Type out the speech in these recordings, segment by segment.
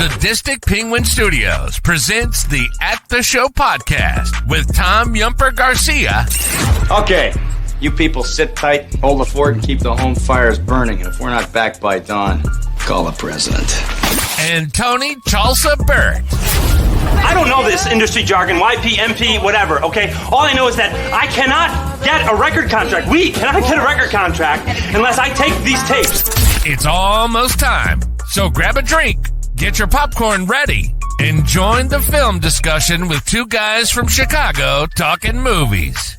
The Distic Penguin Studios presents the At the Show podcast with Tom Yumper Garcia. Okay, you people sit tight, hold the fort, and keep the home fires burning. And if we're not back by dawn, call the president. And Tony Chalsa Burt. I don't know this industry jargon, YP, MP, whatever, okay? All I know is that I cannot get a record contract. We cannot get a record contract unless I take these tapes. It's almost time, so grab a drink, get your popcorn ready, and join the film discussion with two guys from Chicago talking movies.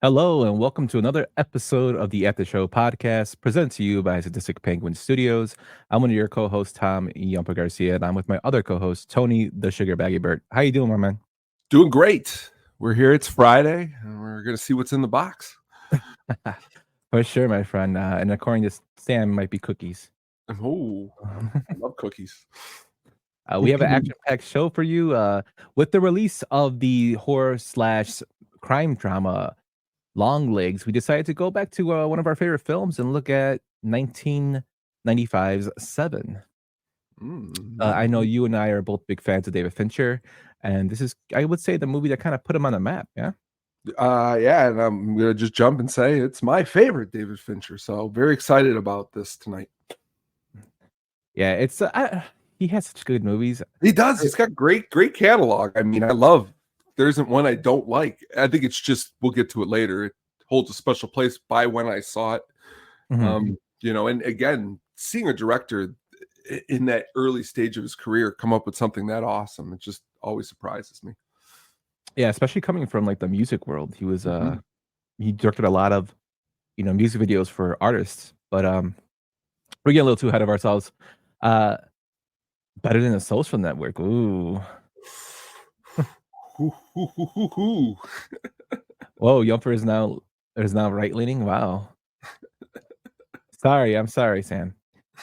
Hello, and welcome to another episode of the At the Show podcast, presented to you by Sadistic Penguin Studios. I'm one of your co-hosts, Tom Yumper Garcia, and I'm with my other co-host, Tony the Sugar Baggy Bird. How you doing, my man? Doing great. We're here. It's Friday, and we're going to see what's in the box. For sure, my friend. And according to Sam, it might be cookies. Oh, I love cookies. We have an action-packed show for you. With the release of the horror/crime drama Long Legs, we decided to go back to one of our favorite films and look at 1995's Seven. I know you and I are both big fans of David Fincher, and this is, I would say, the movie that kind of put him on the map. Yeah. Yeah, and I'm gonna just jump and say it's my favorite David Fincher. So very excited about this tonight. Yeah, it's he has such good movies. He does. He's got great catalog. I mean, I love. There isn't one I don't like. I think it's just, we'll get to it later. It holds a special place by when I saw it. And again, seeing a director in that early stage of his career come up with something that awesome, it just always surprises me. Yeah, especially coming from like the music world. He was he directed a lot of music videos for artists, but we're getting a little too ahead of ourselves. Better than a Social Network. Ooh. Whoa, Yumper is now right leaning. Wow. I'm sorry, Sam.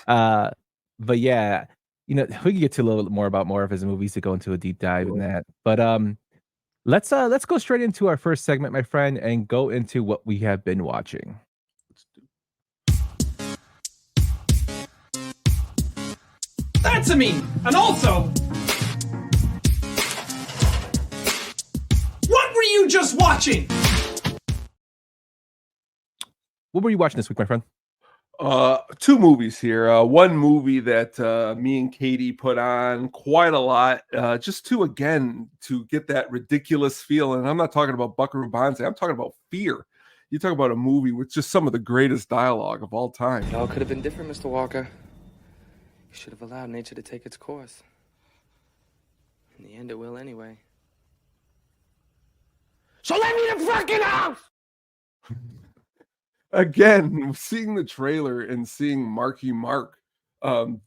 But yeah, we can get to a little bit more about more of his movies to go into a deep dive in that. But let's go straight into our first segment, my friend, and go into what we have been watching. That's a me, and also, what were you just watching? What were you watching this week, my friend? Two movies here. One movie that me and Katie put on quite a lot, just to get that ridiculous feel. And I'm not talking about Buckaroo Banzai. I'm talking about Fear. You talk about a movie with just some of the greatest dialogue of all time. It all could have been different, Mr. Walker. You should have allowed nature to take its course. In the end, it will anyway. So let me the fucking house! Again, seeing the trailer and seeing Marky Mark,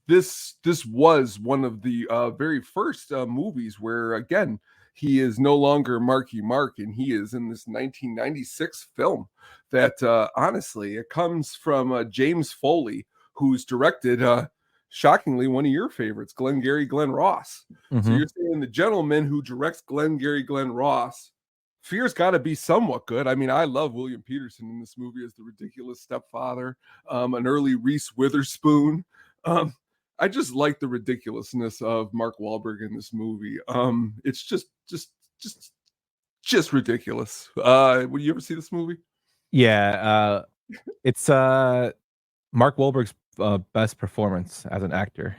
this was one of the very first movies where, again, he is no longer Marky Mark, and he is in this 1996 film that, honestly, it comes from James Foley, who's directed, shockingly, one of your favorites, Glengarry Glen Ross. Mm-hmm. So you're saying the gentleman who directs Glengarry Glen Ross, Fear's got to be somewhat good. I mean, I love William Peterson in this movie as the ridiculous stepfather, an early Reese Witherspoon. I just like the ridiculousness of Mark Wahlberg in this movie. It's just ridiculous. Would you ever see this movie? Yeah, it's Mark Wahlberg's best performance as an actor.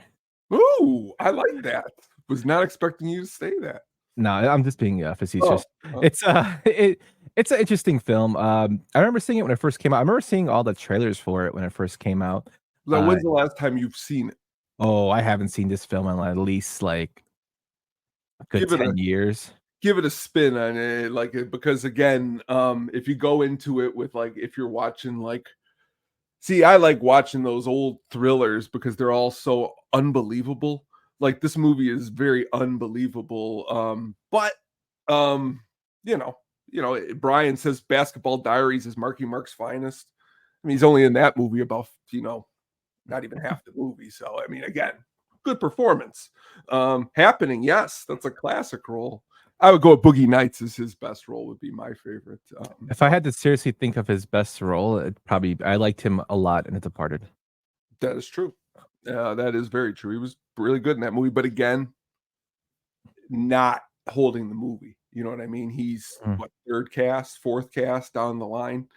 Ooh, I like that. Was not expecting you to say that. No, I'm just being facetious. It's an interesting film. I remember seeing it when it first came out. I remember seeing all the trailers for it when it first came out. When's the last time you've seen it? Oh, I haven't seen this film in at least like a good 10 years. Give it a spin on it, because again, if you go into it with if you're watching I like watching those old thrillers because they're all so unbelievable. Like, this movie is very unbelievable. But Brian says Basketball Diaries is Marky Mark's finest. I mean, he's only in that movie about, not even half the movie. So, I mean, again, good performance. Happening, yes, that's a classic role. I would go with Boogie Nights as his best role, would be my favorite. If I had to seriously think of his best role, I liked him a lot in The Departed. That is true. That is very true. He was really good in that movie, but again, not holding the movie. You know what I mean? He's what, third cast, fourth cast down the line.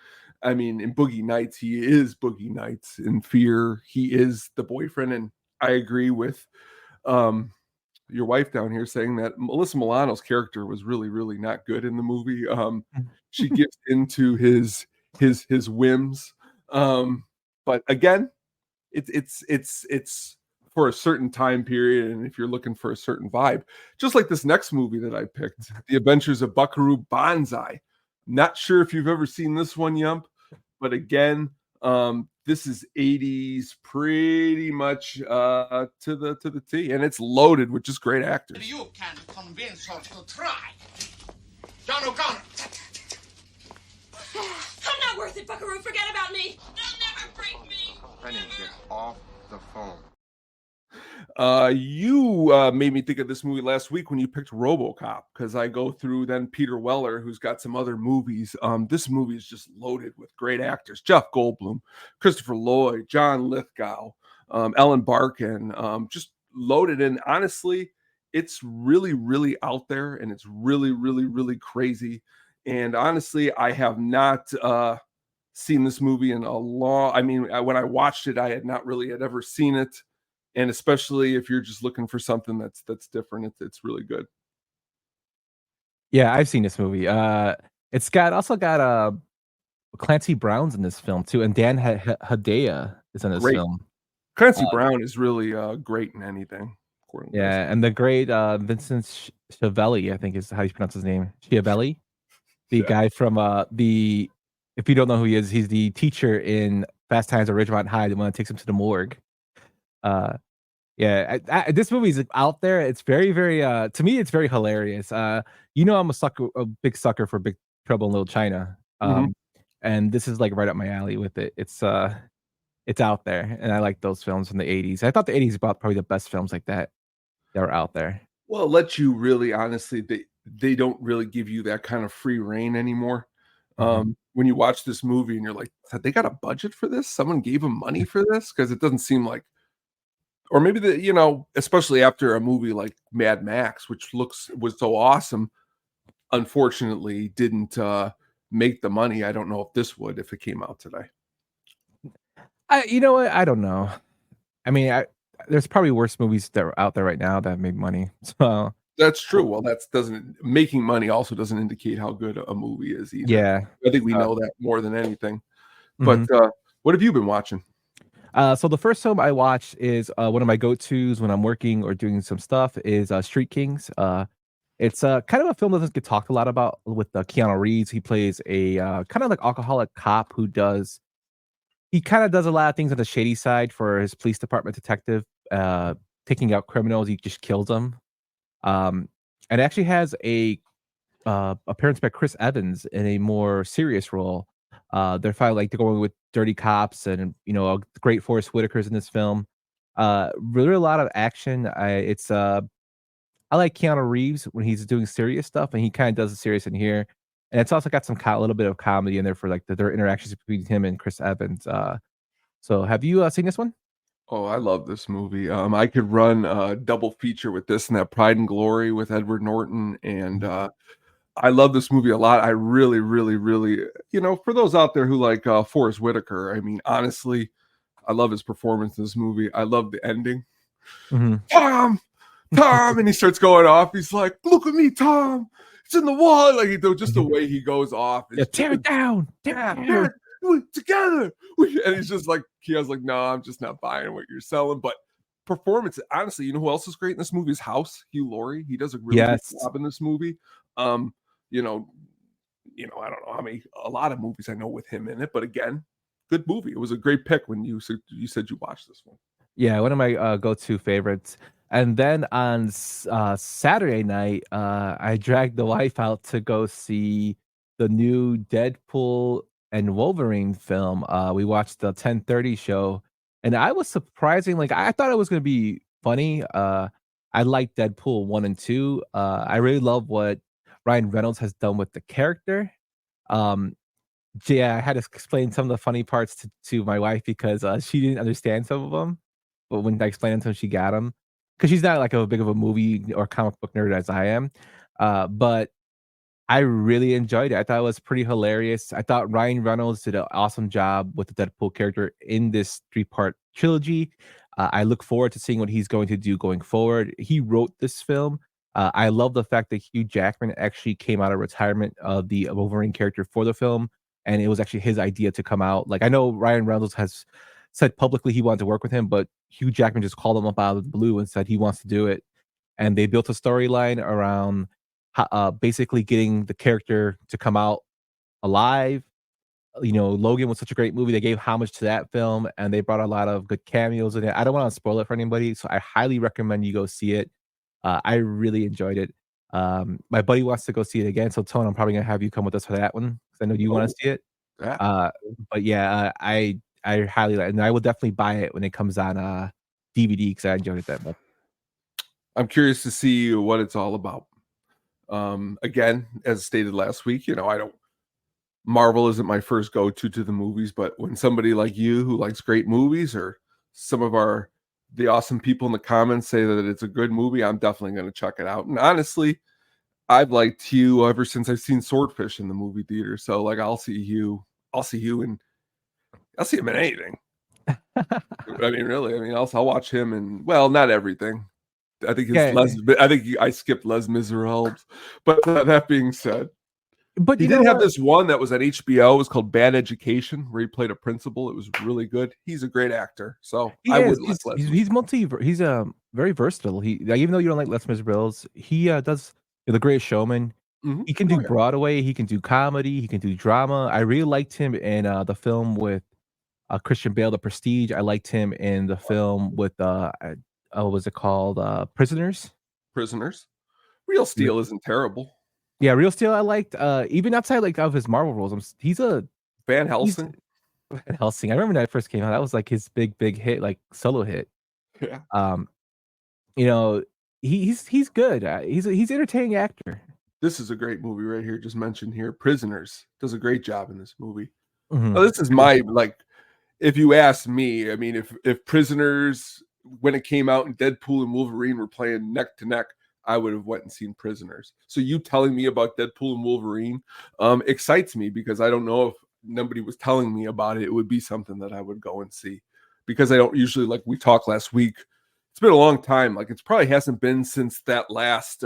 I mean, in Boogie Nights, he is Boogie Nights. In Fear, he is the boyfriend. And I agree with your wife down here saying that Melissa Milano's character was really, really not good in the movie. She gives into his whims. But again, it's for a certain time period, and if you're looking for a certain vibe, just like this next movie that I picked, The Adventures of Buckaroo Banzai. Not sure if you've ever seen this one, Yump, but again, this is 80s pretty much to the T, and it's loaded with just great actors. You can convince her to try. John O'Connor. I'm not worth it, Buckaroo. Forget about me. They'll never break me. Penny, get off the phone. You made me think of this movie last week when you picked RoboCop, because I go through then Peter Weller, who's got some other movies. This movie is just loaded with great actors: Jeff Goldblum, Christopher Lloyd, John Lithgow, Ellen Barkin, just loaded. And honestly, it's really, really out there, and it's really, really, really crazy. And honestly, I have not seen this movie in a long. I mean, when I watched it, I had not really had ever seen it. And especially if you're just looking for something that's different, it's really good. Yeah, I've seen this movie. It's also got Clancy Brown's in this film too, and Dan Hedaya is in this film. Clancy Brown is really great in anything. Yeah, and the great Vincent Schiavelli, I think is how you pronounce his name. Schiavelli, the guy from if you don't know who he is, he's the teacher in Fast Times at Ridgemont High, the one that takes him to the morgue. This movie is out there. It's very, very to me, it's very hilarious. I'm a big sucker for Big Trouble in Little China. And this is like right up my alley with it. It's out there, and I like those films from the 80s. I thought the 80s about probably the best films like that were out there. Well, it lets you really, honestly, they don't really give you that kind of free reign anymore. When you watch this movie and you're like, they got a budget for this? Someone gave them money for this? Because it doesn't seem like, or maybe especially after a movie like Mad Max, which was so awesome, unfortunately didn't make the money. I don't know if this would, if it came out today. You know what? I don't know. I mean, there's probably worse movies that are out there right now that made money. So that's true. Well, making money also doesn't indicate how good a movie is either. Yeah, I think we know that more than anything. But what have you been watching? So the first film I watched is one of my go-tos when I'm working or doing some stuff is Street Kings. It's kind of a film that doesn't get talked a lot about with Keanu Reeves. He plays a kind of like alcoholic cop who kind of does a lot of things on the shady side for his police department detective, taking out criminals. He just kills them. And it actually has a appearance by Chris Evans in a more serious role. They're going with dirty cops, and great Forrest Whitaker's in this film. Really a lot of action. I like Keanu Reeves when he's doing serious stuff, and he kind of does the serious in here. And it's also got some a little bit of comedy in there for like their interactions between him and Chris Evans. So have you seen this one? Oh, I love this movie. I could run a double feature with this and that Pride and Glory with Edward Norton, and I love this movie a lot. I really, really, really, for those out there who like Forrest Whitaker, I mean, honestly, I love his performance in this movie. I love the ending. Tom, and he starts going off. He's like, "Look at me, Tom. It's in the wall." Like just the way he goes off. Tear it down. Together. And he's just like, Keanu's like, "No, I'm just not buying what you're selling." But performance, honestly, who else is great in this movie? Is House, Hugh Laurie. He does a really good job in this movie. I don't know how many, a lot of movies I know with him in it, but again, good movie. It was a great pick when you said you watched this one. Yeah, one of my go-to favorites. And then on Saturday night, I dragged the wife out to go see the new Deadpool and Wolverine film. We watched the 10:30 show, and I was surprising. Like I thought it was going to be funny. I like Deadpool 1 and 2. I really love what Ryan Reynolds has done with the character. Um, yeah, I had to explain some of the funny parts to my wife because, she didn't understand some of them, but when I explained them to her, she got them. Because she's not, like, a big of a movie or comic book nerd as I am, but I really enjoyed it. I thought it was pretty hilarious. I thought Ryan Reynolds did an awesome job with the Deadpool character in this three-part trilogy. I look forward to seeing what he's going to do going forward. He wrote this film. I love the fact that Hugh Jackman actually came out of retirement of the Wolverine character for the film, and it was actually his idea to come out. Like, I know Ryan Reynolds has said publicly he wanted to work with him, but Hugh Jackman just called him up out of the blue and said he wants to do it. And they built a storyline around basically getting the character to come out alive. You know, Logan was such a great movie. They gave homage to that film, and they brought a lot of good cameos in it. I don't want to spoil it for anybody, so I highly recommend you go see it. I really enjoyed it. My buddy wants to go see it again, so Tone, I'm probably gonna have you come with us for that one because I know you want to see it. Yeah. But yeah, I highly like, and I will definitely buy it when it comes on DVD because I enjoyed it that much. I'm curious to see what it's all about. Again, as stated last week, Marvel isn't my first go-to to the movies, but when somebody like you who likes great movies, or some of the awesome people in the comments say that it's a good movie, I'm definitely going to check it out. And honestly, I've liked Hugh ever since I've seen Swordfish in the movie theater. So like, I'll see Hugh and I'll see him in anything. I mean, really, I'll watch him in, well, not everything. I think I skipped Les Miserables. But that being said, but he did have this one that was at HBO. It was called Bad Education, where he played a principal. It was really good. He's a great actor, so he's very versatile. Even though you don't like Les Miserables, he does The Greatest Showman. Mm-hmm. He can do Broadway. He can do comedy. He can do drama. I really liked him in the film with Christian Bale, The Prestige. I liked him in the film with what was it called? Prisoners. Real Steel isn't terrible. Yeah, Real Steel I liked. Even outside like of his Marvel roles, he's a Van Helsing. Van Helsing. I remember when that first came out. That was like his big hit, like solo hit. Yeah. He's good. He's an entertaining actor. This is a great movie right here. Just mentioned here, Prisoners does a great job in this movie. Mm-hmm. Now, this is my if you ask me, if Prisoners, when it came out and Deadpool and Wolverine were playing neck to neck, I would have went and seen Prisoners. So you telling me about Deadpool and Wolverine excites me, because I don't know if nobody was telling me about it. It would be something that I would go and see, because I don't usually, like we talked last week, it's been a long time. Like, it's probably hasn't been since that last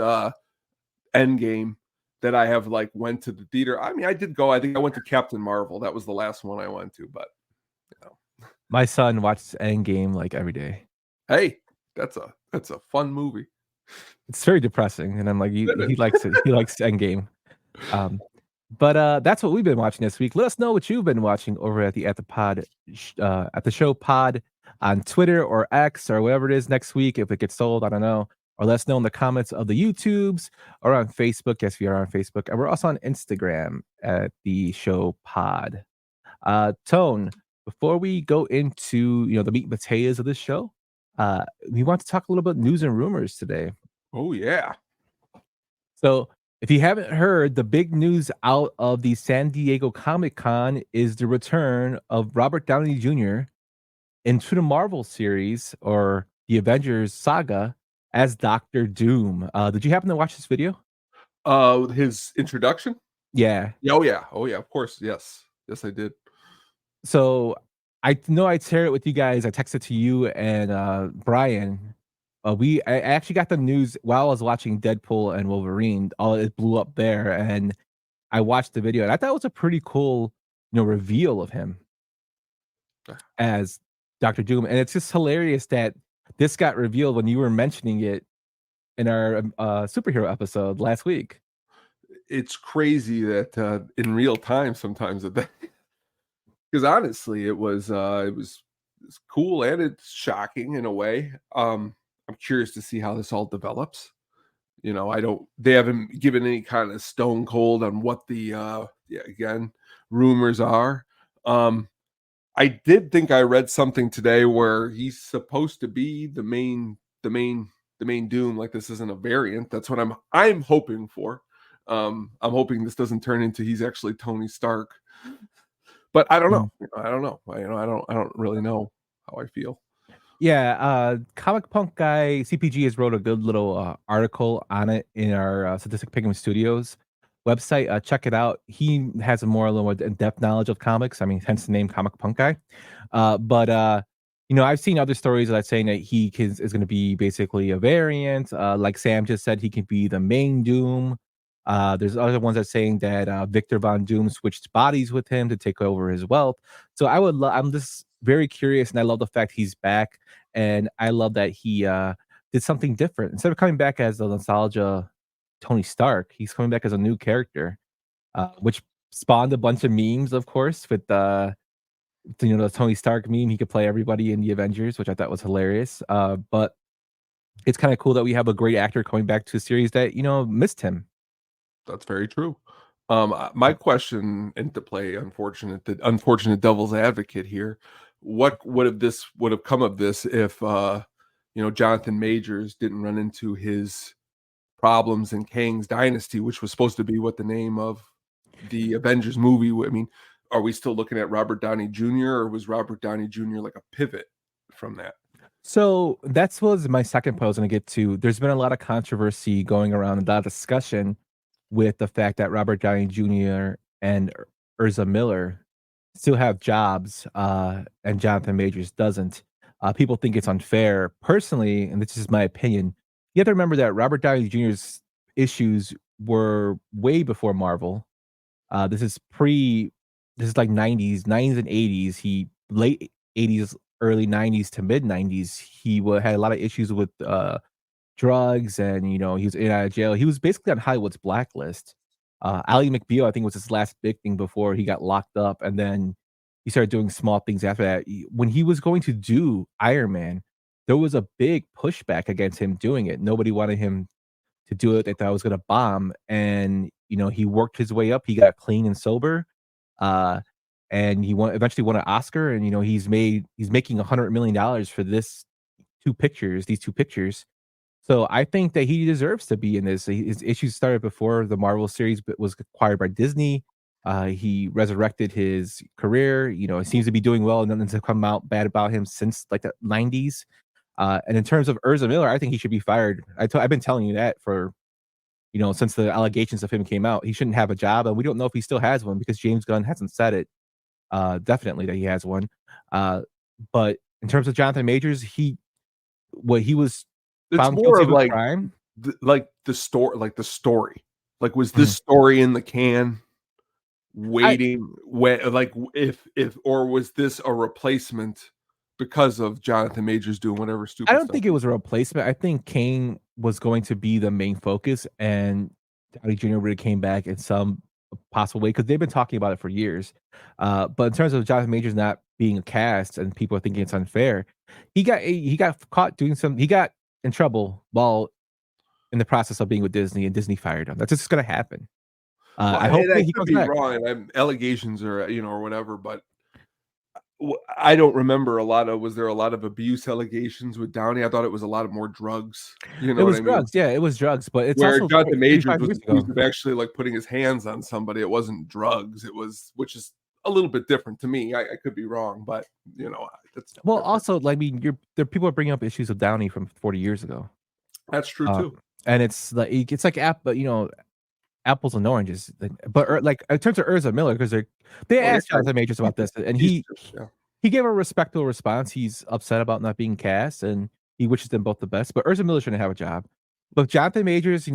Endgame that I have went to the theater. I did go. I think I went to Captain Marvel. That was the last one I went to. But my son watches Endgame like every day. Hey, that's a fun movie. It's very depressing, and I'm like, he likes it. He likes Endgame. But that's what we've been watching this week. Let us know what you've been watching over at the show pod on Twitter or X or whatever it is next week. If it gets sold, I don't know. Or let us know in the comments of the YouTubes or on Facebook. Yes, we are on Facebook, and we're also on Instagram at the show pod. Tone, before we go into the meat and potatoes of this show, we want to talk a little bit news and rumors today. Oh yeah. So if you haven't heard, the big news out of the San Diego Comic-Con is the return of Robert Downey Jr. into the Marvel series, or the Avengers saga, as Dr. Doom. Did you happen to watch this video? His introduction? Yeah. Oh yeah, of course. Yes, I did. So I know I shared it with you guys. I texted to you and Brian. I actually got the news while I was watching Deadpool and Wolverine. It blew up there, and I watched the video, and I thought it was a pretty cool, reveal of him as Dr. Doom. And it's just hilarious that this got revealed when you were mentioning it in our superhero episode last week. It's crazy that in real time sometimes that, because honestly, it was cool, and it's shocking in a way. I'm curious to see how this all develops. They haven't given any kind of stone cold on what the rumors are. I did think I read something today where he's supposed to be the main the main Doom, like this isn't a variant. That's what I'm hoping for. I'm hoping this doesn't turn into he's actually Tony Stark. But I don't know. I don't really know how I feel. Yeah, Comic Punk guy CPG has wrote a good little article on it in our Sadistic Pigment Studios website. Check it out. He has a little more in-depth knowledge of comics. I mean, hence the name Comic Punk guy. But I've seen other stories that saying that he is going to be basically a variant. Like Sam just said, he can be the main Doom. There's other ones that saying that Victor Von Doom switched bodies with him to take over his wealth. So I'm just very curious, and I love the fact he's back, and I love that he did something different. Instead of coming back as the nostalgia Tony Stark, he's coming back as a new character, which spawned a bunch of memes, of course, with the Tony Stark meme. He could play everybody in the Avengers, which I thought was hilarious. But it's kind of cool that we have a great actor coming back to a series that missed him. That's very true. My question into play, the unfortunate devil's advocate here. What would have come of this if Jonathan Majors didn't run into his problems in Kang's Dynasty, which was supposed to be what the name of the Avengers movie? I mean, are we still looking at Robert Downey Jr. or was Robert Downey Jr. like a pivot from that? So that was my second point I was going to get to. There's been a lot of controversy going around, a lot of discussion with the fact that Robert Downey Jr. and Urza Miller still have jobs, and Jonathan Majors doesn't. People think it's unfair. Personally, and this is my opinion, you have to remember that Robert Downey Jr.'s issues were way before Marvel. This is like 90s and 80s. He late 80s, early 90s to mid 90s. He had a lot of issues with drugs, and he was in and out of jail. He was basically on Hollywood's blacklist. Ally McBeal, I think, was his last big thing before he got locked up, and then he started doing small things after that. When he was going to do Iron Man, there was a big pushback against him doing it. Nobody wanted him to do it. They thought it was going to bomb, and he worked his way up. He got clean and sober, and he eventually won an Oscar. And he's making $100 million for these two pictures. So I think that he deserves to be in this. His issues started before the Marvel series was acquired by Disney. He resurrected his career. It seems to be doing well, and nothing's come out bad about him since like the 90s. And in terms of Urza Miller, I think he should be fired. I've been telling you that for since the allegations of him came out. He shouldn't have a job, and we don't know if he still has one because James Gunn hasn't said it. Definitely that he has one. But in terms of Jonathan Majors, he was. It's more of like the story. Like, was this story in the can waiting or was this a replacement because of Jonathan Majors doing whatever stupid I don't stuff? think it was a replacement. I think Kane was going to be the main focus, and Downey Jr. really came back in some possible way because they've been talking about it for years. But in terms of Jonathan Majors not being a cast and people are thinking it's unfair, he got caught doing he got in trouble while in the process of being with Disney, and Disney fired him. That's just going to happen. I hope that he could comes be back. wrong. Allegations or whatever, but I don't remember was there a lot of abuse allegations with Downey? I thought it was a lot of more drugs. It was drugs. Yeah, it was drugs. But it's where also Jonathan Majors was accused of actually like putting his hands on somebody. It wasn't drugs. It was, which is a little bit different to me. I could be wrong, but that's also, like, I mean, people are bringing up issues of Downey from 40 years ago. That's true too. And it's like apples and oranges. But like in terms of Urza Miller, because they asked Jonathan Majors about this, and he gave a respectful response. He's upset about not being cast, and he wishes them both the best. But Urza Miller shouldn't have a job. But Jonathan Majors,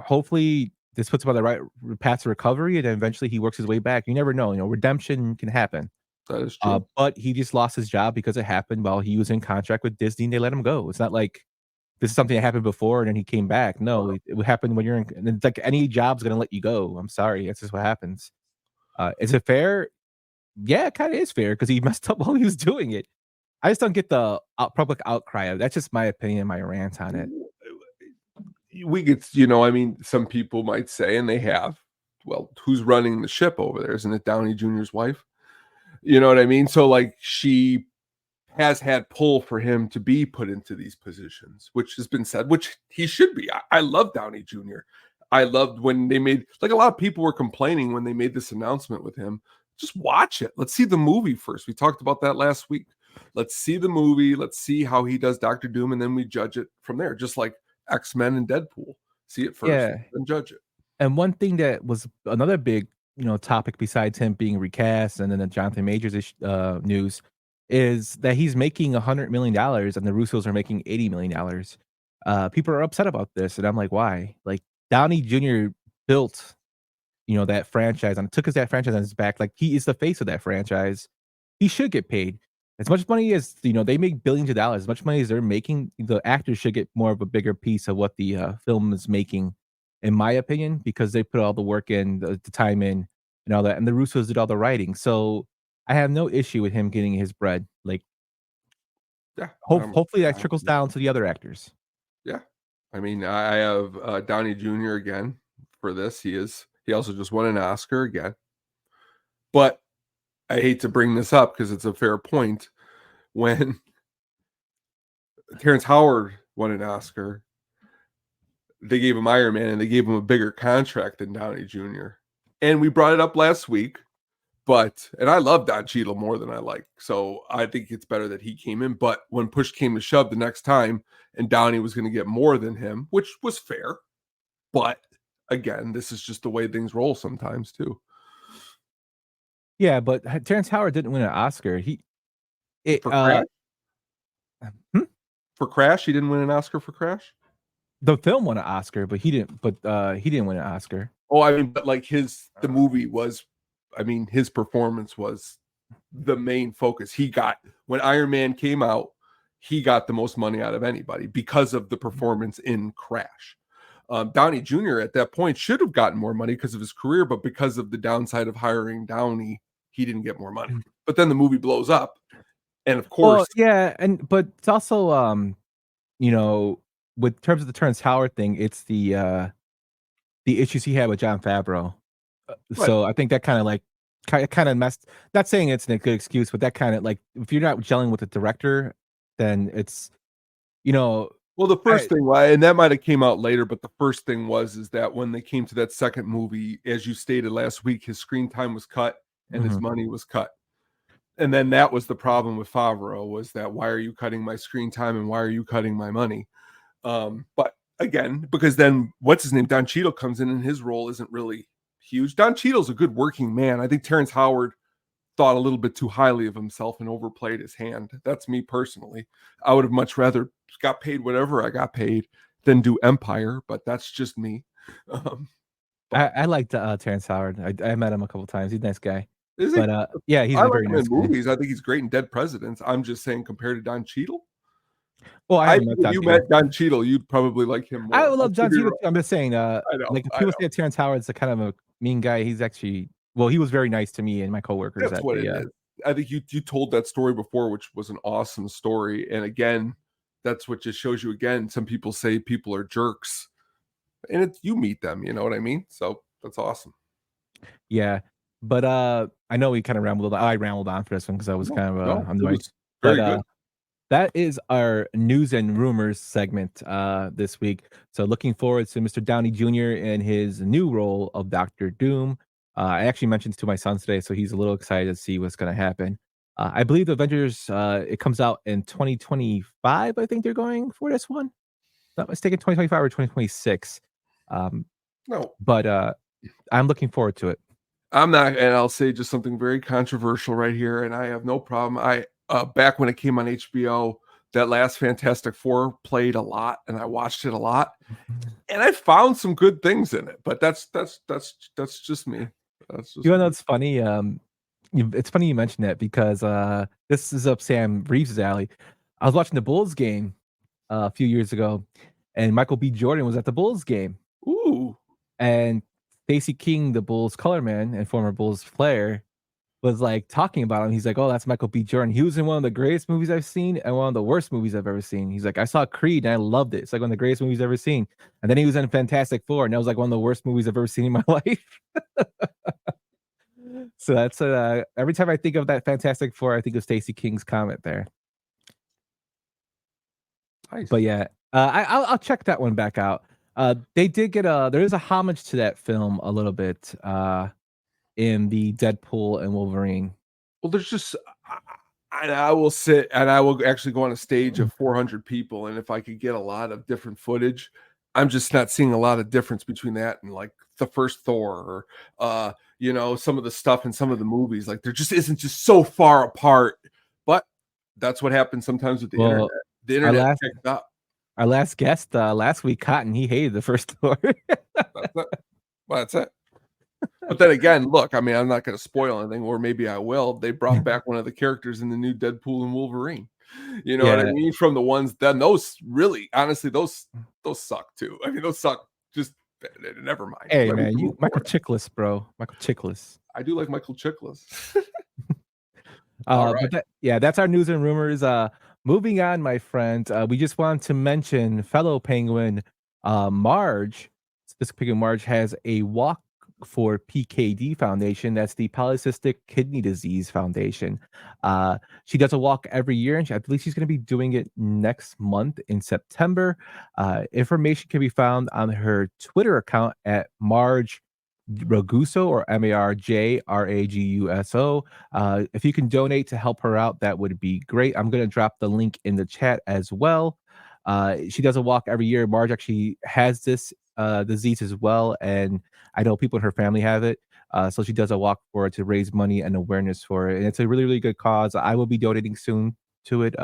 hopefully this puts him on the right path to recovery, and then eventually he works his way back. You never know. Redemption can happen. That is true. But he just lost his job because it happened while he was in contract with Disney, and they let him go. It's not like this is something that happened before and then he came back. No, it would happen when you're in. It's like any job's gonna let you go. I'm sorry, that's just what happens. Is it fair? Yeah, it kind of is fair because he messed up while he was doing it. I just don't get the public outcry. That's just my opinion, my rant on it. We get, some people might say, and they have, well, who's running the ship over there? Isn't it Downey Jr.'s wife? You know what I mean? So like she has had pull for him to be put into these positions, which has been said, which he should be. I love Downey Jr. I loved when they made, like, a lot of people were complaining when they made this announcement with him. Just watch it. Let's see the movie first. We talked about that last week. Let's see the movie. Let's see how he does Doctor Doom, and then we judge it from there, just like X-Men and Deadpool. See it first, and judge it. And one thing that was another big, topic besides him being recast and then the Jonathan Majors news is that he's making $100 million and the Russos are making $80 million. People are upset about this, and I'm like, why? Like, Downey Jr. built, that franchise and took that franchise on his back. Like, he is the face of that franchise. He should get paid as much money as they make billions of dollars. As much money as they're making, the actors should get more of a bigger piece of what the film is making, in my opinion, because they put all the work in, the time in, and all that. And the Russos did all the writing, so I have no issue with him getting his bread. Like, yeah, hopefully that trickles down to the other actors. Yeah, I mean, I have Downey Jr. again for this. He also just won an Oscar again. But I hate to bring this up because it's a fair point. When Terrence Howard won an Oscar, they gave him Iron Man and they gave him a bigger contract than Downey Jr. And we brought it up last week, and I love Don Cheadle more than I like. So I think it's better that he came in. But when push came to shove the next time and Downey was going to get more than him, which was fair. But again, this is just the way things roll sometimes too. Yeah, but Terrence Howard didn't win an Oscar. For Crash, he didn't win an Oscar for Crash. The film won an Oscar, but he didn't. But he didn't win an Oscar. Oh, I mean, but like the movie was, I mean, his performance was the main focus. He got, when Iron Man came out, he got the most money out of anybody because of the performance in Crash. Downey Jr. at that point should have gotten more money because of his career, but because of the downside of hiring Downey, he didn't get more money. But then the movie blows up, and of course, but it's also, with terms of the Terrence Howard thing, it's the issues he had with Jon Favreau. Right. So I think that kind of messed. Not saying it's a good excuse, but that kind of, like, if you're not gelling with the director, then it's, Well, the first thing, and that might have came out later, but the first thing is that when they came to that second movie, as you stated last week, his screen time was cut and his money was cut. And then that was the problem with Favreau, was that, why are you cutting my screen time and why are you cutting my money? But again, because then what's his name? Don Cheadle comes in and his role isn't really huge. Don Cheadle's a good working man. I think Terrence Howard thought a little bit too highly of himself and overplayed his hand. That's me personally. I would have much rather got paid whatever I got paid than do Empire, but that's just me. I liked Terrence Howard. I met him a couple times. He's a nice guy. Is he? But yeah, he's I a very like him nice in guy. movies. I think he's great in Dead Presidents. I'm just saying, compared to Don Cheadle. Well, if you met Don Cheadle, you'd probably like him more. I would love Don Cheadle. I'm just saying, I know, like, if people say Terrence Howard's a kind of a mean guy, he's actually, well, he was very nice to me and my coworkers. That's what it is. I think you told that story before, which was an awesome story. And again, that's what just shows you, again, some people say people are jerks, and you meet them, you know what I mean? So that's awesome. Yeah. But I know we kind of rambled on. I rambled on for this one because I was kind of annoyed. Very good. That is our news and rumors segment this week. So looking forward to Mr. Downey Jr. and his new role of Doctor Doom. I actually mentioned it to my son today, so he's a little excited to see what's going to happen. I believe the Avengers, it comes out in 2025. I think they're going for this one. Not mistaken, 2025 or 2026. No. But I'm looking forward to it. I'm not, and I'll say just something very controversial right here, and I have no problem. Back when it came on HBO, that last Fantastic Four played a lot, and I watched it a lot, and I found some good things in it. But that's just me. That's just know, it's funny. It's funny you mentioned that because this is up Sam Reeves' alley. I was watching the Bulls game a few years ago, and Michael B. Jordan was at the Bulls game. Ooh, and Stacey King, the Bulls color man and former Bulls player, was like talking about him. He's like, "Oh, that's Michael B. Jordan. He was in one of the greatest movies I've seen and one of the worst movies I've ever seen." He's like, "I saw Creed and I loved it. It's like one of the greatest movies I've ever seen." And then he was in Fantastic Four, and that was like one of the worst movies I've ever seen in my life. So that's every time I think of that Fantastic Four, I think of Stacey King's comment there. Nice. But yeah, I'll check that one back out. They did get there is a homage to that film a little bit in the Deadpool and Wolverine. Well, there's just and I will sit and I will actually go on a stage of 400 people, and if I could get a lot of different footage, I'm just not seeing a lot of difference between that and like the first Thor or some of the stuff in some of the movies. Like there just isn't just so far apart. But that's what happens sometimes with the internet. Well, The our internet last picked up. our last guest last week, Cotton, he hated the first Thor. That's it. Well, that's it. But then again, look, I mean, I'm not going to spoil anything, or maybe I will. They brought back one of the characters in the new Deadpool and Wolverine. You know what I Yeah. mean? From the ones then those really, honestly, those suck too. I mean, those suck. Just never mind. Hey Let me man, move you Michael forward. Chiklis, bro. Michael Chiklis. I do like Michael Chiklis. All right. But that's our news and rumors. Moving on, my friend. We just wanted to mention fellow Penguin, Marge. This Penguin Marge has a walk for PKD Foundation. That's the Polycystic Kidney Disease Foundation. She does a walk every year, and I believe she's going to be doing it next month in September. Information can be found on her Twitter account at Marge Raguso, or MARJRAGUSO. If you can donate to help her out, that would be great. I'm going to drop the link in the chat as well. She does a walk every year. Marge actually has this disease as well, and I know people in her family have it. So she does a walk for it to raise money and awareness for it, and it's a really, really good cause. I will be donating soon to it,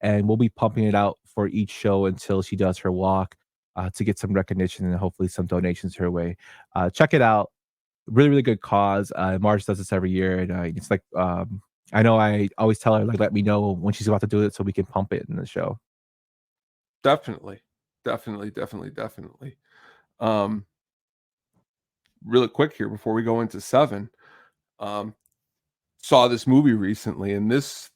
and we'll be pumping it out for each show until she does her walk, to get some recognition and hopefully some donations her way. Check it out. Really, really good cause. Marge does this every year, and it's like I know I always tell her, like, let me know when she's about to do it so we can pump it in the show. Definitely. Really quick here before we go into 7. Saw this movie recently, and this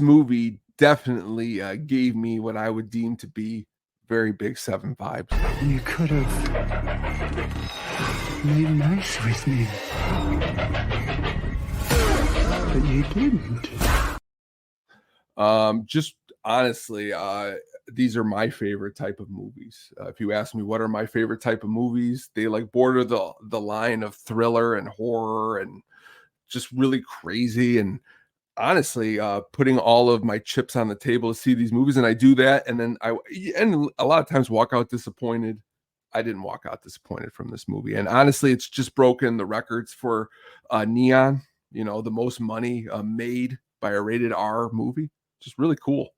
movie definitely gave me what I would deem to be very big 7 vibes. You could have made nice with me, but you didn't. Just honestly, these are my favorite type of movies. If you ask me what are my favorite type of movies, they like border the line of thriller and horror and just really crazy. And honestly, putting all of my chips on the table to see these movies, and I do that, and then a lot of times walk out disappointed. I didn't walk out disappointed from this movie, and honestly, it's just broken the records for Neon. The most money made by a rated R movie. Just really cool.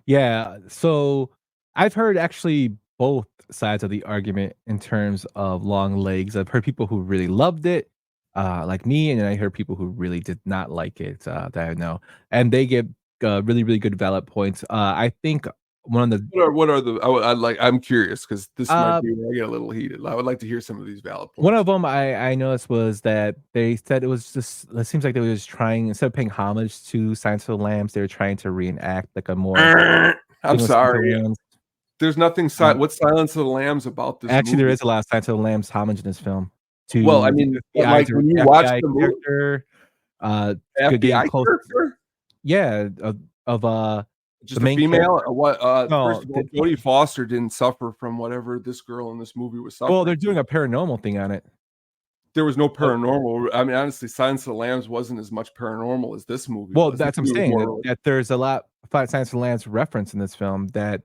Yeah, so I've heard actually both sides of the argument in terms of long legs. I've heard people who really loved it, like me, and then I heard people who really did not like it, that I know, and they give really, really good valid points. I think one of the what are the I'm curious because this might be where I get a little heated. I would like to hear some of these valid points. One of them I noticed was that they said it was just, it seems like they were just trying, instead of paying homage to Silence of the Lambs, they were trying to reenact like a more I'm sorry. There's nothing what's Silence of the Lambs about this actually movie? There is a lot of Silence of the Lambs homage in this film. Well, I mean, like when you watch the movie, FBI character? Yeah, of just the main a female. character. What? No, First of all, Jodie Foster didn't suffer from whatever this girl in this movie was suffering. Well, they're doing a paranormal thing on it. There was no paranormal. I mean, honestly, Silence of the Lambs wasn't as much paranormal as this movie. Well, was. that's what I'm saying. That there's a lot of Silence of the Lambs reference in this film that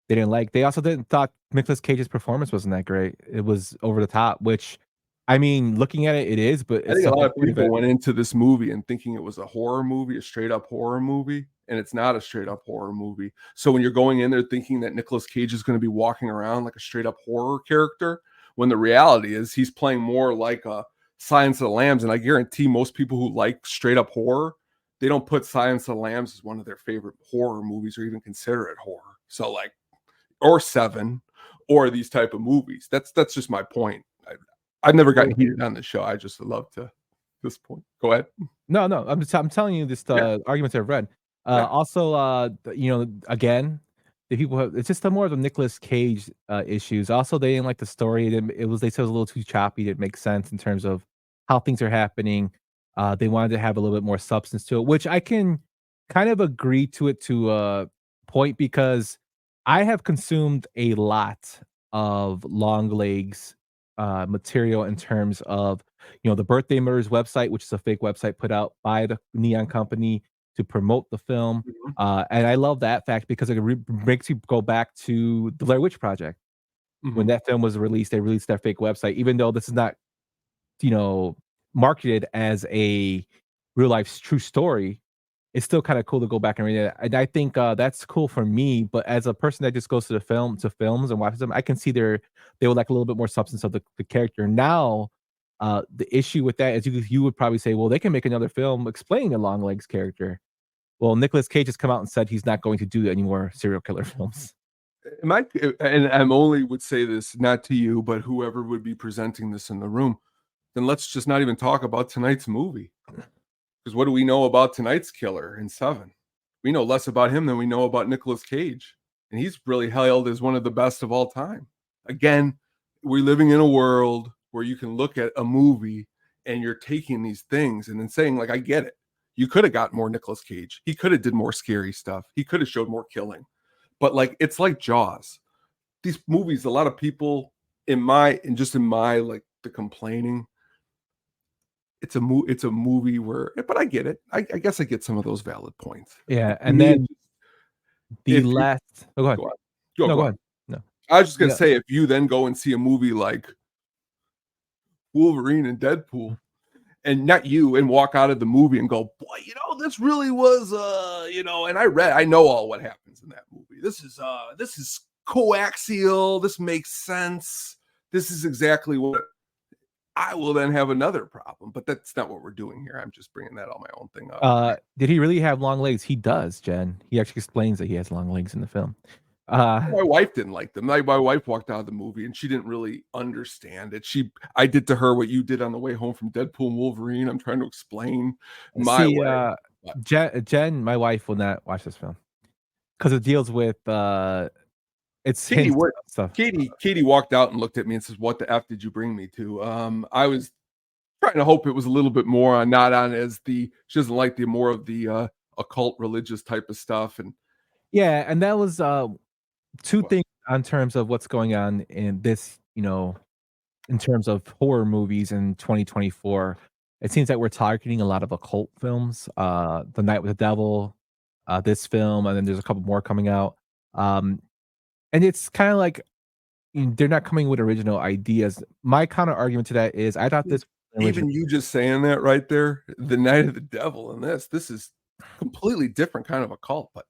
they didn't like. They also didn't thought Nicolas Cage's performance wasn't that great. It was over the top, which, I mean, looking at it, it is. But I think a lot of people went into this movie and thinking it was a horror movie, a straight up horror movie, and it's not a straight up horror movie. So when you're going in there thinking that Nicolas Cage is going to be walking around like a straight up horror character, when the reality is he's playing more like a Silence of the Lambs, and I guarantee most people who like straight up horror, they don't put Silence of the Lambs as one of their favorite horror movies or even consider it horror. So like, or 7, or these type of movies. That's just my point. I've never gotten heated on the show. I just love to this point. Go ahead. No, I'm telling you this arguments I've read. Also, again, the people have, it's just more of the Nicolas Cage issues. Also, they didn't like the story. They said it was a little too choppy. It didn't make sense in terms of how things are happening. They wanted to have a little bit more substance to it, which I can kind of agree to it to point because I have consumed a lot of Long Legs material in terms of, the Birthday Murders website, which is a fake website put out by the Neon Company to promote the film. Mhm. And I love that fact because it makes you go back to the Blair Witch Project. When Mhm. that film was released, they released their fake website, even though this is not, you know, marketed as a real life true story. It's still kinda cool to go back and read it, and I think, that's cool for me, but as a person that just goes to films and watches them, I can see they would like a little bit more substance of the character. Now, the issue with that is you would probably say, "Well, they can make another film explaining the Longlegs character." Well, Nicolas Cage has come out and said he's not going to do any more serial killer films. And I'm only would say this not to you, but whoever would be presenting this in the room, then let's just not even talk about tonight's movie. Because what do we know about tonight's killer in Seven? We know less about him than we know about Nicolas Cage. And he's really hailed as one of the best of all time. Again, we're living in a world where you can look at a movie and you're taking these things and then saying, like, I get it. You could have got more Nicolas Cage. He could have did more scary stuff. He could have showed more killing. But like it's like Jaws. These movies, a lot of people in my like the complaining, it's a movie where, but I get it. I guess I get some of those valid points. Yeah, To and me, then the if you last oh, go ahead. go on. No, Go go on. ahead. No. I was just gonna Yeah. say, if you then go and see a movie like Wolverine and Deadpool, and not you, and walk out of the movie and go, boy, this really was and I know all what happens in that movie. This is coaxial, this makes sense. This is exactly what I will then have another problem, but that's not what we're doing here. I'm just bringing that on my own thing up. Did he really have long legs? He does, Jen. He actually explains that he has long legs in the film. My wife didn't like them. My wife walked out of the movie and she didn't really understand it. I did to her what you did on the way home from Deadpool and Wolverine. I'm trying to explain my way. Jen, my wife will not watch this film because it deals with it's Katie, hints and stuff. Katie walked out and looked at me and says, "What the F did you bring me to?" I was trying to hope it was a little bit more on, not on as she doesn't like the more of the occult religious type of stuff. And Yeah, and that was two things on terms of what's going on in this, in terms of horror movies in 2024. It seems like we're targeting a lot of occult films. The Night with the Devil, this film, and then there's a couple more coming out. And it's kind of like they're not coming with original ideas. My counter argument to that is I thought this even you just saying that right there, the Night of the Devil, and this is completely different kind of a cult, but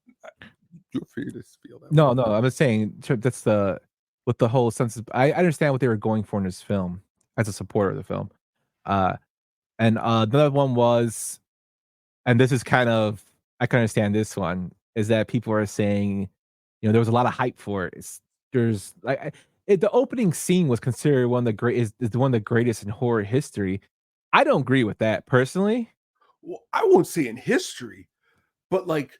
feel free to feel that. No, I'm just saying that's with the whole sense of, I understand what they were going for in this film as a supporter of the film. And another one was, and this is kind of, I can understand this one, is that people are saying, there was a lot of hype for it. There's like the opening scene was considered one of the one of the greatest in horror history. I don't agree with that personally. Well, I won't say in history, but like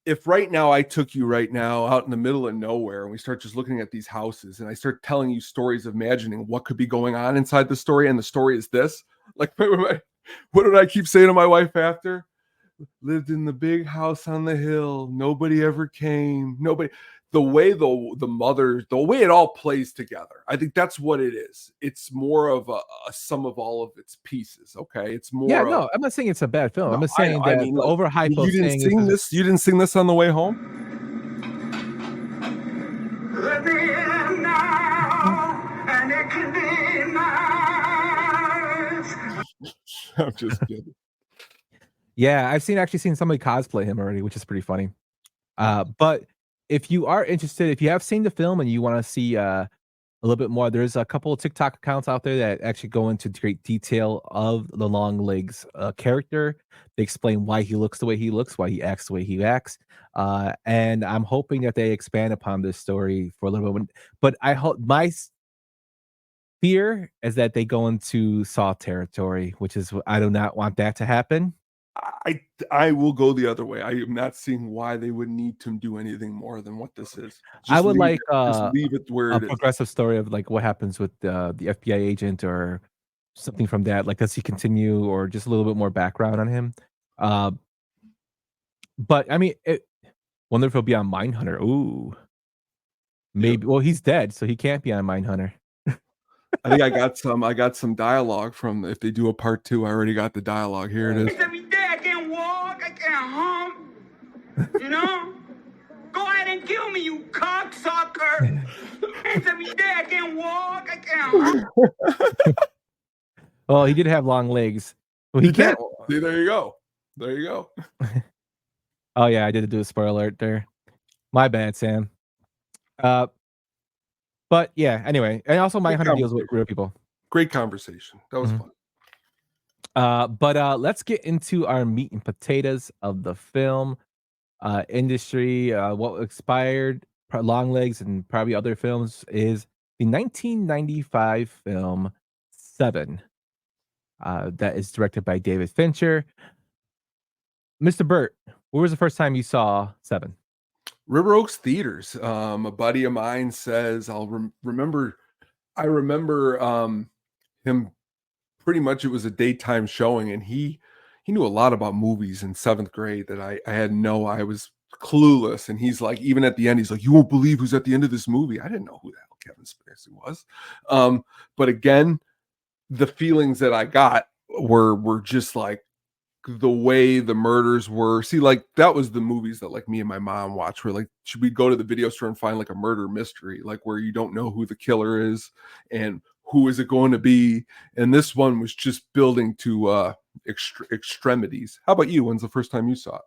if right now I took you right now out in the middle of nowhere and we start just looking at these houses and I start telling you stories, imagining what could be going on inside the story, and the story is this, like what did I keep saying to my wife after? Lived in the big house on the hill. Nobody ever came. Nobody. The way the mother, the way it all plays together, I think that's what it is. It's more of a sum of all of its pieces. Okay, it's more. Yeah, no, I'm not saying it's a bad film. No, I'm just saying that the overhype you of didn't saying sing this. You didn't sing this on the way home. Let me in now, and it can be nice. I'm just kidding. Yeah, I've actually seen somebody cosplay him already, which is pretty funny. But if you are interested, if you have seen the film and you want to see a little bit more, there's a couple of TikTok accounts out there that actually go into great detail of the long legs character. They explain why he looks the way he looks, why he acts the way he acts. And I'm hoping that they expand upon this story for a little bit. But I hope fear is that they go into Saw territory, which is, I do not want that to happen. I will go the other way. I am not seeing why they would need to do anything more than what this is. I would like just leave it where a it is. progressive story of like what happens with the FBI agent or something from that. Like, does he continue, or just a little bit more background on him? But I mean, Wonder if he'll be on Mindhunter. Ooh, maybe. Well, he's dead, so he can't be on Mindhunter. I think I got some dialogue from if they do a part 2. I already got the dialogue. Here it is. Every day I can't walk, I can't hump. You know? Go ahead and kill me, you cocksucker. Every day I can't walk, I can't hump. Well, he did have long legs. Well, he can't. See, there you go. There you go. Oh yeah, I did do a spoiler alert there. My bad, Sam. But yeah, anyway, and also Mindhunter deals with real people. Great conversation. That was fun. But let's get into our meat and potatoes of the film industry. What expired, long legs, and probably other films is the 1995 film Seven. That is directed by David Fincher. Mr. Burt, where was the first time you saw Seven? River Oaks Theaters. A buddy of mine says I remember him pretty much. It was a daytime showing, and he knew a lot about movies in 7th grade that I was clueless. And he's like, even at the end, he's like, you won't believe who's at the end of this movie. I didn't know who the hell Kevin Spacey was. But again, the feelings that I got were just like the way the murders were. See, like that was the movies that like me and my mom watched, where like should we go to the video store and find like a murder mystery, like where you don't know who the killer is and who is it going to be. And this one was just building to extremities. How about you? When's the first time you saw it?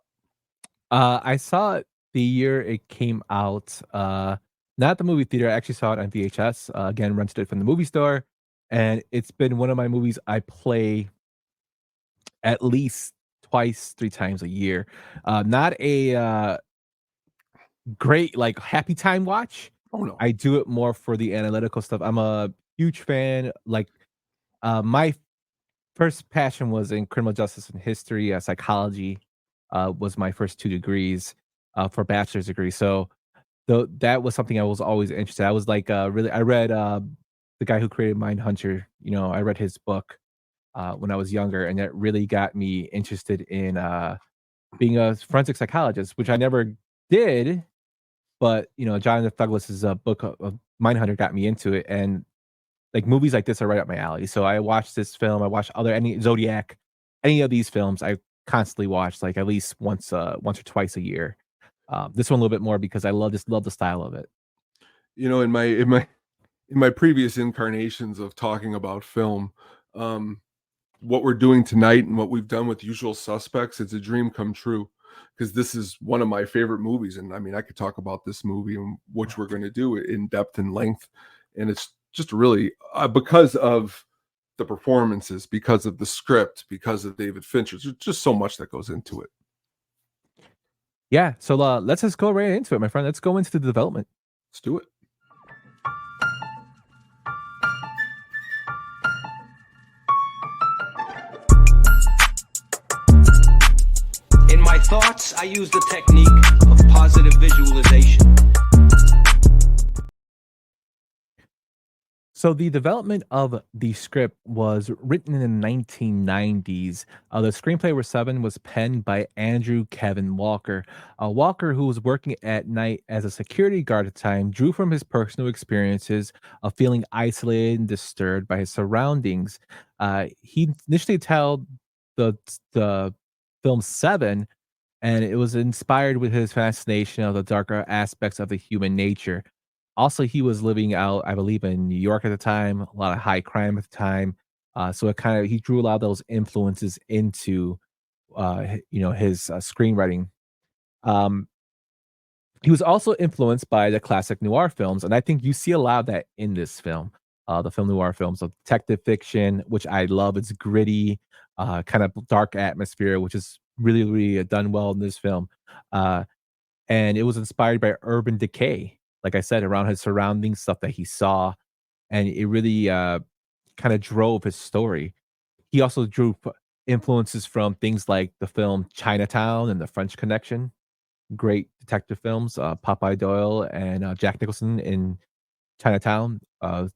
I saw it the year it came out. Not at the movie theater. I actually saw it on VHS. Again, rented it from the movie store. And it's been one of my movies I play at least twice, 3 times a year. Not a great, like, happy time watch. Oh, no. I do it more for the analytical stuff. I'm a huge fan. Like, my first passion was in criminal justice and history. Psychology was my first 2 degrees for bachelor's degree. So that was something I was always interested in. I was like, really, I read the guy who created Mindhunter. You know, I read his book when I was younger, and that really got me interested in being a forensic psychologist, which I never did. But you know, Jonathan Douglas's book of Mindhunter got me into it, and like movies like this are right up my alley. So I watched this film. I watched any Zodiac, any of these films. I constantly watch like at least once or twice a year. This one a little bit more because I love the style of it. You know, in my previous incarnations of talking about film, what we're doing tonight and what we've done with Usual Suspects, it's a dream come true, because this is one of my favorite movies. And I mean, I could talk about this movie and which we're going to do in depth and length. And it's just really because of the performances, because of the script, because of David Fincher. There's just so much that goes into it. Yeah. So let's just go right into it, my friend. Let's go into the development. Let's do it. In my thoughts, I use the technique of positive visualization. So the development of the script was written in the 1990s. The screenplay for Seven was penned by Andrew Kevin Walker. Walker, who was working at night as a security guard at the time, drew from his personal experiences of feeling isolated and disturbed by his surroundings. He initially titled the film Seven, and it was inspired with his fascination of the darker aspects of the human nature. Also, he was living out, I believe, in New York at the time, a lot of high crime at the time. So he drew a lot of those influences into, his screenwriting. He was also influenced by the classic noir films, and I think you see a lot of that in this film. The film noir films of detective fiction, which I love. It's gritty, kind of dark atmosphere, which is really, really done well in this film. And it was inspired by urban decay, like I said, around his surroundings, stuff that he saw, and it really kind of drove his story. He also drew influences from things like the film Chinatown and The French Connection, great detective films, Popeye Doyle and Jack Nicholson in Chinatown,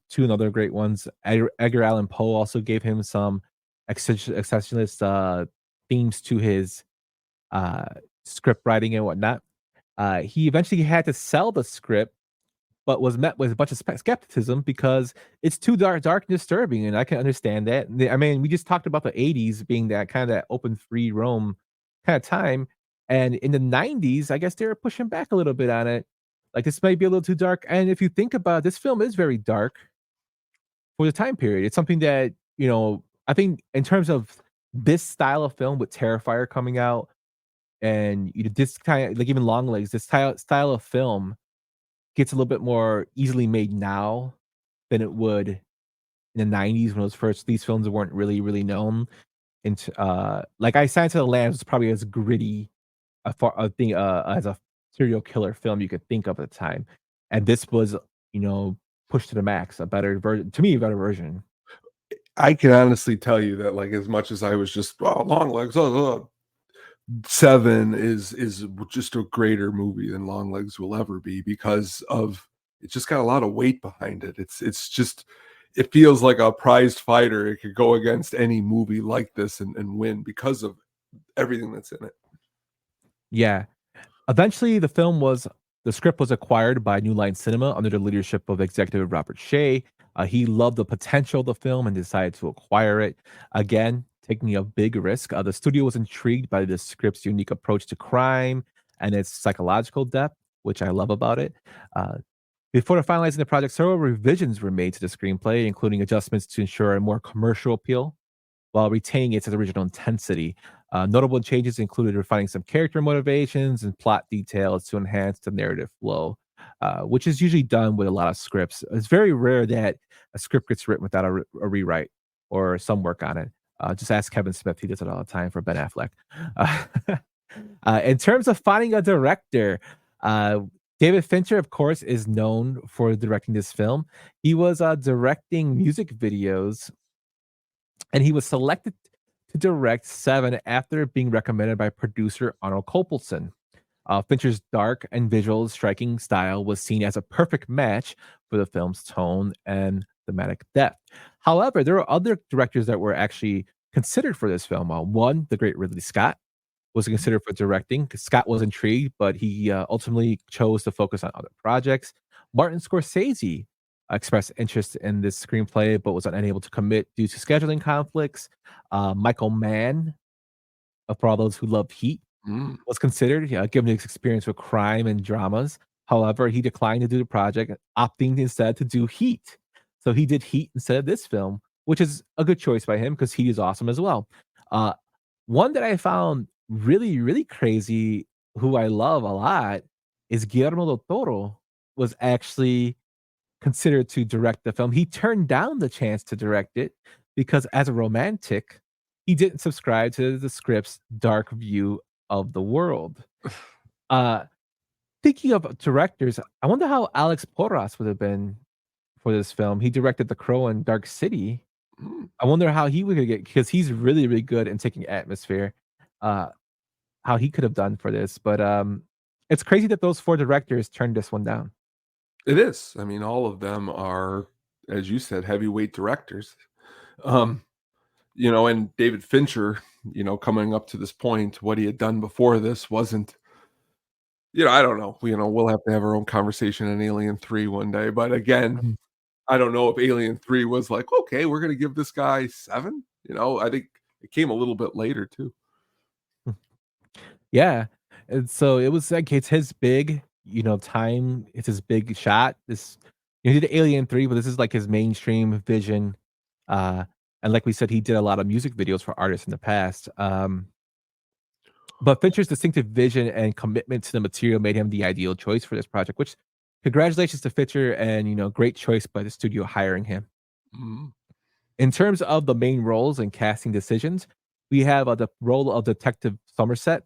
2 other great ones. Edgar Allan Poe also gave him some exceptionalist themes to his script writing and whatnot. He eventually had to sell the script, but was met with a bunch of skepticism because it's too dark and disturbing, and I can understand that. I mean, we just talked about the '80s being that kind of that open free roam kind of time, and in the '90s, I guess they were pushing back a little bit on it. Like this might be a little too dark. And if you think about it, this film is very dark for the time period. It's something that, I think in terms of this style of film with Terrifier coming out and this kind of like even Long Legs, this style of film gets a little bit more easily made now than it would in the '90s when these films weren't really known. And like I Silence of the Lambs was probably as gritty a thing as a serial killer film you could think of at the time, and this was pushed to the max, a better version to me, a better version. I can honestly tell you that, like, as much as I was just Long Legs, Seven is just a greater movie than Long Legs will ever be because of it's just got a lot of weight behind it. It's just it feels like a prized fighter. It could go against any movie like this and win because of everything that's in it. Yeah. Eventually, the script was acquired by New Line Cinema under the leadership of executive Robert Shea. He loved the potential of the film and decided to acquire it. Again, taking a big risk. The studio was intrigued by the script's unique approach to crime and its psychological depth, which I love about it. Before finalizing the project, several revisions were made to the screenplay, including adjustments to ensure a more commercial appeal while retaining its original intensity. Notable changes included refining some character motivations and plot details to enhance the narrative flow, which is usually done with a lot of scripts. It's very rare that a script gets written without a rewrite or some work on it. Just ask Kevin Smith; he does it all the time for Ben Affleck. In terms of finding a director, David Fincher, of course, is known for directing this film. He was directing music videos, and he was selected to direct Seven after being recommended by producer Arnold Kopelson. Fincher's dark and visual striking style was seen as a perfect match for the film's tone and thematic depth. However, there were other directors that were actually considered for this film. One, the great Ridley Scott, was considered for directing. Scott was intrigued, but he ultimately chose to focus on other projects. Martin Scorsese expressed interest in this screenplay, but was unable to commit due to scheduling conflicts. Michael Mann, for all those who love Heat, was considered, given his experience with crime and dramas. However, he declined to do the project, opting instead to do Heat. So he did Heat instead of this film, which is a good choice by him because Heat is awesome as well. One that I found really crazy, who I love a lot, is Guillermo del Toro was actually considered to direct the film. He turned down the chance to direct it because as a romantic, he didn't subscribe to the script's dark view of the world. Thinking of directors, I wonder how Alex Porras would have been for this film. He directed The Crow and Dark City. I wonder how he would get, because he's really good in taking atmosphere. How he could have done for this, but it's crazy that those 4 directors turned this one down. It is. I mean, all of them are, as you said, heavyweight directors. And David Fincher, coming up to this point, what he had done before this wasn't, I don't know. We'll have to have our own conversation on Alien 3 one day. But again, I don't know if Alien 3 was like, okay, we're going to give this guy 7. I think it came a little bit later too. Yeah. And so it was like, it's his big, time. It's his big shot. He did Alien 3, but this is like his mainstream vision. And like we said, he did a lot of music videos for artists in the past. But Fincher's distinctive vision and commitment to the material made him the ideal choice for this project, which congratulations to Fincher, and, great choice by the studio hiring him. In terms of the main roles and casting decisions, we have the role of Detective Somerset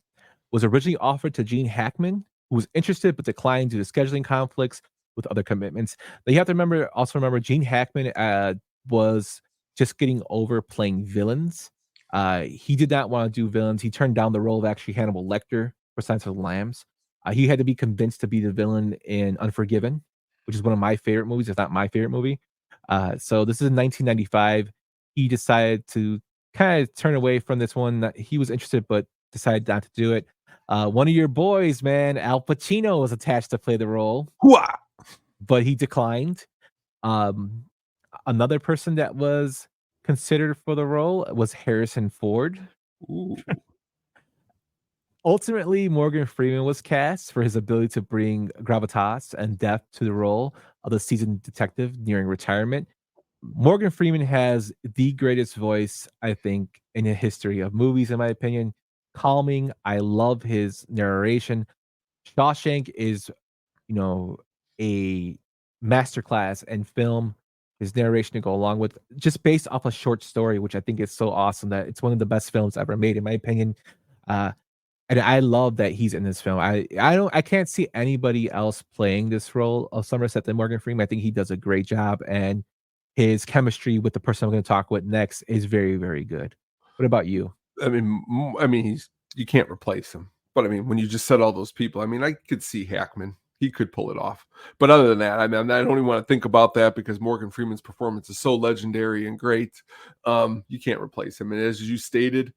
was originally offered to Gene Hackman, who was interested but declined due to scheduling conflicts with other commitments. Now you have to remember Gene Hackman was just getting over playing villains. He did not want to do villains. He turned down the role of actually Hannibal Lecter for Silence of the Lambs. He had to be convinced to be the villain in Unforgiven, which is one of my favorite movies, if not my favorite movie. So this is in 1995. He decided to kind of turn away from this one. He was interested, but decided not to do it. One of your boys, man, Al Pacino, was attached to play the role, Hooah! but he declined. Um, Another person that was considered for the role was Harrison Ford. Ooh. Ultimately, Morgan Freeman was cast for his ability to bring gravitas and depth to the role of the seasoned detective nearing retirement. Morgan Freeman has the greatest voice, I think, in the history of movies, in my opinion. Calming. I love his narration. Shawshank is, you know, a masterclass in film. His narration to go along with, just based off a short story, which I think is so awesome that it's one of the best films ever made, in my opinion. Uh, and I love that he's in this film. I can't see anybody else playing this role of Somerset than Morgan Freeman. I think he does a great job, and his chemistry with the person I'm going to talk with next is very, very good. What about you? He's you can't replace him. But I mean, when you just said all those people, I mean, I could see Hackman. He could pull it off. But other than that, I mean, I don't even want to think about that because Morgan Freeman's performance is so legendary and great. You can't replace him. And as you stated,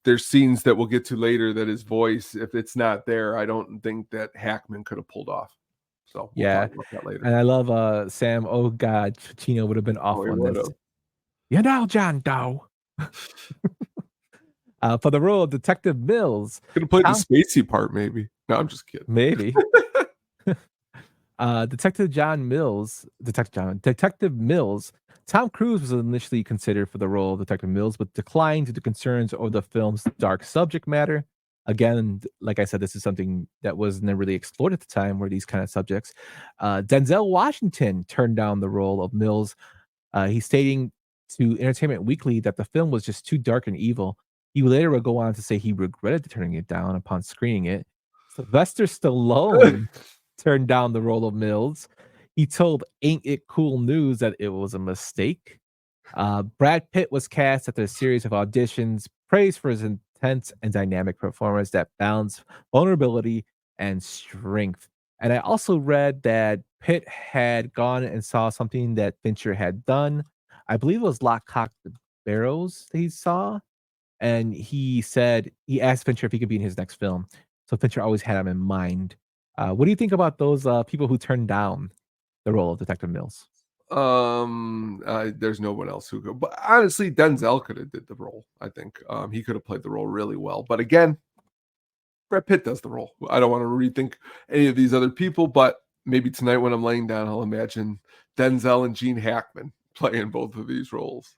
there's scenes that we'll get to later that his voice, if it's not there, I don't think that Hackman could have pulled off. So we'll talk about that later. And I love Sam. Oh God, Pacino would have been awful in this. You know, John Doe. For the role of Detective Mills, could have played the Spacey part, maybe. No, I'm just kidding. Maybe. Detective Mills. Tom Cruise was initially considered for the role of Detective Mills, but declined due to concerns over the film's dark subject matter. Again, like I said, this is something that wasn't really explored at the time, were these kind of subjects. Denzel Washington turned down the role of Mills. He's stating to Entertainment Weekly that the film was just too dark and evil. He later would go on to say he regretted turning it down upon screening it. Sylvester Stallone turned down the role of Mills. He told Ain't It Cool News that it was a mistake. Brad Pitt was cast after a series of auditions, praised for his intense and dynamic performance that balanced vulnerability and strength. And I also read that Pitt had gone and saw something that Fincher had done. I believe it was Lock, Cock, the Barrows that he saw. And he asked Fincher if he could be in his next film. So Fincher always had him in mind. What do you think about those people who turned down the role of Detective Mills? There's no one else who could. But honestly, Denzel could have did the role. I think he could have played the role really well. But again, Brad Pitt does the role. I don't want to rethink any of these other people, but maybe tonight when I'm laying down, I'll imagine Denzel and Gene Hackman playing both of these roles.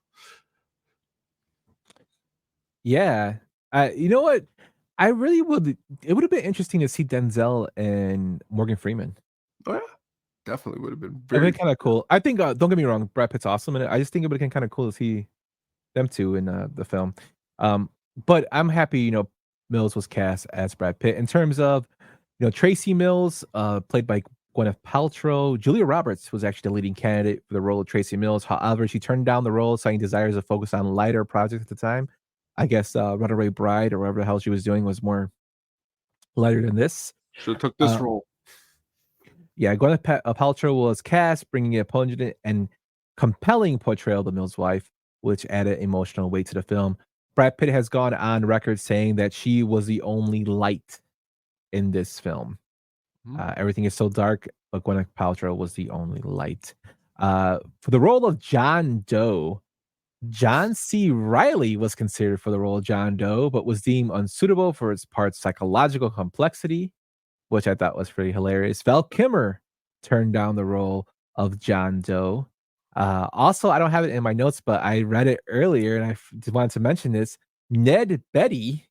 Yeah. You know what? I really would. It would have been interesting to see Denzel and Morgan Freeman. Oh yeah, definitely would have been very kind of cool. I think. Don't get me wrong, Brad Pitt's awesome in it. I just think it would have been kind of cool to see them two in the film. But I'm happy. Mills was cast as Brad Pitt. In terms of, Tracy Mills, played by Gwyneth Paltrow. Julia Roberts was actually the leading candidate for the role of Tracy Mills. However, she turned down the role, citing desires to focus on lighter projects at the time. I guess Runaway Bride or whatever the hell she was doing was more lighter than this. Should have took this role. Yeah, Gwyneth Paltrow was cast, bringing a pungent and compelling portrayal of the Mills' wife, which added emotional weight to the film. Brad Pitt has gone on record saying that she was the only light in this film. Everything is so dark, but Gwyneth Paltrow was the only light. For the role of John Doe, John C. Reilly was considered for the role of John Doe, but was deemed unsuitable for its part's psychological complexity, which I thought was pretty hilarious. Val Kilmer turned down the role of John Doe. Also, I don't have it in my notes, but I read it earlier, and I wanted to mention this. Ned Beatty,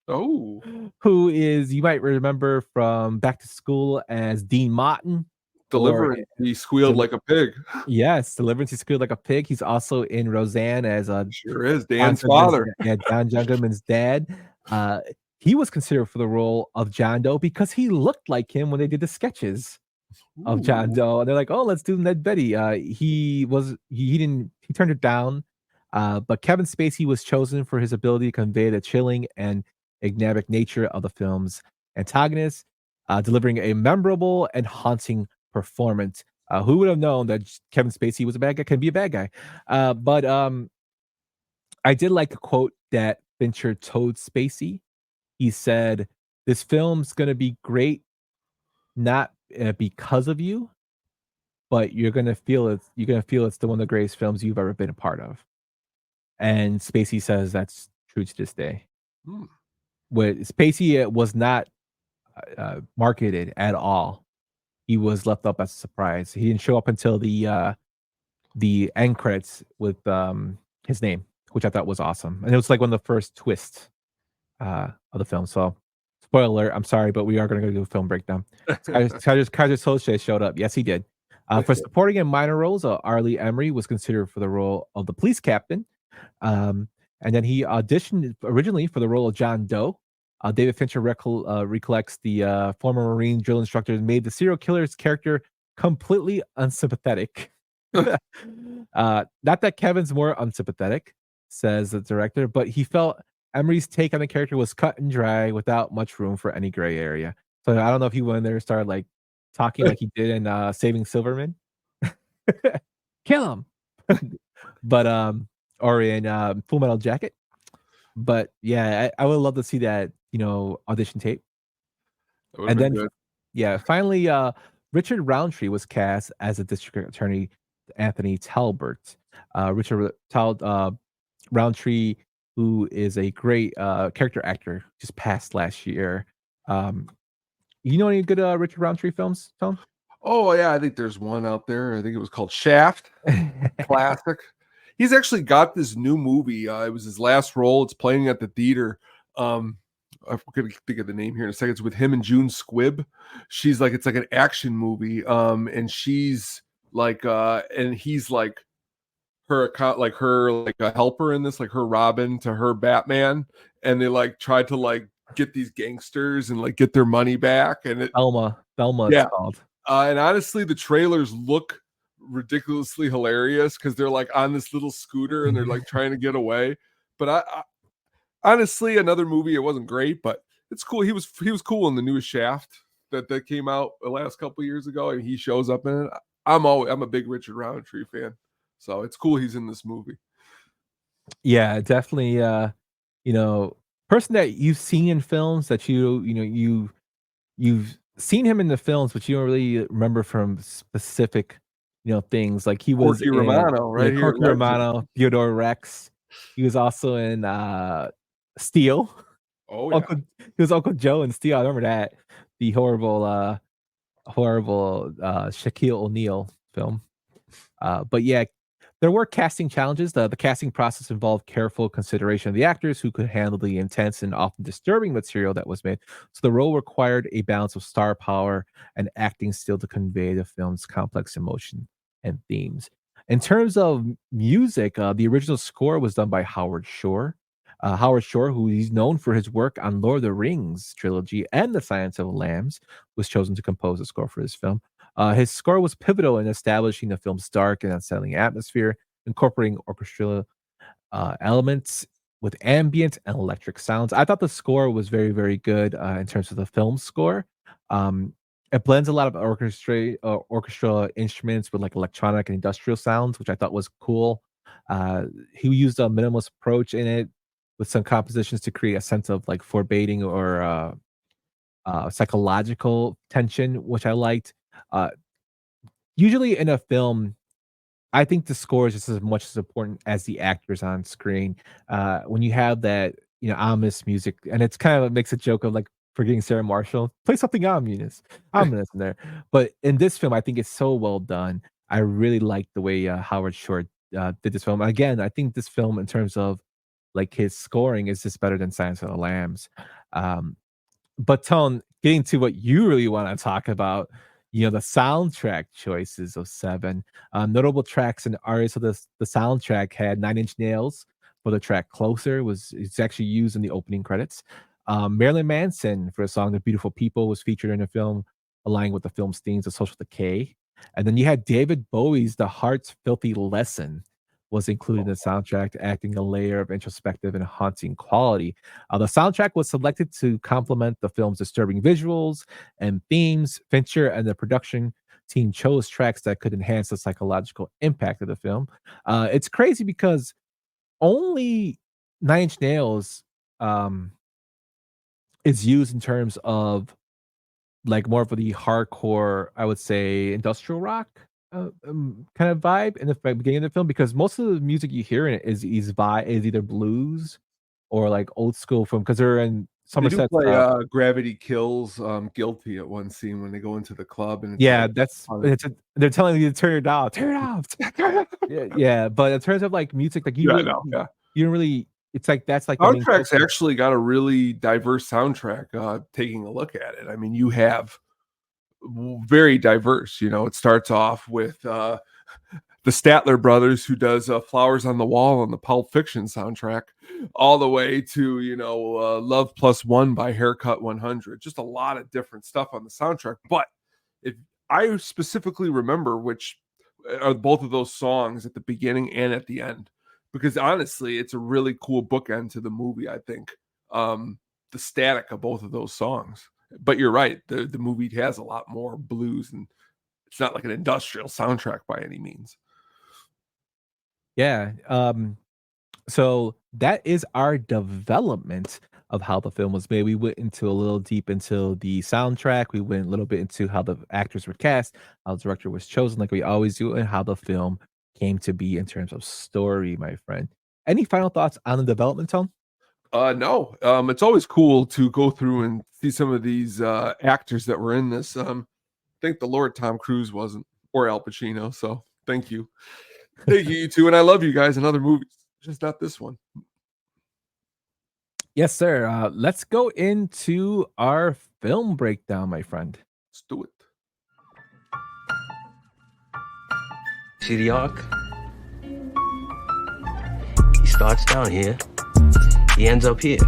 who is, you might remember from Back to School as Dean Martin. Deliverance, he squealed like a pig. Yes, Deliverance, he squealed like a pig. He's also in Roseanne as sure is Dan's father. Yeah, John Jungerman's dad. He was considered for the role of John Doe because he looked like him when they did the sketches of John Doe. And they're like, "Oh, let's do Ned Beatty." He turned it down. But Kevin Spacey was chosen for his ability to convey the chilling and enigmatic nature of the film's antagonist, delivering a memorable and haunting performance. Who would have known that Kevin Spacey was a bad guy? Can be a bad guy. But I did like a quote that Fincher told Spacey. he said, "This film's gonna be great, not because of you, but you're gonna feel it's the one of the greatest films you've ever been a part of." And Spacey says that's true to this day. Hmm. Where Spacey was not marketed at all. He was left up as a surprise. He didn't show up until the end credits with his name, which I thought was awesome. And it was like one of the first twists of the film. So, spoiler alert, I'm sorry, but we are going to go do a film breakdown. Kaiser Soze showed up. Yes, he did. For supporting and minor roles, Arlie Emery was considered for the role of the police captain. And then he auditioned originally for the role of John Doe. David Fincher recollects the former Marine drill instructor made the serial killer's character completely unsympathetic. Not that Kevin's more unsympathetic, says the director, but he felt Emery's take on the character was cut and dry without much room for any gray area. So I don't know if he went in there and started like talking like he did in Saving Silverman. Kill him. But or in Full Metal Jacket. But yeah, I would love to see that, audition tape. And then good. Yeah, finally Richard Roundtree was cast as a district attorney, Anthony Talbert. Richard Roundtree, who is a great character actor, just passed last year. You know any good Richard Roundtree films, Tom? Oh yeah, I think there's one out there. I think it was called Shaft. Classic. He's actually got this new movie. It was his last role. It's playing at the theater. I'm gonna think of the name here in a second. It's with him and June Squibb. It's like an action movie. And she's like, and he's like her account, like her, like a helper in this, like her Robin to her Batman. And they like try to like get these gangsters and like get their money back. And Thelma, yeah. it's called. And honestly, the trailers look ridiculously hilarious because they're like on this little scooter and they're like trying to get away. But I honestly, another movie, it wasn't great, but it's cool. He was cool in the newest Shaft that came out the last couple years ago, and he shows up in it. I'm a big Richard Roundtree fan, so it's cool he's in this movie. Yeah, definitely. Person that you've seen in films that you've seen him in the films, but you don't really remember from specific, things. Like he was Corky Romano, right here. Corky Romano, Theodore Rex. He was also in Steel. Oh yeah. He was Uncle Joe in Steel. I remember that. The horrible Shaquille O'Neal film. But yeah, there were casting challenges. The casting process involved careful consideration of the actors who could handle the intense and often disturbing material that was made. So the role required a balance of star power and acting skill to convey the film's complex emotion and themes. In terms of music, the original score was done by Howard Shore. Howard Shore, who he's known for his work on Lord of the Rings trilogy and The Silence of the Lambs, was chosen to compose the score for this film. His score was pivotal in establishing the film's dark and unsettling atmosphere, incorporating orchestral elements with ambient and electric sounds. I thought the score was very, very good in terms of the film score. It blends a lot of orchestral instruments with like electronic and industrial sounds, which I thought was cool. He used a minimalist approach in it with some compositions to create a sense of like foreboding or psychological tension, which I liked. Usually in a film, I think the score is just as much as important as the actors on screen. When you have that, ominous music, and it's kind of makes a joke of like forgetting Sarah Marshall, play something ominous in there. But in this film, I think it's so well done. I really like the way Howard Shore did this film. Again, I think this film, in terms of like his scoring, is just better than Silence of the Lambs. But Tone, getting to what you really want to talk about, the soundtrack choices of Seven. Notable tracks and artists of the soundtrack had 9 Inch Nails for the track Closer. It's actually used in the opening credits. Marilyn Manson for the song The Beautiful People was featured in the film, aligning with the film's themes of social decay. And then you had David Bowie's The Heart's Filthy Lesson was included in the soundtrack, acting a layer of introspective and haunting quality. The soundtrack was selected to complement the film's disturbing visuals and themes. Fincher and the production team chose tracks that could enhance the psychological impact of the film. It's crazy because only 9 Inch Nails is used in terms of like more of the hardcore, I would say, industrial rock kind of vibe in the beginning of the film, because most of the music you hear in it is either blues or like old school from, because they're in They do Somerset's. play Gravity Kills Guilty at one scene when they go into the club, and it's Yeah, like they're telling you to turn it off, turn it off. Yeah. But in terms of like music, like yeah, I know, yeah. you don't really. It's like that's like the main Soundtrack's focus. actually got a really diverse soundtrack. Taking a look at it, I mean, you have very diverse. You know, it starts off with the Statler brothers, who does Flowers on the Wall on the Pulp Fiction soundtrack, all the way to, you know, Love Plus One by Haircut 100. Just a lot of different stuff on the soundtrack. But if I specifically remember which are both of those songs at the beginning and at the end, because honestly, it's a really cool bookend to the movie, I think. The static of both of those songs. But you're right, the movie has a lot more blues, and it's not like an industrial soundtrack by any means. Yeah. So that is our development of how the film was made. We went into a little deep into the soundtrack. We went a little bit into how the actors were cast, how the director was chosen, like we always do, and how the film came to be in terms of story, my friend. Any final thoughts on the development, Tone? No. It's always cool to go through and see some of these actors that were in this. Thank the Lord Tom Cruise wasn't, or Al Pacino. So thank you. Thank you, you two. And I love you guys in other movies, just not this one. Yes, sir. Let's go into our film breakdown, my friend. Let's do it. See the arc? He starts down here. He ends up here.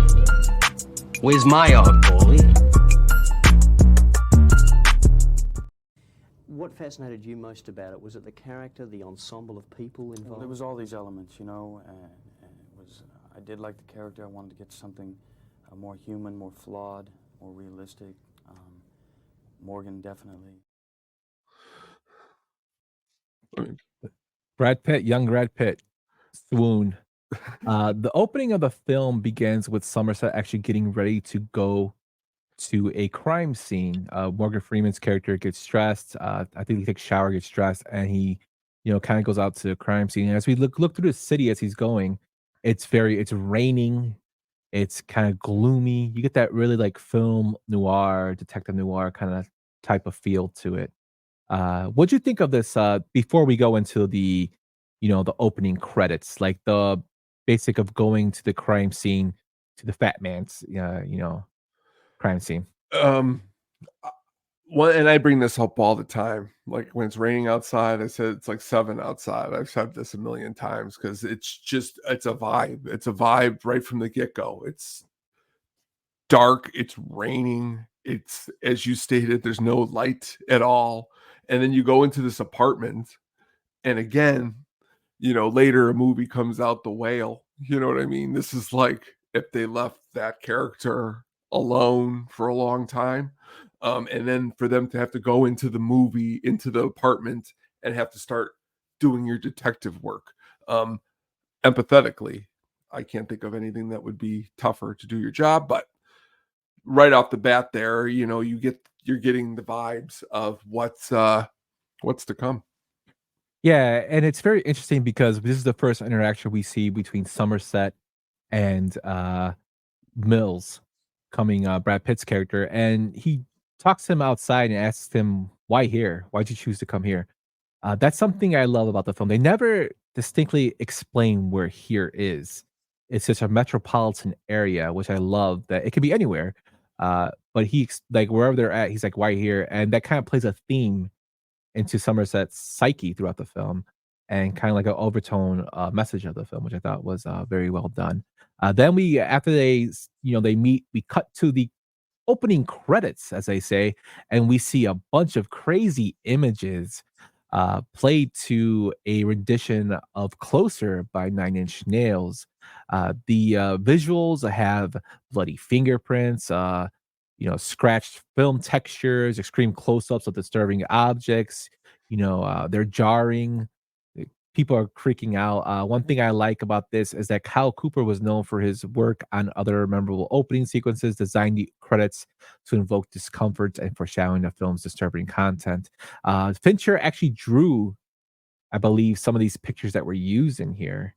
Where's my arc, Paulie? What fascinated you most about it? Was it the character, the ensemble of people involved? Well, there was all these elements, you know, and it was, I did like the character. I wanted to get something more human, more flawed, more realistic. Morgan, definitely. Brad Pitt, young Brad Pitt, swoon. The opening of the film begins with Somerset actually getting ready to go to a crime scene. Morgan Freeman's character gets stressed. I think he takes a shower, gets dressed, and he, kind of goes out to the crime scene. And as we look through the city as he's going, it's raining. It's kind of gloomy. You get that really like film noir, detective noir kind of type of feel to it. What'd you think of this before we go into the, the opening credits, like the basic of going to the crime scene, to the fat man's, crime scene? And I bring this up all the time. Like when it's raining outside, I said it's like 7 outside. I've said this a million times because it's a vibe. It's a vibe right from the get-go. It's dark, it's raining, it's, as you stated, there's no light at all. And then you go into this apartment, and again, later a movie comes out, The Whale. You know what I mean? This is like if they left that character alone for a long time. And then for them to have to go into the movie, into the apartment, and have to start doing your detective work. Empathetically, I can't think of anything that would be tougher to do your job, but right off the bat there, you're getting the vibes of what's to come. Yeah, and it's very interesting because this is the first interaction we see between Somerset and Mills, Brad Pitt's character, and he talks to him outside and asks him, why here? Why'd you choose to come here? That's something I love about the film. They never distinctly explain where here is. It's just a metropolitan area, which I love, that it could be anywhere. But like wherever they're at, he's like, why here? And that kind of plays a theme into Somerset's psyche throughout the film, and kind of like an overtone message of the film, which I thought was very well done. Then after they meet, we cut to the opening credits, as they say, and we see a bunch of crazy images played to a rendition of Closer by Nine Inch Nails. The visuals have bloody fingerprints, scratched film textures, extreme close-ups of disturbing objects. They're jarring. people are freaking out. One thing I like about this is that Kyle Cooper was known for his work on other memorable opening sequences, designed the credits to invoke discomfort and foreshadowing the film's disturbing content. Fincher actually drew, I believe, some of these pictures that were used in here,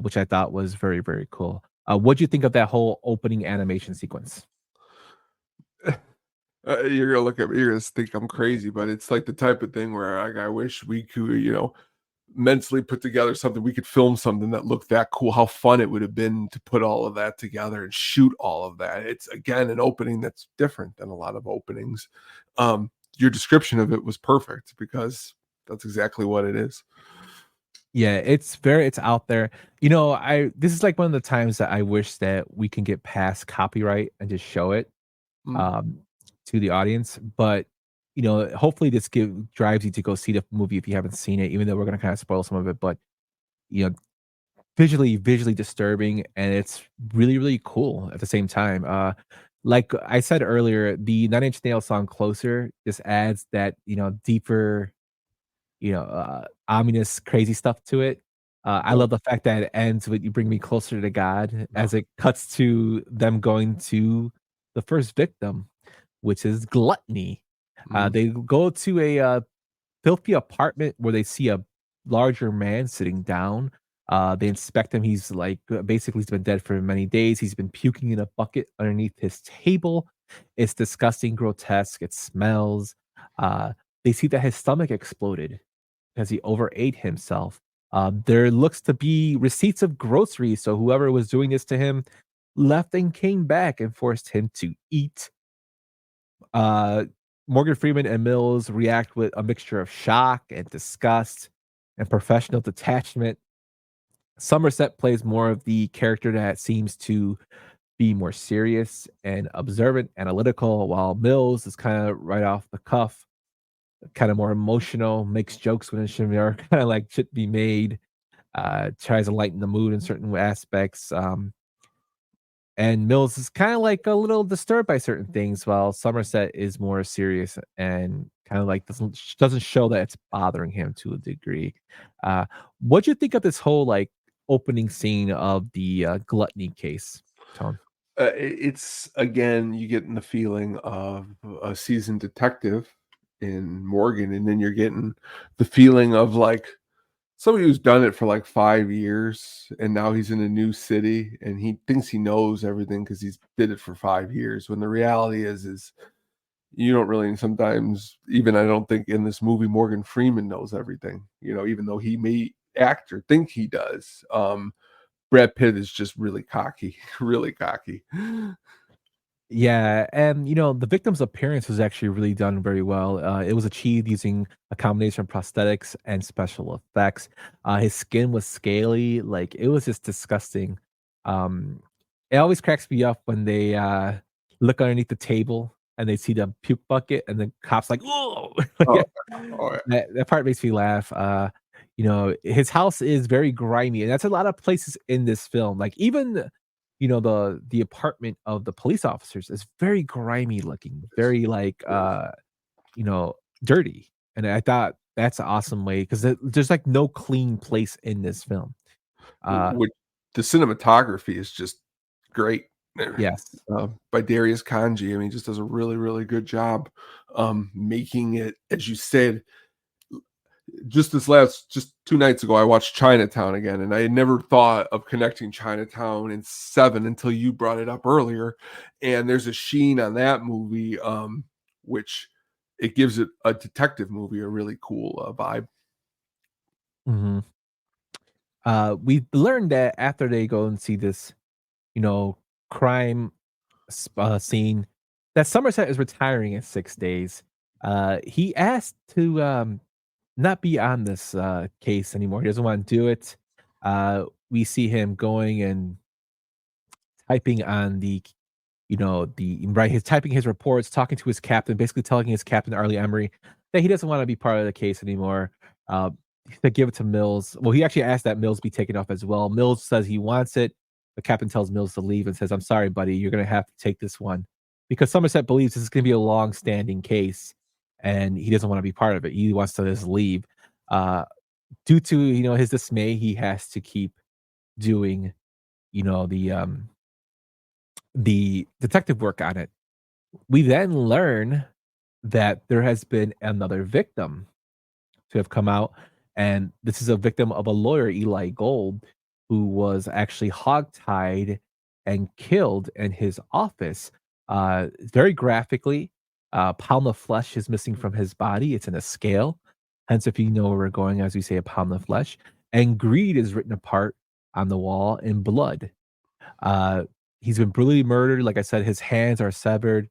which I thought was very, very cool. What do you think of that whole opening animation sequence? You're gonna look at me, you're gonna think I'm crazy, but it's like the type of thing where like, I wish we could, mentally put together something. We could film something that looked that cool. How fun it would have been to put all of that together and shoot all of that. It's again an opening that's different than a lot of openings. Your description of it was perfect because that's exactly what it is. Yeah, it's out there. This is like one of the times that I wish that we can get past copyright and just show it um to the audience. But hopefully this drives you to go see the movie if you haven't seen it, even though we're gonna kind of spoil some of it. But you know, visually disturbing, and it's really, really cool at the same time. Like I said earlier, the Nine Inch Nails song Closer just adds that, deeper, ominous, crazy stuff to it. I love the fact that it ends with "You Bring Me Closer to God" as it cuts to them going to the first victim, which is gluttony. They go to a filthy apartment where they see a larger man sitting down. They inspect him. He's like basically he's been dead for many days. He's been puking in a bucket underneath his table. It's disgusting, grotesque. It smells. They see that his stomach exploded because he overate himself. There looks to be receipts of groceries. So whoever was doing this to him left and came back and forced him to eat. Morgan Freeman and Mills react with a mixture of shock and disgust and professional detachment. Somerset plays more of the character that seems to be more serious and observant, analytical, while Mills is kind of right off the cuff, kind of more emotional, makes jokes when it should be, or kind of like should be made, tries to lighten the mood in certain aspects. And Mills is kind of like a little disturbed by certain things, while Somerset is more serious and kind of like doesn't show that it's bothering him to a degree. What do you think of this whole like opening scene of the gluttony case, Tone? It's again, you getting the feeling of a seasoned detective in Morgan, and then you're getting the feeling of like somebody who's done it for like 5 years, and now he's in a new city, and he thinks he knows everything because he's did it for 5 years. When the reality is you don't really sometimes, even I don't think in this movie Morgan Freeman knows everything. Even though he may act or think he does. Brad Pitt is just really cocky, really cocky. Yeah, and the victim's appearance was actually really done very well. It was achieved using a combination of prosthetics and special effects. His skin was scaly, like it was just disgusting. It always cracks me up when they look underneath the table and they see the puke bucket, and the cops like, "Oh!" Yeah. That part makes me laugh. His house is very grimy, and that's a lot of places in this film. Like even the apartment of the police officers is very grimy looking, very like dirty. And I thought that's an awesome way because there's like no clean place in this film. Which the cinematography is just great. Yes. By Darius Kanji. I mean, just does a really, really good job making it, as you said. Just 2 nights ago, I watched Chinatown again, and I had never thought of connecting Chinatown and Seven until you brought it up earlier. And there's a sheen on that movie, which it gives it a detective movie, a really cool vibe. Mm-hmm. We learned that after they go and see this, crime scene, that Somerset is retiring in 6 days. He asked to not be on this case anymore. He doesn't want to do it. We see him going and typing on he's typing his reports, talking to his captain, basically telling his captain Arlie Emery that he doesn't want to be part of the case anymore. To give it to Mills. Well, he actually asked that Mills be taken off as well. Mills says he wants it. The captain tells Mills to leave and says, "I'm sorry, buddy, you're going to have to take this one," because Somerset believes this is going to be a long-standing case, and he doesn't want to be part of it. He wants to just leave. due to his dismay, he has to keep doing the detective work on it. We then learn that there has been another victim to have come out, and this is a victim of a lawyer, Eli Gold, who was actually hogtied and killed in his office. Very graphically, a pound of flesh is missing from his body. It's in a scale. Hence, if you know where we're going, as we say, a pound of flesh. And greed is written apart on the wall in blood. Uh, he's been brutally murdered. Like I said, his hands are severed.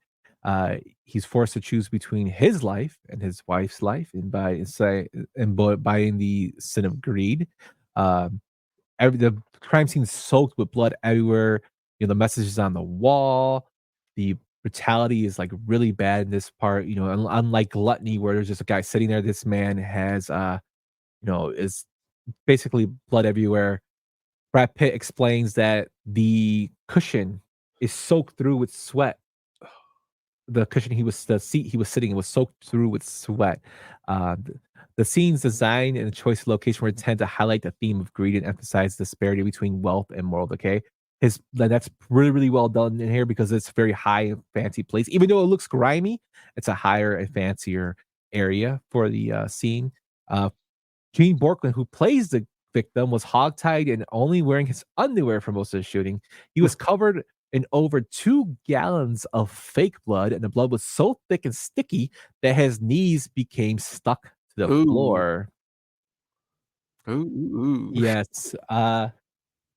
He's forced to choose between his life and his wife's life, and buying the sin of greed. The crime scene soaked with blood everywhere. The messages on the wall. The brutality is like really bad in this part. Unlike Gluttony, where there's just a guy sitting there, this man has is basically blood everywhere. Brad Pitt explains that the cushion is soaked through with sweat. The seat he was sitting in was soaked through with sweat. The scene's design and the choice of location were intended to highlight the theme of greed and emphasize the disparity between wealth and moral decay. That's really, really well done in here because it's a very high and fancy place. Even though it looks grimy, it's a higher and fancier area for the scene. Gene Borkland, who plays the victim, was hogtied and only wearing his underwear for most of the shooting. He was covered in over 2 gallons of fake blood, and the blood was so thick and sticky that his knees became stuck to the floor. Ooh. Yes.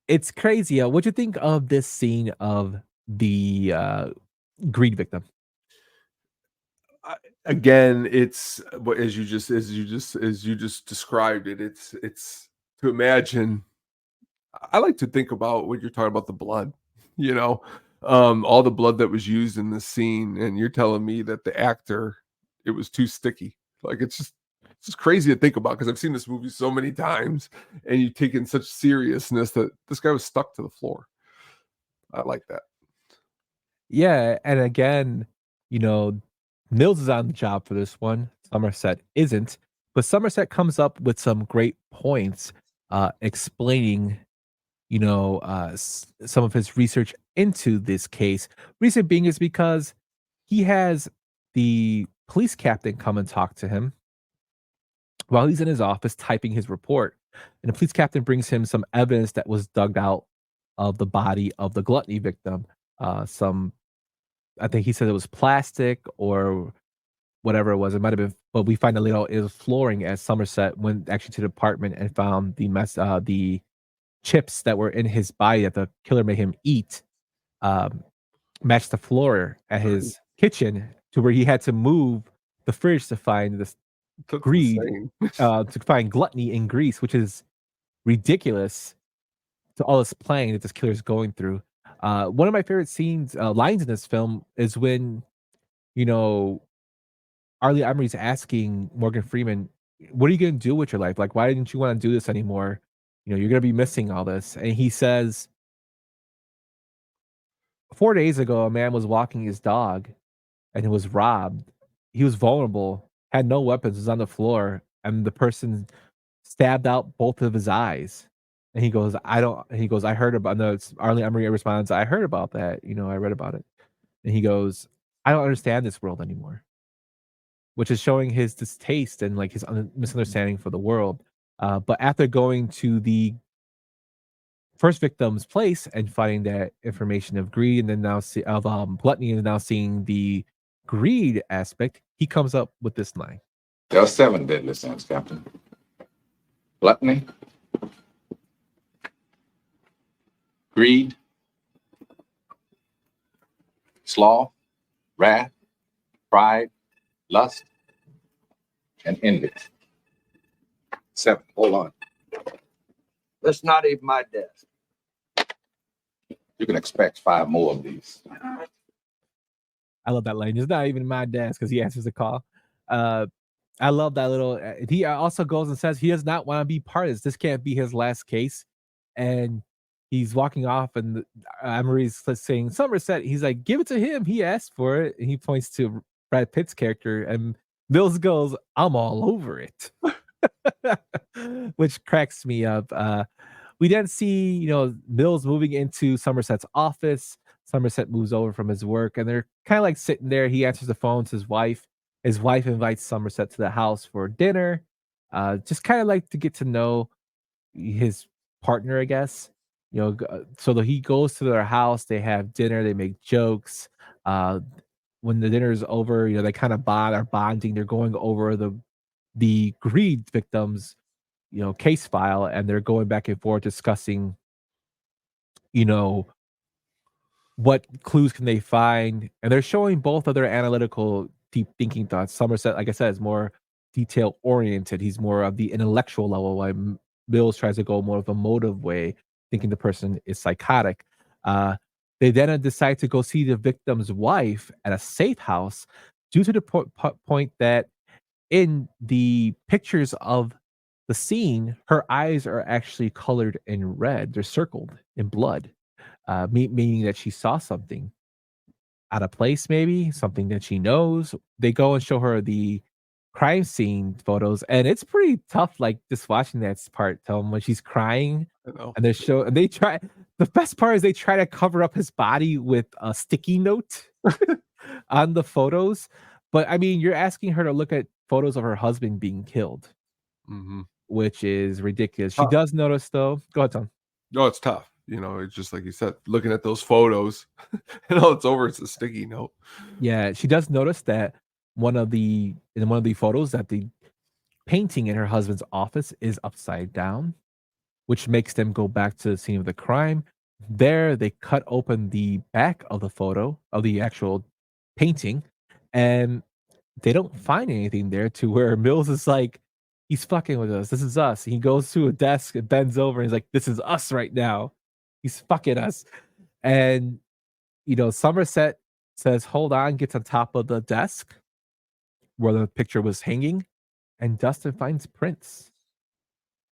It's crazy. What'd you think of this scene of the greed victim? Again, it's as you just described it. It's to imagine. I like to think about when you're talking about the blood, all the blood that was used in the scene, and you're telling me that the actor, it was too sticky. Like it's just crazy to think about because I've seen this movie so many times, and you take in such seriousness that this guy was stuck to the floor. I like that. Yeah, and again, Mills is on the job for this one. Somerset isn't, but Somerset comes up with some great points, explaining, some of his research into this case. Reason being is because he has the police captain come and talk to him while he's in his office typing his report, and the police captain brings him some evidence that was dug out of the body of the gluttony victim. I think he said it was plastic or whatever it was. It might have been, but we find out later it was flooring, as Somerset went actually to the apartment and found the chips that were in his body that the killer made him eat, matched the floor at his kitchen to where he had to move the fridge to find this greed, to find gluttony in Greece, which is ridiculous to all this planning that this killer is going through. One of my favorite lines in this film is when, Arlie Emery's asking Morgan Freeman, "What are you going to do with your life? Like, why didn't you want to do this anymore? You're going to be missing all this." And he says, 4 days ago, a man was walking his dog and he was robbed. He was vulnerable, had no weapons, was on the floor, and the person stabbed out both of his eyes. And he goes, I heard about, no, it's Arlie Emery responds, "I heard about that. I read about it." And he goes, "I don't understand this world anymore," which is showing his distaste and like his misunderstanding for the world. But after going to the first victim's place and finding that information of greed, and then now gluttony, and now seeing the greed aspect, he comes up with this line. There are 7 deadly sins, Captain. Gluttony, greed, sloth, wrath, pride, lust, and envy. 7. Hold on. That's not even my desk. You can expect 5 more of these. I love that line. It's not even my desk, because he answers the call. I love that little. He also goes and says he does not want to be part of this. This can't be his last case. And he's walking off, and Emery's saying, "Somerset," he's like, "Give it to him. He asked for it." And he points to Brad Pitt's character, and Mills goes, "I'm all over it." which cracks me up. We then see, Mills moving into Somerset's office. Somerset moves over from his work, and they're kind of like sitting there. He answers the phone to his wife. His wife invites Somerset to the house for dinner, just kind of like to get to know his partner, I guess. So that he goes to their house, they have dinner, they make jokes. Uh, when the dinner is over, they kind of are bonding. They're going over the greed victims, case file, and they're going back and forth discussing, you know, what clues can they find, and they're showing both of their analytical, deep thinking thoughts. Somerset, like I said, is more detail oriented. He's more of the intellectual level, while Mills tries to go more of a motive way, thinking the person is psychotic. Uh, they then decide to go see the victim's wife at a safe house due to the point that in the pictures of the scene, her eyes are actually colored in red. They're circled in blood, meaning that she saw something out of place, maybe something that she knows. They go and show her the crime scene photos, and it's pretty tough. Like just watching that part, when she's crying, and they try. The best part is they try to cover up his body with a sticky note on the photos. But I mean, you're asking her to look at photos of her husband being killed, which is ridiculous. She does notice, though. Go ahead, Tom. No, it's tough. It's just like you said, looking at those photos, and all it's over, it's a sticky note. Yeah, she does notice that in one of the photos that the painting in her husband's office is upside down, which makes them go back to the scene of the crime. There, they cut open the back of the photo of the actual painting, and they don't find anything there, to where Mills is like, he's fucking with us. This is us. He goes to a desk and bends over, and he's like, this is us right now. He's fucking us. And, Somerset says, hold on, gets on top of the desk where the picture was hanging, and Dustin finds prints.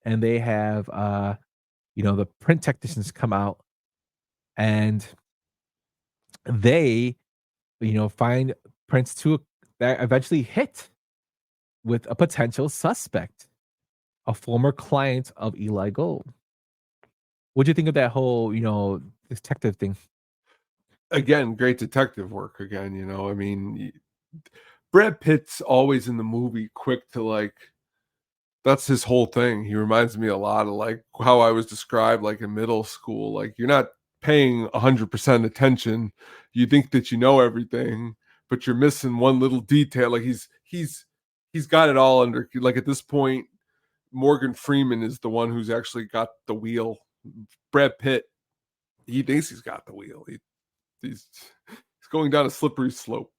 And they have, the print technicians come out, and they, find prints that eventually hit with a potential suspect, a former client of Eli Gold. What'd you think of that whole, detective thing? Again, great detective work. Again, I mean, Brad Pitt's always in the movie quick to that's his whole thing. He reminds me a lot of how I was described in middle school. You're not paying 100% attention. You think that you know everything, but you're missing one little detail. He's got it all under. At this point, Morgan Freeman is the one who's actually got the wheel. Brad Pitt, he thinks he's got the wheel. He's going down a slippery slope.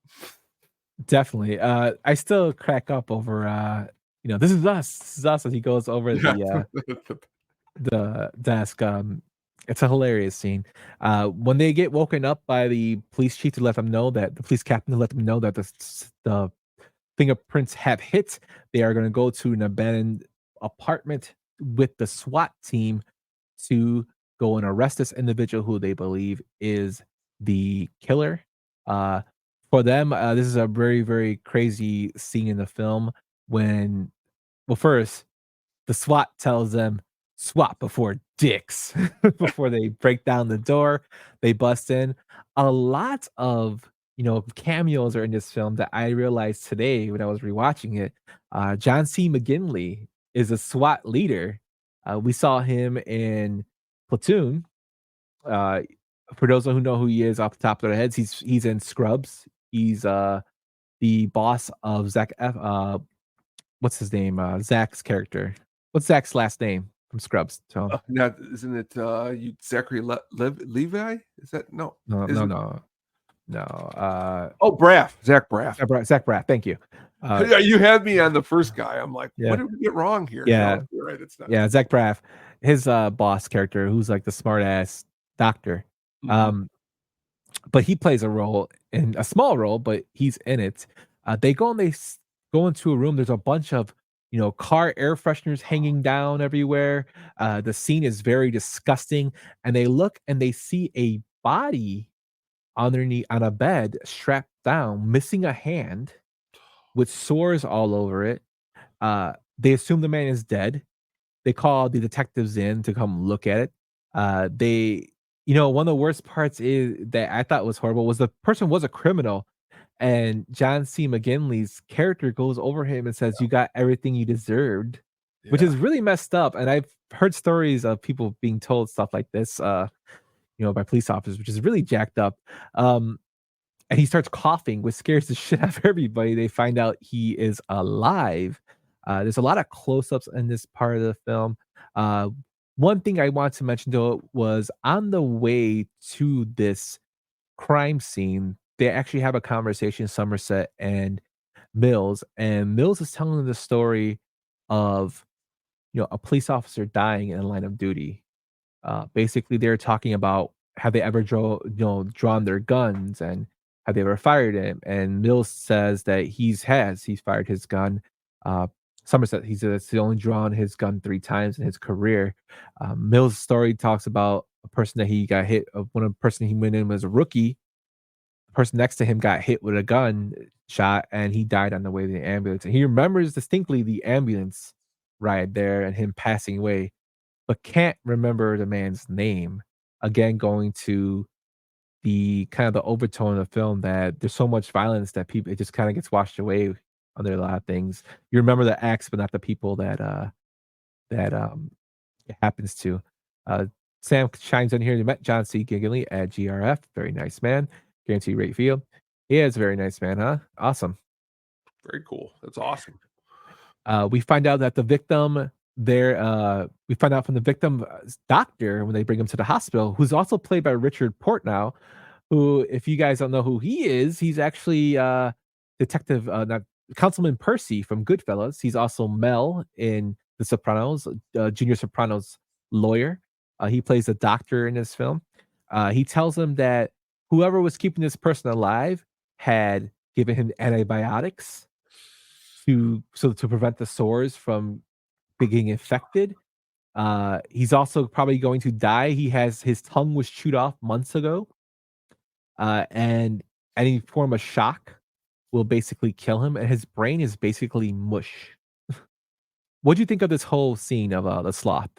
Definitely. I still crack up over this is us. This is us, as he goes over the desk. It's a hilarious scene. When they get woken up by the police chief to let them know that the police captain to let them know that the fingerprints have hit, they are going to go to an abandoned apartment with the SWAT team to go and arrest this individual who they believe is the killer. For them, this is a very, very crazy scene in the film when, first, the SWAT tells them, "SWAT before dicks," before they break down the door, they bust in. A lot of, cameos are in this film that I realized today when I was rewatching it. John C. McGinley is a SWAT leader. We saw him in Platoon. For those who know who he is off the top of their heads, he's in Scrubs. He's the boss of Zach. What's his name? Zach's character. What's Zach's last name from Scrubs? Now, isn't it Zachary Levi? Is that no? No. Braff. Zach Braff. Zach Braff. Thank you. Yeah, you had me on the first guy. I'm like, what did we get wrong here? Yeah, no, you're right. It's not. Yeah, Zach Braff, his boss character, who's like the smart ass doctor. But he plays a small role, but he's in it. They go into a room. There's a bunch of car air fresheners hanging down everywhere. The scene is very disgusting, and they look and they see a body underneath on a bed, strapped down, missing a hand, with sores all over it. They assume the man is dead. They call the detectives in to come look at it. They, one of the worst parts is that I thought was horrible was the person was a criminal, and John C. McGinley's character goes over him and says, "You got everything you deserved," which is really messed up. And I've heard stories of people being told stuff like this, by police officers, which is really jacked up. And he starts coughing, which scares the shit out of everybody. They find out he is alive. There's a lot of close-ups in this part of the film. One thing I want to mention though was on the way to this crime scene, they actually have a conversation, Somerset and Mills is telling the story of a police officer dying in the line of duty. Basically, they're talking about have they ever drawn their guns and have they ever fired him? And Mills says that he's fired his gun. Somerset, he says he's only drawn his gun 3 times in his career. Mills' story talks about a person that he got hit. When a person he went in was a rookie, the person next to him got hit with a gun shot, and he died on the way to the ambulance. And he remembers distinctly the ambulance ride there and him passing away, but can't remember the man's name. Again, going to the kind of the overtone of the film that there's so much violence that it just kind of gets washed away under a lot of things. You remember the acts, but not the people that it happens to. Sam chimes in here. You met John C. Gigley at GRF. Very nice man. Guarantee rate field. He is a very nice man, huh? Awesome. Very cool. That's awesome. We find out that the victim we find out from the victim's doctor when they bring him to the hospital, who's also played by Richard Portnow, who, if you guys don't know who he is, he's actually Detective, not Councilman Percy from Goodfellas. He's also Mel in The Sopranos, Junior Sopranos' lawyer. He plays a doctor in this film. He tells him that whoever was keeping this person alive had given him antibiotics to prevent the sores from being infected. He's also probably going to die. His tongue was chewed off months ago. And any form of shock will basically kill him, and his brain is basically mush. What do you think of this whole scene of the sloth?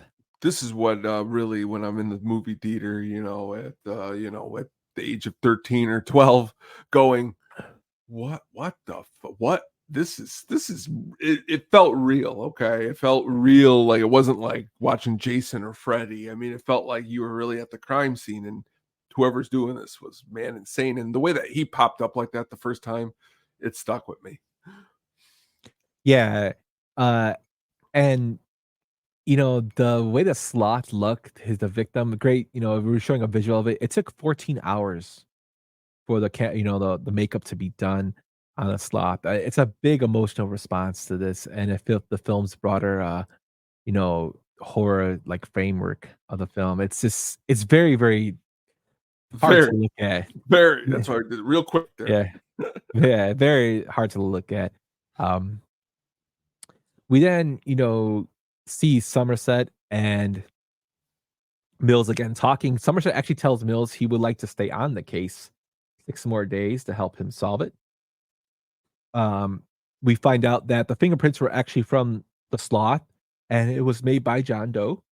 This is what really, when I'm in the movie theater, at the age of 13 or 12, going, what this is it felt real. Okay, it felt real. Like it wasn't like watching Jason or Freddy. I mean, it felt like you were really at the crime scene, and whoever's doing this was, man, insane. And the way that he popped up like that the first time, it stuck with me. Yeah. And the way the sloth looked, the victim, great. We were showing a visual of it. It took 14 hours for the makeup to be done on a sloth. It's a big emotional response to this, and I feel the film's broader, horror like framework of the film. It's very, very hard to look at. Very. That's hard. Real quick there. Yeah, very hard to look at. We then, see Somerset and Mills again talking. Somerset actually tells Mills he would like to stay on the case 6 more days to help him solve it. We find out that the fingerprints were actually from the sloth, and it was made by John Doe.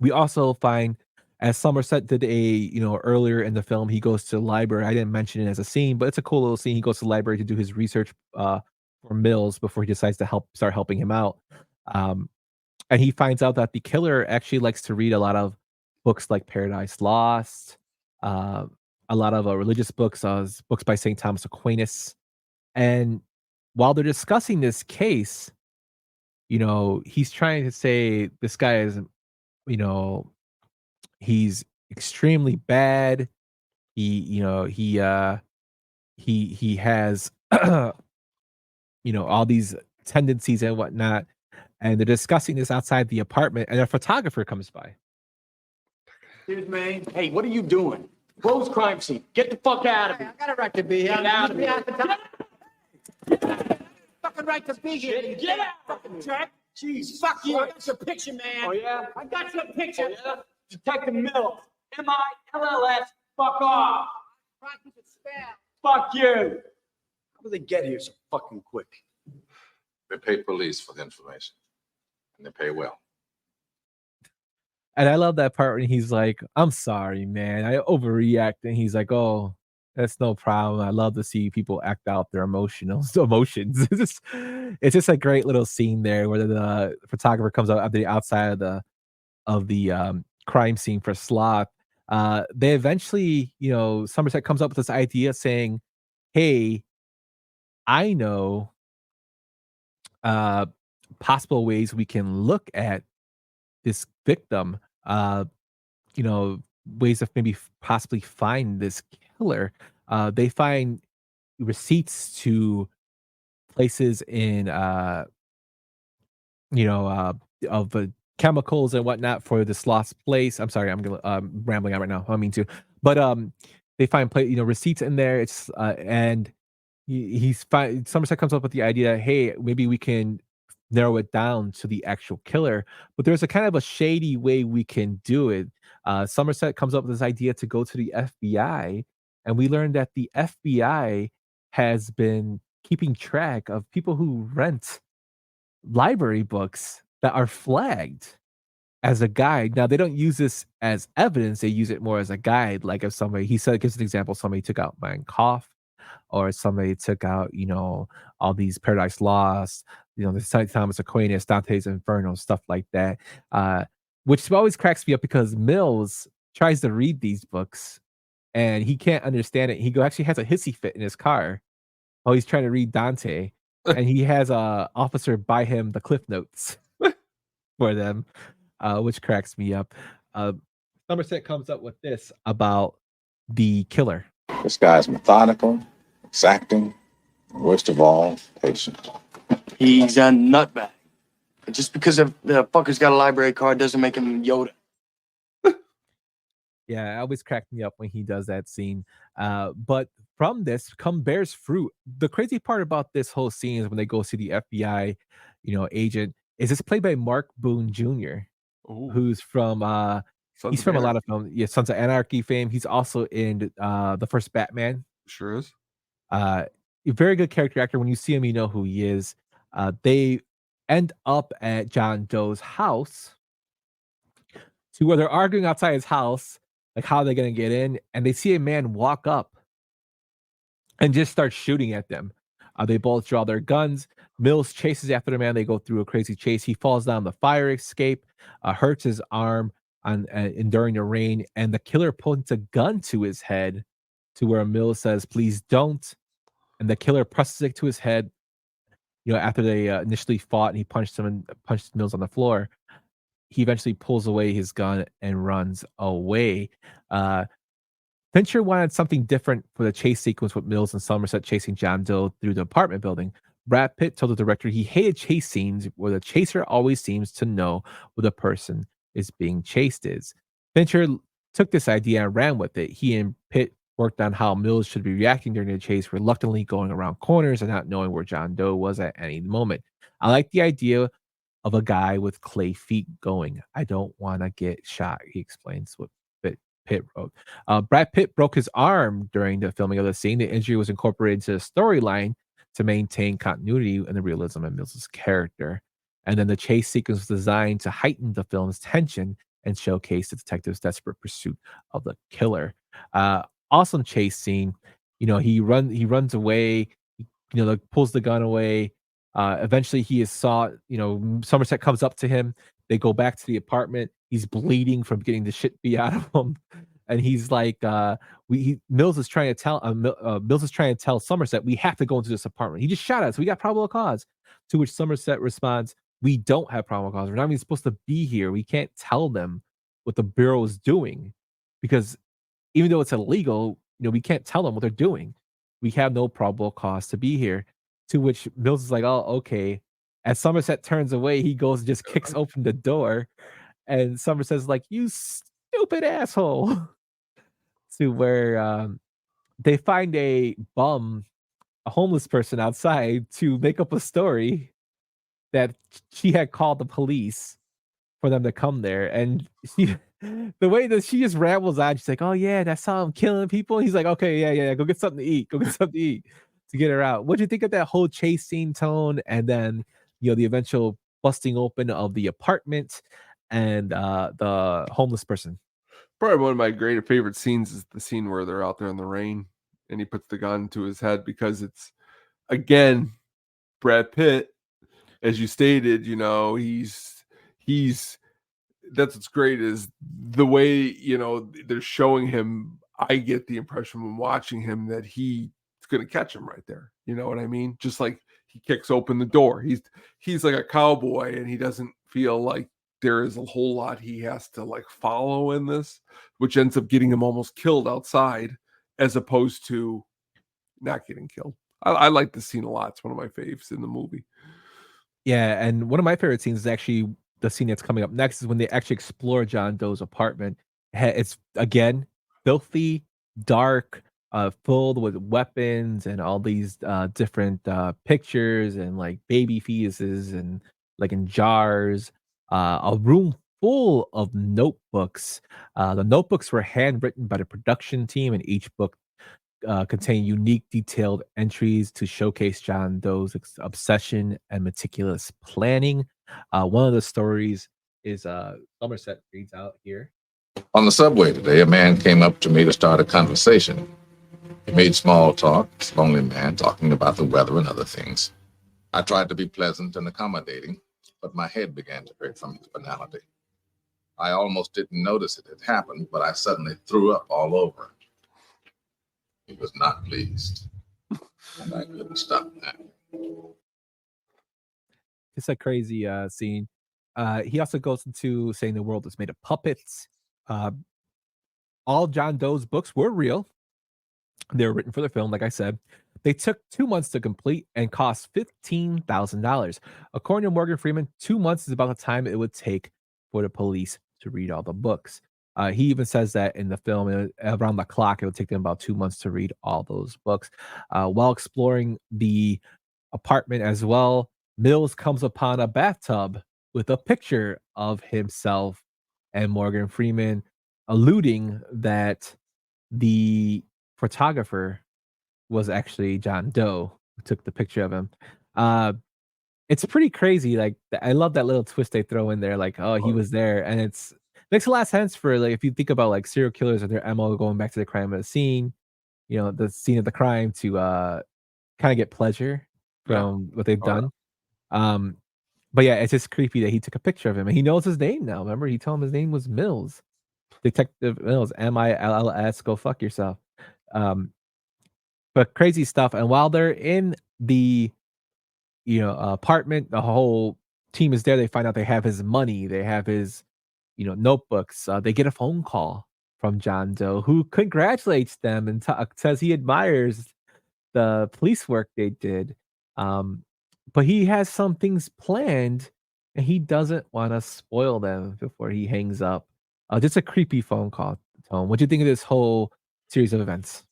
We also find, as Somerset did earlier in the film, he goes to the library. I didn't mention it as a scene, but it's a cool little scene. He goes to the library to do his research for Mills before he decides to start helping him out. And he finds out that the killer actually likes to read a lot of books like Paradise Lost, a lot of religious books by St. Thomas Aquinas. And while they're discussing this case, he's trying to say this guy is, he's extremely bad. He has, all these tendencies and whatnot. And they're discussing this outside the apartment, and a photographer comes by. Excuse me. Hey, what are you doing? Close crime scene. Get the fuck out of here. I got a right to be here. Get out of here. Fucking right to be here. Get out. Fucking jerk. Jeez. Fuck you. I got your picture, man. Oh, yeah? I got your picture. Oh, yeah? Detective Mills. M-I-L-L-S. Fuck off. Fuck you. How did they get here so fucking quick? They pay police for the information, and they pay well. And I love that part when he's like, "I'm sorry, man. I overreact." And he's like, "Oh, that's no problem. I love to see people act out their emotions." It's just a great little scene there where the photographer comes out at the outside of the crime scene for Sloth. They eventually, Somerset comes up with this idea saying, "Hey, I know uh, possible ways we can look at this victim, you know, ways of maybe possibly find this killer." They find receipts to places in, you know, of chemicals and whatnot for this lost place. I'm sorry, I'm gonna rambling on right now. I don't mean to, but they find receipts in there. It's and he's fine. Somerset comes up with the idea, hey, maybe we can narrow it down to the actual killer, but there's a kind of a shady way we can do it. Somerset comes up with this idea to go to the FBI, and we learned that the FBI has been keeping track of people who rent library books that are flagged as a guide. Now they don't use this as evidence; they use it more as a guide. Like if somebody, he said, gives an example, somebody took out Mein Kampf, or somebody took out, all these Paradise Lost, the St. Thomas Aquinas, Dante's Inferno, stuff like that. Which always cracks me up because Mills tries to read these books and he can't understand it. He actually has a hissy fit in his car while he's trying to read Dante, and he has a officer buy him the Cliff Notes for them, which cracks me up. Somerset comes up with this about the killer. This guy's methodical, exacting, and worst of all, patient. He's a nutbag. And just because the fucker's got a library card doesn't make him Yoda. Yeah, it always cracked me up when he does that scene. But from this bears fruit. The crazy part about this whole scene is when they go see the FBI, agent, is it's played by Mark Boone Jr., who's from he's from a lot of films. Yeah, Sons of Anarchy fame. He's also in the first Batman. Sure is. A very good character actor. When you see him, you know who he is. They end up at John Doe's house to where they're arguing outside his house, like how they're gonna get in, and they see a man walk up and just start shooting at them. They both draw their guns. Mills chases after the man. They go through a crazy chase. He falls down the fire escape, hurts his arm during the rain, and the killer points a gun to his head to where Mills says, "Please don't." And the killer presses it to his head. After they initially fought and he punched Mills on the floor, he eventually pulls away his gun and runs away. Fincher wanted something different for the chase sequence with Mills and Somerset chasing John Doe through the apartment building. Brad Pitt told the director he hated chase scenes where the chaser always seems to know where the person is being chased is. Fincher took this idea and ran with it. He and Pitt worked on how Mills should be reacting during the chase, reluctantly going around corners and not knowing where John Doe was at any moment. I like the idea of a guy with clay feet going, "I don't want to get shot," he explains what Pitt wrote. Brad Pitt broke his arm during the filming of the scene. The injury was incorporated into the storyline to maintain continuity and the realism of Mills' character. And then the chase sequence was designed to heighten the film's tension and showcase the detective's desperate pursuit of the killer. Awesome chase scene. He runs away, pulls the gun away. Eventually he is saw, Somerset comes up to him. They go back to the apartment. He's bleeding from getting the shit beat out of him. And he's like, Mills is trying to tell Somerset, we have to go into this apartment. He just shot us. We got probable cause. To which Somerset responds, we don't have probable cause. We're not even supposed to be here. We can't tell them what the Bureau is doing because even though it's illegal, we can't tell them what they're doing. We have no probable cause to be here. To which Mills is like, oh, okay. As Somerset turns away, he goes and just kicks open the door. And Somerset's like, you stupid asshole. To where they find a homeless person outside to make up a story that she had called the police for them to come there. And the way that she just rambles on, she's like, oh yeah, that's how I'm killing people. He's like, okay, yeah, go get something to eat. To get her out. What do you think of that whole chase scene tone? And then the eventual busting open of the apartment and the homeless person. Probably one of my great favorite scenes is the scene where they're out there in the rain and he puts the gun to his head because it's, again, Brad Pitt, as you stated, he's that's what's great is the way, they're showing him. I get the impression when watching him that he's going to catch him right there. You know what I mean? Just like he kicks open the door. He's like a cowboy and he doesn't feel like there is a whole lot he has to like follow in this, which ends up getting him almost killed outside as opposed to not getting killed. I like this scene a lot. It's one of my faves in the movie. Yeah, and one of my favorite scenes is actually the scene that's coming up next is when they actually explore John Doe's apartment. It's again filthy, dark, filled with weapons and all these different pictures and like baby fetuses and like in jars. A room full of notebooks. The notebooks were handwritten by the production team, and each book contain unique, detailed entries to showcase John Doe's obsession and meticulous planning. One of the stories is Somerset reads out here. On the subway today, a man came up to me to start a conversation. He made small talk, this lonely man talking about the weather and other things. I tried to be pleasant and accommodating, but my head began to hurt from his banality. I almost didn't notice it had happened, but I suddenly threw up all over. He was not pleased, and I couldn't stop that. It's a crazy scene. He also goes into saying the world is made of puppets. All John Doe's books were real. They were written for the film, like I said. They took 2 months to complete and cost $15,000. According to Morgan Freeman, 2 months is about the time it would take for the police to read all the books. He even says that in the film, around the clock, it would take them about 2 months to read all those books. While exploring the apartment as well, Mills comes upon a bathtub with a picture of himself and Morgan Freeman, alluding that the photographer was actually John Doe who took the picture of him. It's pretty crazy. Like, I love that little twist they throw in there, like, oh, he was there, and makes a lot of sense for like if you think about like serial killers and their MO going back to the crime of the scene, the scene of the crime to kind of get pleasure from what they've done. But yeah, it's just creepy that he took a picture of him and he knows his name now. Remember, he told him his name was Mills, Detective Mills, Mills. Go fuck yourself. But crazy stuff. And while they're in the apartment, the whole team is there. They find out they have his money. They have his notebooks. They get a phone call from John Doe, who congratulates them and says he admires the police work they did. But he has some things planned, and he doesn't want to spoil them before he hangs up. Just a creepy phone call, Tone. What do you think of this whole series of events?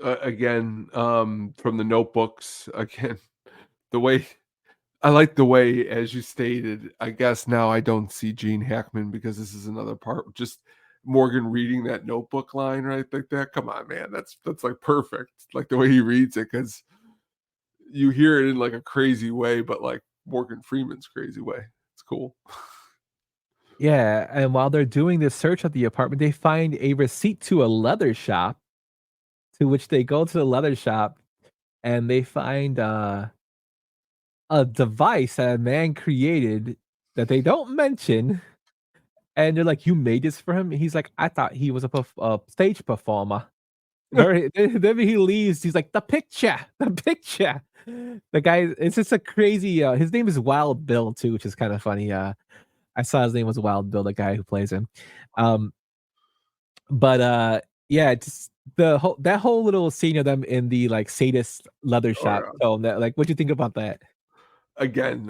Again, from the notebooks, again, the way I like the way, as you stated, I guess now I don't see Gene Hackman because this is another part. Just Morgan reading that notebook line right like that. Come on, man, that's like perfect. Like the way he reads it, because you hear it in like a crazy way, but like Morgan Freeman's crazy way. It's cool. Yeah, and while they're doing this search at the apartment, they find a receipt to a leather shop, to which they go to the leather shop and they find a device that a man created that they don't mention. And they're like, "You made this for him?" He's like, "I thought he was a stage performer." Then he leaves. He's like, the picture. The guy, it's just a crazy. His name is Wild Bill too, which is kind of funny. I saw his name was Wild Bill, the guy who plays him. Yeah, just that whole little scene of them in the like sadist leather shop. So like, what do you think about that? Again,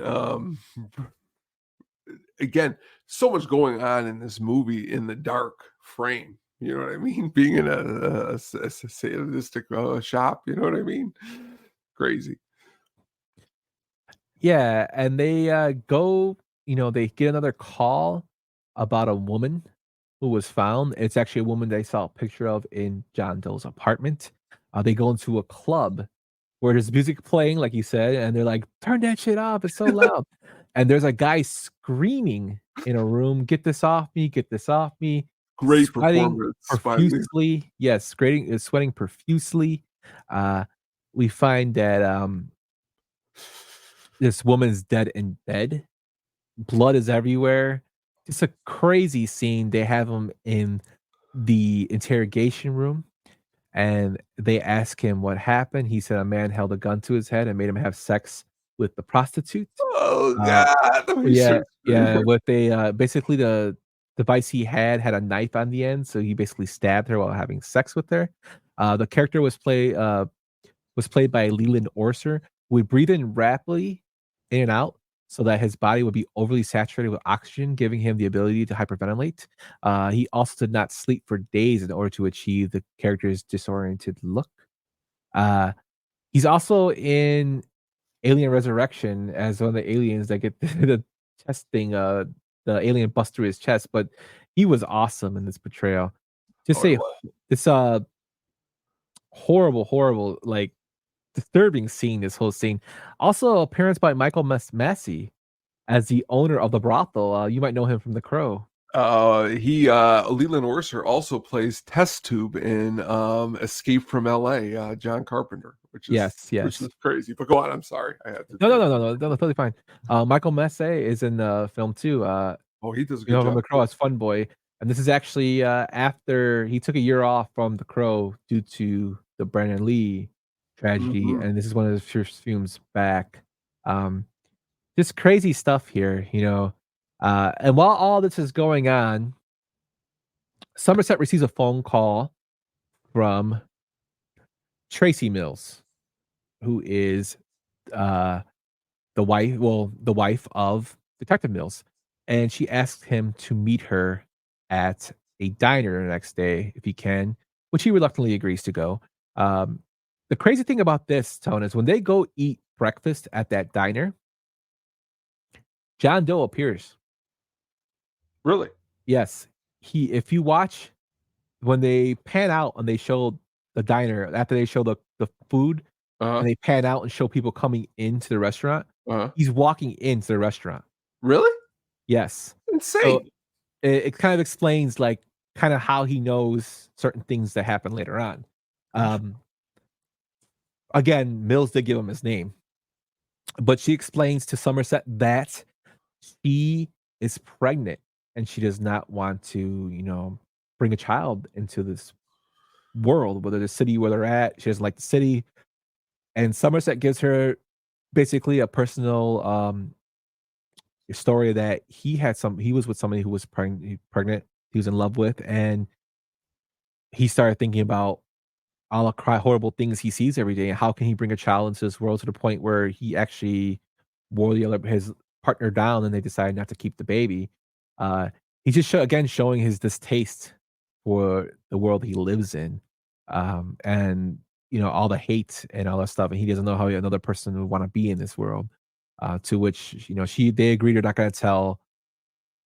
so much going on in this movie in the dark frame. You know what I mean? Being in a sadistic shop. You know what I mean? Crazy. Yeah, and they go. They get another call about a woman who was found. It's actually a woman they saw a picture of in John Doe's apartment. They go into a club where there's music playing, like you said, and they're like, "Turn that shit off! It's so loud." And there's a guy screaming in a room, "Get this off me! Get this off me!" Great Sweating performance by Lee. profusely. Yes, sweating profusely. We find that this woman's dead in bed. Blood is everywhere. It's a crazy scene. They have him in the interrogation room, and they ask him what happened. He said a man held a gun to his head and made him have sex with the prostitute. Oh God! Let me Yeah, search yeah. for- With a basically the device he had a knife on the end, so he basically stabbed her while having sex with her. The character was played by Leland Orser, who would breathe in rapidly in and out so that his body would be overly saturated with oxygen, giving him the ability to hyperventilate. He also did not sleep for days in order to achieve the character's disoriented look. He's also in Alien Resurrection as one of the aliens that get the chest thing, the alien busts through his chest, but he was awesome in this portrayal. Just say it's a horrible, like disturbing scene, this whole scene. Also, appearance by Michael Massey as the owner of the brothel. You might know him from The Crow. Leland Orser also plays Test Tube in Escape from LA, John Carpenter, which is crazy. But go on, I'm sorry. I had to No, totally fine. Michael Massey is in the film too. He does a good job. From The Crow as Fun Boy. And this is actually after he took a year off from The Crow due to the Brandon Lee tragedy, and this is one of his first films back. Just crazy stuff here, and while all this is going on, Somerset receives a phone call from Tracy Mills, who is the wife of Detective Mills, and she asks him to meet her at a diner the next day if he can, which he reluctantly agrees to go. The crazy thing about this, Tone, is when they go eat breakfast at that diner, John Doe appears. Really? Yes. If you watch when they pan out and they show the diner after they show the food, and they pan out and show people coming into the restaurant, he's walking into the restaurant. Really? Yes. Insane. So it kind of explains like kind of how he knows certain things that happen later on. Again, Mills did give him his name, but she explains to Somerset that she is pregnant and she does not want to, bring a child into this world, whether the city where they're at. She doesn't like the city. And Somerset gives her basically a personal story that he was with somebody who was pregnant, he was in love with, and he started thinking about all the horrible things he sees every day, and how can he bring a child into this world to the point where he actually wore his partner down, and they decided not to keep the baby. He's just showing his distaste for the world he lives in, and all the hate and all that stuff, and he doesn't know how another person would want to be in this world. To which they agree they're not going to tell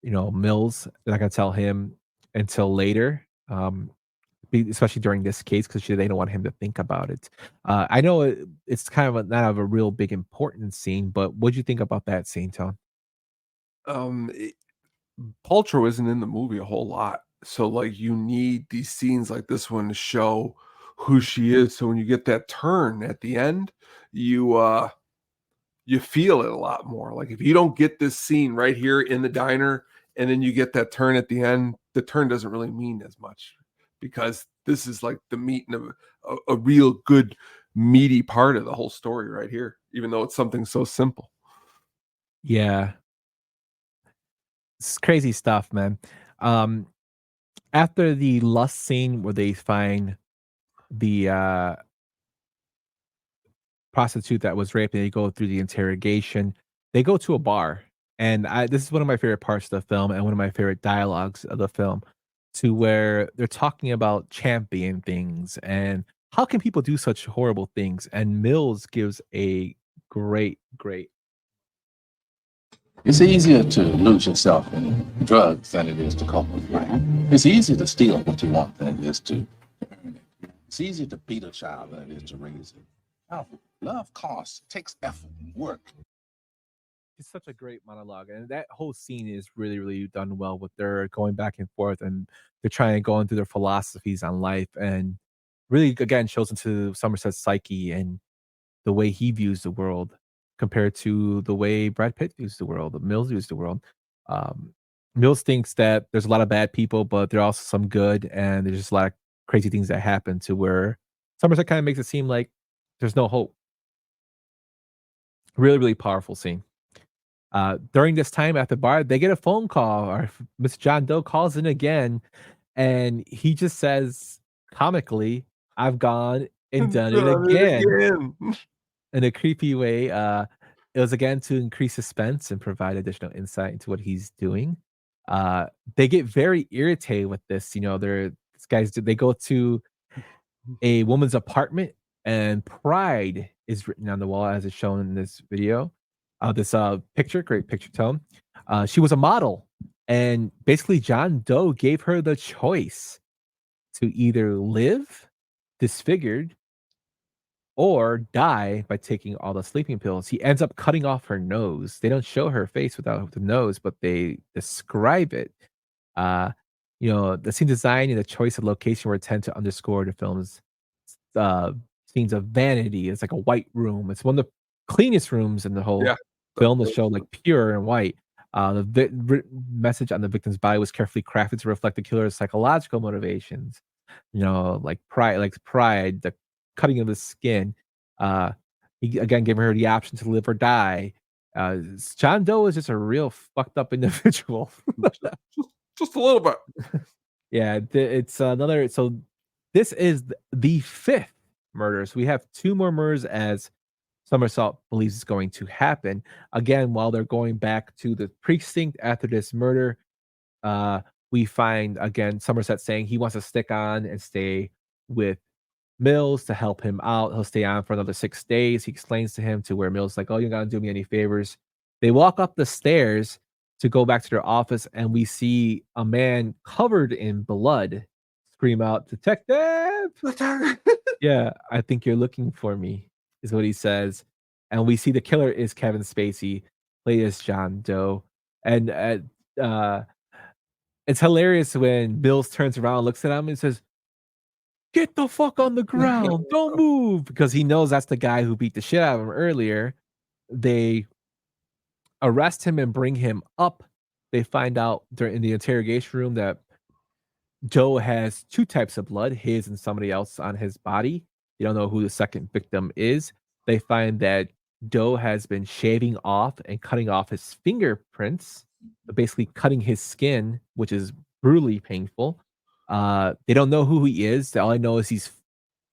Mills, they're not going to tell him until later. Especially during this case, because they don't want him to think about it. I know it's kind of not a real big important scene, but what do you think about that scene, Tone? Paltrow isn't in the movie a whole lot, so like you need these scenes like this one to show who she is. So when you get that turn at the end, you feel it a lot more. Like if you don't get this scene right here in the diner, and then you get that turn at the end, the turn doesn't really mean as much. Because this is like the meat of a real good meaty part of the whole story right here, even though it's something so simple. Yeah. It's crazy stuff, man. After the lust scene where they find the prostitute that was raped and they go through the interrogation, they go to a bar. And this is one of my favorite parts of the film and one of my favorite dialogues of the film, to where they're talking about champion things and how can people do such horrible things. And Mills gives a great. It's easier to lose yourself in drugs than it is to cope with life. It's easier to steal what you want than it is to earn it. It's easier to beat a child than it is to raise it. Love costs, takes effort and work. It's such a great monologue, and that whole scene is really, really done well. With their going back and forth, and they're trying to go into their philosophies on life, and really again shows into Somerset's psyche and the way he views the world compared to the way Brad Pitt views the world, Mills views the world. Um, Mills thinks that there's a lot of bad people, but there are also some good, and there's just a lot of crazy things that happen to where Somerset kind of makes it seem like there's no hope. Really, really powerful scene. During this time at the bar, they get a phone call, or Mr. John Doe calls in again, and he just says comically, "I've gone and done it again." In a creepy way. It was again to increase suspense and provide additional insight into what he's doing. They get very irritated with this. These guys they go to a woman's apartment, and pride is written on the wall as it's shown in this video. This picture, great picture tone. She was a model, and basically John Doe gave her the choice to either live disfigured or die by taking all the sleeping pills. He ends up cutting off her nose. They don't show her face without the nose, but they describe it. Uh, the scene design and the choice of location were tend to underscore the film's uh, scenes of vanity. It's like a white room. It's one of the cleanest rooms in the whole film. The show like pure and white. Message on the victim's body was carefully crafted to reflect the killer's psychological motivations. Like pride, the cutting of the skin. He again gave her the option to live or die. John Doe is just a real fucked up individual. just a little bit. Yeah, it's another. So this is the fifth murder. So we have two more murders as Somerset believes is going to happen. Again, while they're going back to the precinct after this murder, we find again Somerset saying he wants to stick on and stay with Mills to help him out. He'll stay on for another 6 days. He explains to him to where Mills is like, "Oh, you're not gonna do me any favors." They walk up the stairs to go back to their office, and we see a man covered in blood scream out, "Detective!" Yeah, "I think you're looking for me," is what he says. And we see the killer is Kevin Spacey, played as John Doe. And it's hilarious when Mills turns around, looks at him, and says, "Get the fuck on the ground. Don't move." Because he knows that's the guy who beat the shit out of him earlier. They arrest him and bring him up. They find out during in the interrogation room that Joe has 2 types of blood, his and somebody else on his body. They don't know who the second victim is. They find that Doe has been shaving off and cutting off his fingerprints, basically cutting his skin, which is brutally painful. They don't know who he is. All I know is he's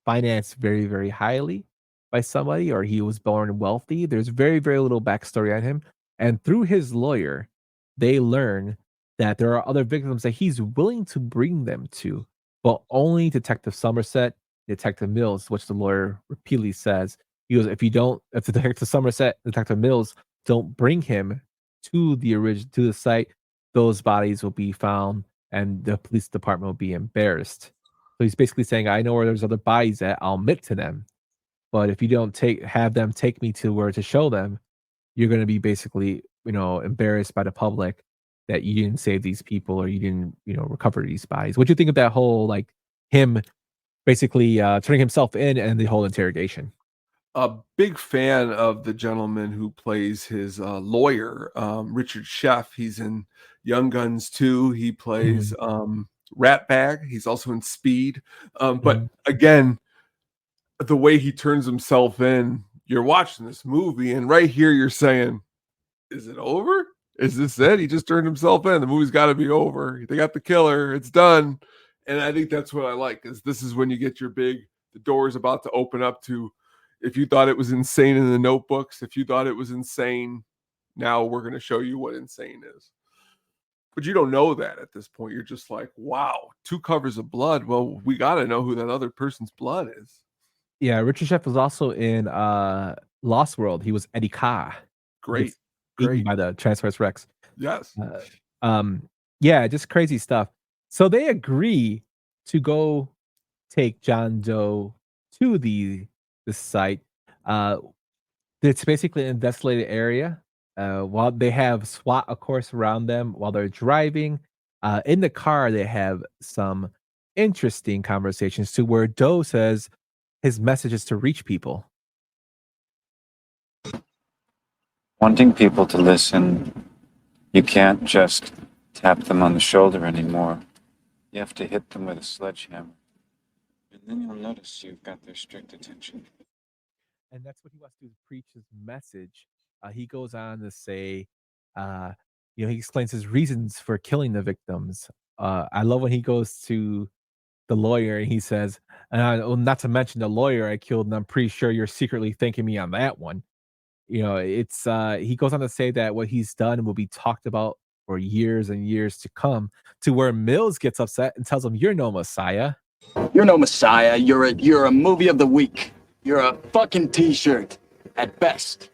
financed very, very highly by somebody, or he was born wealthy. There's very, very little backstory on him. And through his lawyer, they learn that there are other victims that he's willing to bring them to, but only Detective Somerset, Detective Mills, which the lawyer repeatedly says. He goes, if Detective Somerset, Detective Mills don't bring him to the site, those bodies will be found and the police department will be embarrassed. So he's basically saying, I know where there's other bodies at, I'll admit to them. But if you don't have them take me to where to show them, you're going to be basically, embarrassed by the public that you didn't save these people or you didn't, recover these bodies. What do you think of that whole, like, him basically turning himself in and the whole interrogation? A big fan of the gentleman who plays his lawyer, Richard Sheff. He's in Young Guns 2. He plays Ratbag. He's also in Speed. But again, the way he turns himself in, you're watching this movie, and right here you're saying, is it over? Is this it? He just turned himself in. The movie's got to be over. They got the killer. It's done. And I think that's what I like, is this is when you get the door is about to open up to, if you thought it was insane in the notebooks, if you thought it was insane, now we're going to show you what insane is. But you don't know that at this point. You're just like, wow, 2 covers of blood. Well, we got to know who that other person's blood is. Yeah, Richard Sheff was also in Lost World. He was Eddie Carr. Great. By the Transformers Rex. Yes. Yeah, just crazy stuff. So they agree to go take John Doe to the site. It's basically a desolated area. While they have SWAT, of course, around them while they're driving. In the car, they have some interesting conversations to where Doe says his message is to reach people. Wanting people to listen, you can't just tap them on the shoulder anymore. You have to hit them with a sledgehammer. And then you'll notice you've got their strict attention. And that's what he wants to do, is preach his message. He goes on to say, he explains his reasons for killing the victims. I love when he goes to the lawyer and he says, not to mention the lawyer I killed, and I'm pretty sure you're secretly thanking me on that one. It's he goes on to say that what he's done will be talked about for years and years to come, to where Mills gets upset and tells him, "You're no messiah. You're no messiah. You're a movie of the week. You're a fucking t-shirt at best."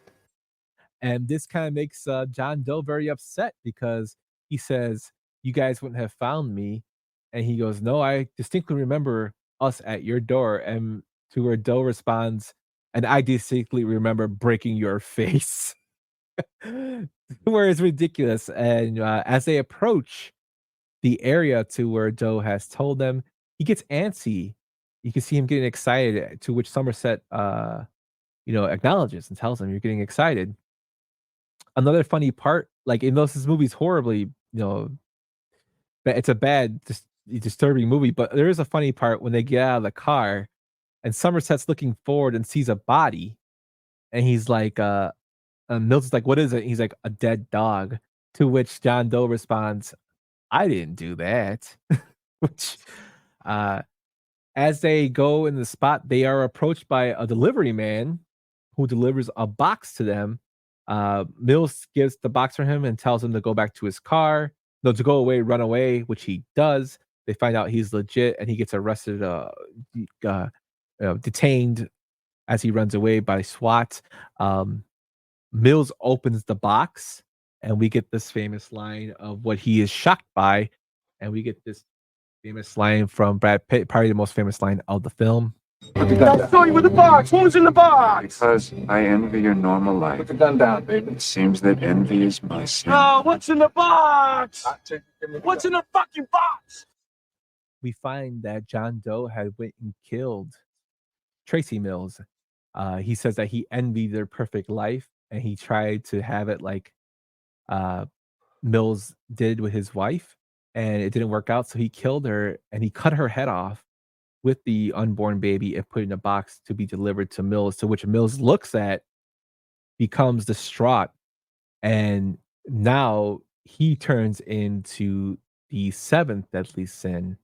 And this kind of makes John Doe very upset because he says, "You guys wouldn't have found me." And he goes, "No, I distinctly remember us at your door." And to where Doe responds, "And I distinctly remember breaking your face." Where it's ridiculous. And as they approach the area to where Doe has told them, he gets antsy. You can see him getting excited, to which Somerset acknowledges and tells him, "You're getting excited." Another funny part, like, in this movie's horribly, it's a bad, disturbing movie, but there is a funny part when they get out of the car and Somerset's looking forward and sees a body, and he's like, Mills is like, "What is it?" He's like, "A dead dog." To which John Doe responds, "I didn't do that." Which, as they go in the spot, they are approached by a delivery man who delivers a box to them. Mills gives the box for him and tells him to go back to his car. No, to go away, run away, which he does. They find out he's legit, and he gets arrested, detained as he runs away by SWAT. Mills opens the box, and we get this famous line of what he is shocked by, and we get this famous line from Brad Pitt, probably the most famous line of the film. I saw you with the box. What was in the box? Because I envy your normal life. Put the gun down, baby. It seems that envy is my sin. Oh, what's in the box? What's in the fucking box? We find that John Doe had went and killed Tracy Mills. He says that he envied their perfect life, and he tried to have it like Mills did with his wife, and it didn't work out. So he killed her, and he cut her head off with the unborn baby and put it in a box to be delivered to Mills, to which Mills looks at, becomes distraught, and now he turns into the seventh deadly sin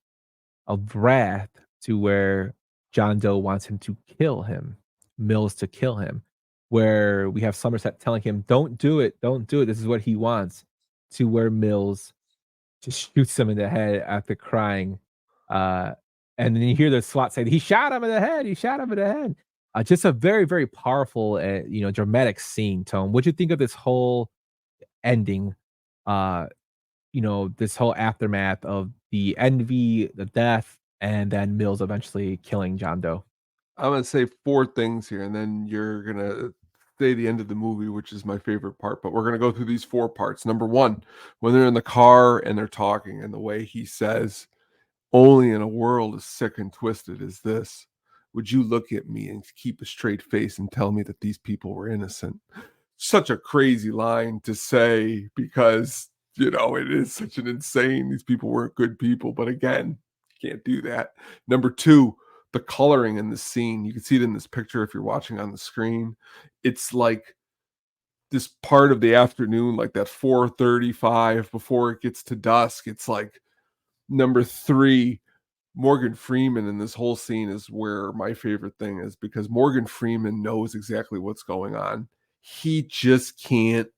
of wrath, to where John Doe wants him to kill him, Mills to kill him, where we have Somerset telling him, "Don't do it, don't do it. This is what he wants," to where Mills just shoots him in the head after crying. And then you hear the SWAT say, "He shot him in the head. He shot him in the head." Just a very, very powerful, dramatic scene. Tone, what'd you think of this whole ending? This whole aftermath of the envy, the death, and then Mills eventually killing John Doe. I'm gonna say 4 things here, and then you're gonna say the end of the movie, which is my favorite part. But we're gonna go through these 4 parts. Number 1, when they're in the car and they're talking, and the way he says, "Only in a world as sick and twisted as this would you look at me and keep a straight face and tell me that these people were innocent." Such a crazy line to say, because it is such an insane, these people weren't good people, but again, you can't do that. Number 2, the coloring in the scene. You can see it in this picture if you're watching on the screen. It's like this part of the afternoon, like that 4:35 before it gets to dusk. It's like, number 3, Morgan Freeman in this whole scene is where my favorite thing is, because Morgan Freeman knows exactly what's going on. He just can't,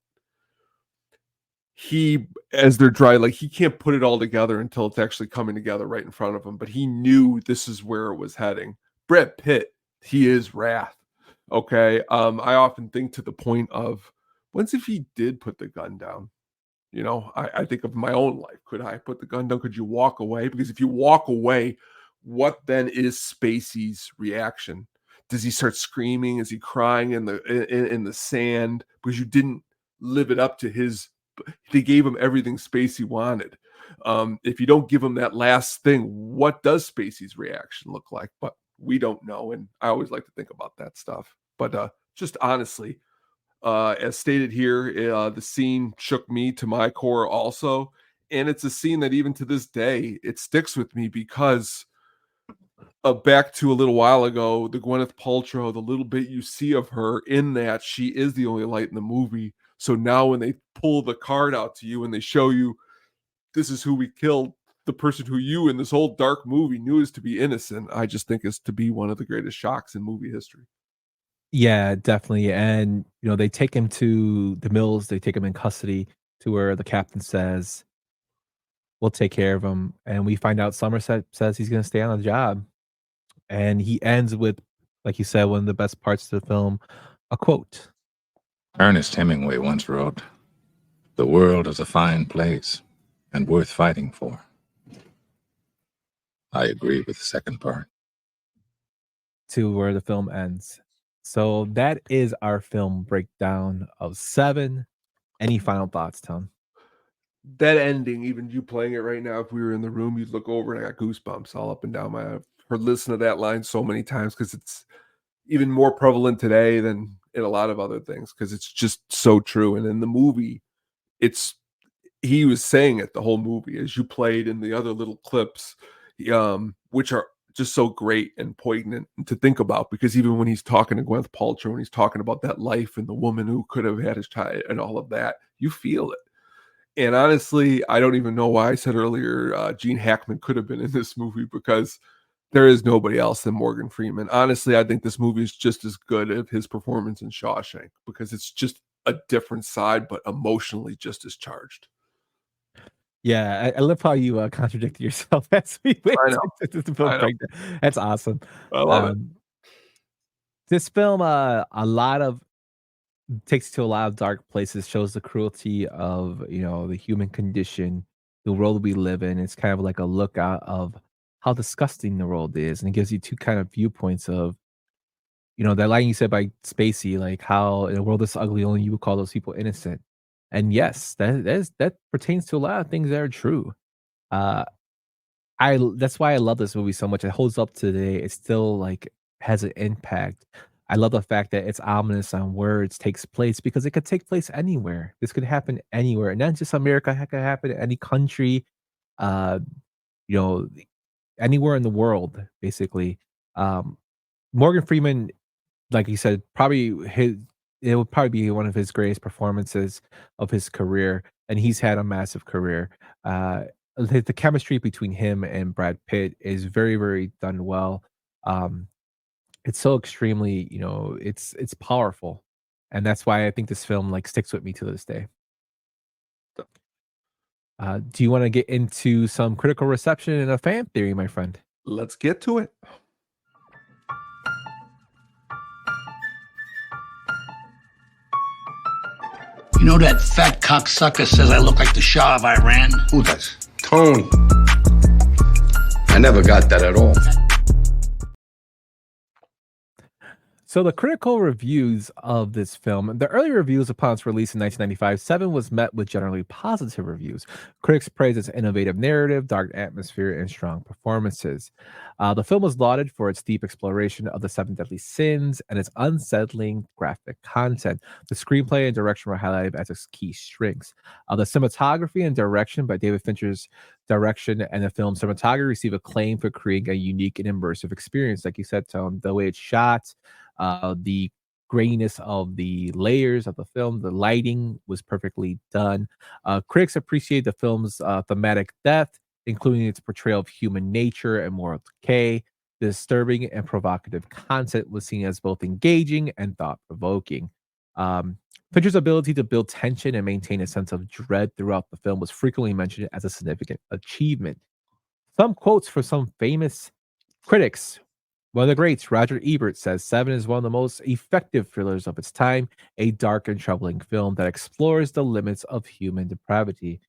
as they're dry, like, he can't put it all together until it's actually coming together right in front of him. But he knew this is where it was heading. Brad Pitt, he is wrath. Okay. I often think to the point of, when's if he did put the gun down? I think of my own life. Could I put the gun down? Could you walk away? Because if you walk away, what then is Spacey's reaction? does he start screaming? Is he crying in the sand because you didn't live it up to his? They gave him everything Spacey wanted. If you don't give him that last thing, what does Spacey's reaction look like? But we don't know, and I always like to think about that stuff. But just honestly, as stated here, the scene shook me to my core also, and it's a scene that even to this day it sticks with me because back to a little while ago, the Gwyneth Paltrow, the little bit you see of her in that, she is the only light in the movie. So now when they pull the card out to you and they show you this is who we killed, the person who you in this whole dark movie knew is to be innocent, I just think is to be one of the greatest shocks in movie history. Yeah, definitely. And they take him to the mills. They take him in custody to where the captain says, "We'll take care of him." And we find out Somerset says he's going to stay on the job. And he ends with, like you said, one of the best parts of the film, a quote. Ernest Hemingway once wrote, "The world is a fine place and worth fighting for." I agree with the second part. To where the film ends. So that is our film breakdown of Seven. Any final thoughts, Tom? That ending, even you playing it right now, if we were in the room, you'd look over and I got goosebumps all up and down my. I've heard listen to that line so many times because it's even more prevalent today than in a lot of other things because it's just so true. And in the movie, he was saying it the whole movie as you played in the other little clips, which are just so great and poignant to think about because even when he's talking to Gwyneth Paltrow and he's talking about that life and the woman who could have had his child and all of that, you feel it. And honestly, I don't even know why I said earlier Gene Hackman could have been in this movie because there is nobody else than Morgan Freeman. Honestly, I think this movie is just as good as his performance in Shawshank because it's just a different side, but emotionally just as charged. Yeah, I love how you contradicted yourself as we went to the film breakdown. That's awesome. I love it. This film, takes you to a lot of dark places, shows the cruelty of the human condition, the world we live in. It's kind of like a look out of how disgusting the world is, and it gives you two kind of viewpoints of that line you said by Spacey, like how in a world this ugly, only you would call those people innocent. And yes, that pertains to a lot of things that are true. That's why I love this movie so much. It holds up today. It still like has an impact. I love the fact that it's ominous on where it takes place because it could take place anywhere. This could happen anywhere, and not just America. It could happen in any country, uh, you know, anywhere in the world, basically. Morgan Freeman, like you said, it would probably be one of his greatest performances of his career, and he's had a massive career. The chemistry between him and Brad Pitt is very, very done well. It's so extremely, it's powerful, and that's why I think this film like sticks with me to this day. Do you want to get into some critical reception and a fan theory, my friend? Let's get to it. You know that fat cocksucker says I look like the Shah of Iran? Who does? Tony. I never got that at all. So the critical reviews of this film, the early reviews upon its release in 1995, Seven was met with generally positive reviews. Critics praised its innovative narrative, dark atmosphere, and strong performances. The film was lauded for its deep exploration of the seven deadly sins and its unsettling graphic content. The screenplay and direction were highlighted as its key strengths. The cinematography and direction by David Fincher's direction and the film's cinematography received acclaim for creating a unique and immersive experience. Like you said, Tom, the way it's shot, the graininess of the layers of the film, the lighting was perfectly done. Critics appreciate the film's thematic depth, including its portrayal of human nature and moral decay. The disturbing and provocative content was seen as both engaging and thought-provoking. Fincher's ability to build tension and maintain a sense of dread throughout the film was frequently mentioned as a significant achievement. Some quotes for some famous critics. One of the greats, Roger Ebert, says Seven is one of the most effective thrillers of its time, a dark and troubling film that explores the limits of human depravity.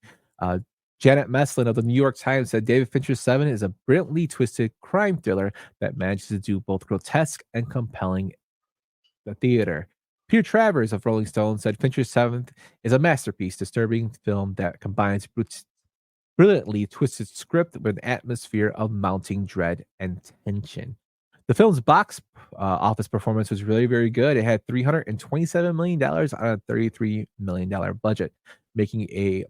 Janet Meslin of the New York Times said David Fincher's Seven is a brilliantly twisted crime thriller that manages to do both grotesque and compelling the theater. Peter Travers of Rolling Stone said Fincher's Seventh is a masterpiece, disturbing film that combines brilliantly twisted script with an atmosphere of mounting dread and tension. The film's box office performance was really, very good. It had $327 million on a $33 million budget, making a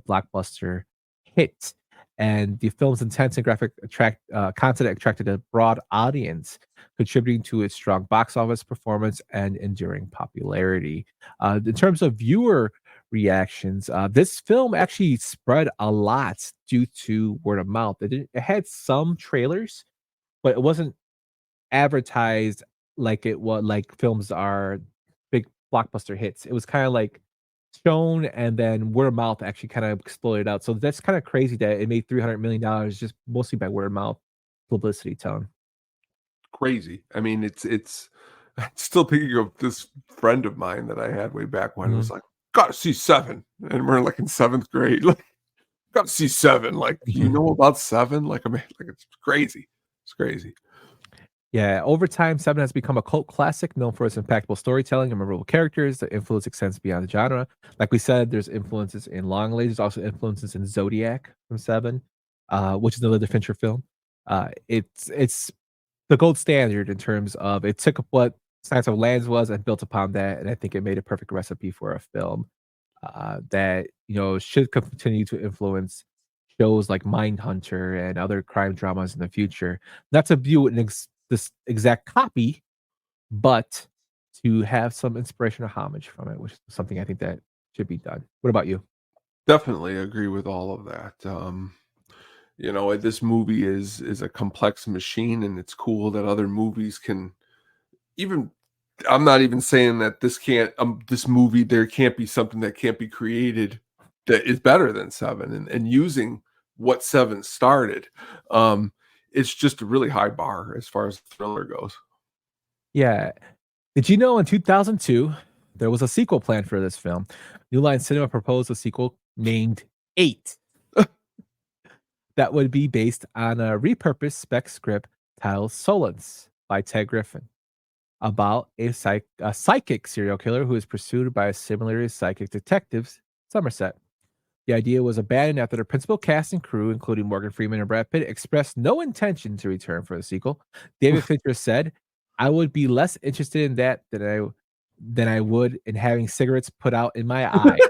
blockbuster hit. And the film's intense and graphic content attracted a broad audience, contributing to its strong box office performance and enduring popularity. In terms of viewer reactions, this film actually spread a lot due to word of mouth. It had some trailers, but it wasn't advertised like it was like films are big blockbuster hits. It was kind of like shown and then word of mouth actually kind of exploded out. So that's kind of crazy that it made $300 million just mostly by word of mouth publicity tone. Crazy. I mean, it's I'm still thinking of this friend of mine that I had way back when. It was like, gotta see Seven. And we're like in 7th grade. Like, gotta see Seven. Like, you know about Seven? Like, I mean, like it's crazy. It's crazy. Yeah, over time, Seven has become a cult classic known for its impactful storytelling and memorable characters. The influence extends beyond the genre. Like we said, there's influences in Longlegs. There's also influences in Zodiac from Seven, which is another Fincher film. It's the gold standard in terms of it took what Science of Lands was and built upon that, and I think it made a perfect recipe for a film that should continue to influence shows like Mindhunter and other crime dramas in the future. Not to view it this exact copy, but to have some inspirational homage from it, which is something I think that should be done. What about you? Definitely agree with all of that. This movie is a complex machine, and it's cool that other movies can even. I'm not even saying that this movie there can't be something that can't be created that is better than Seven, and using what Seven started. It's just a really high bar as far as thriller goes. Yeah. Did you know in 2002 there was a sequel planned for this film? New Line Cinema proposed a sequel named 8 that would be based on a repurposed spec script titled Solence by Ted Griffin, about a psychic serial killer who is pursued by a similarly psychic detective, Somerset. The idea was abandoned after the principal cast and crew, including Morgan Freeman and Brad Pitt, expressed no intention to return for the sequel. David Fincher said, "I would be less interested in that than I would in having cigarettes put out in my eyes."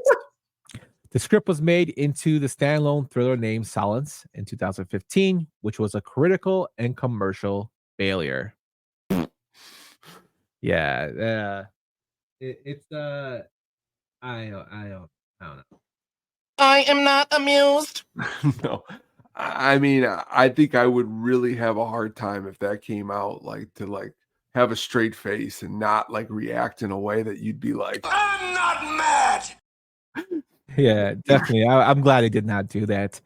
The script was made into the standalone thriller named Solence in 2015, which was a critical and commercial failure. Yeah, it's I don't know. I am not amused. No, I mean, I think I would really have a hard time if that came out, like to have a straight face and not react in a way that you'd be like, I'm not mad. Yeah, definitely. I'm glad he did not do that.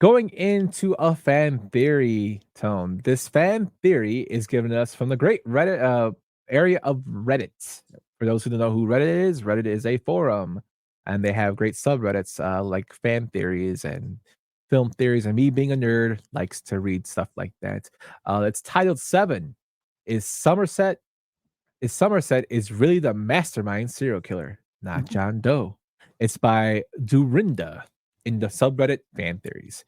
Going into a fan theory tone. This fan theory is given us from the great Reddit area of Reddit. For those who don't know who Reddit is a forum, and they have great subreddits like fan theories and film theories. And me being a nerd likes to read stuff like that. It's titled Seven. Is Somerset really the mastermind serial killer, not John Doe? It's by Dorinda in the subreddit fan theories.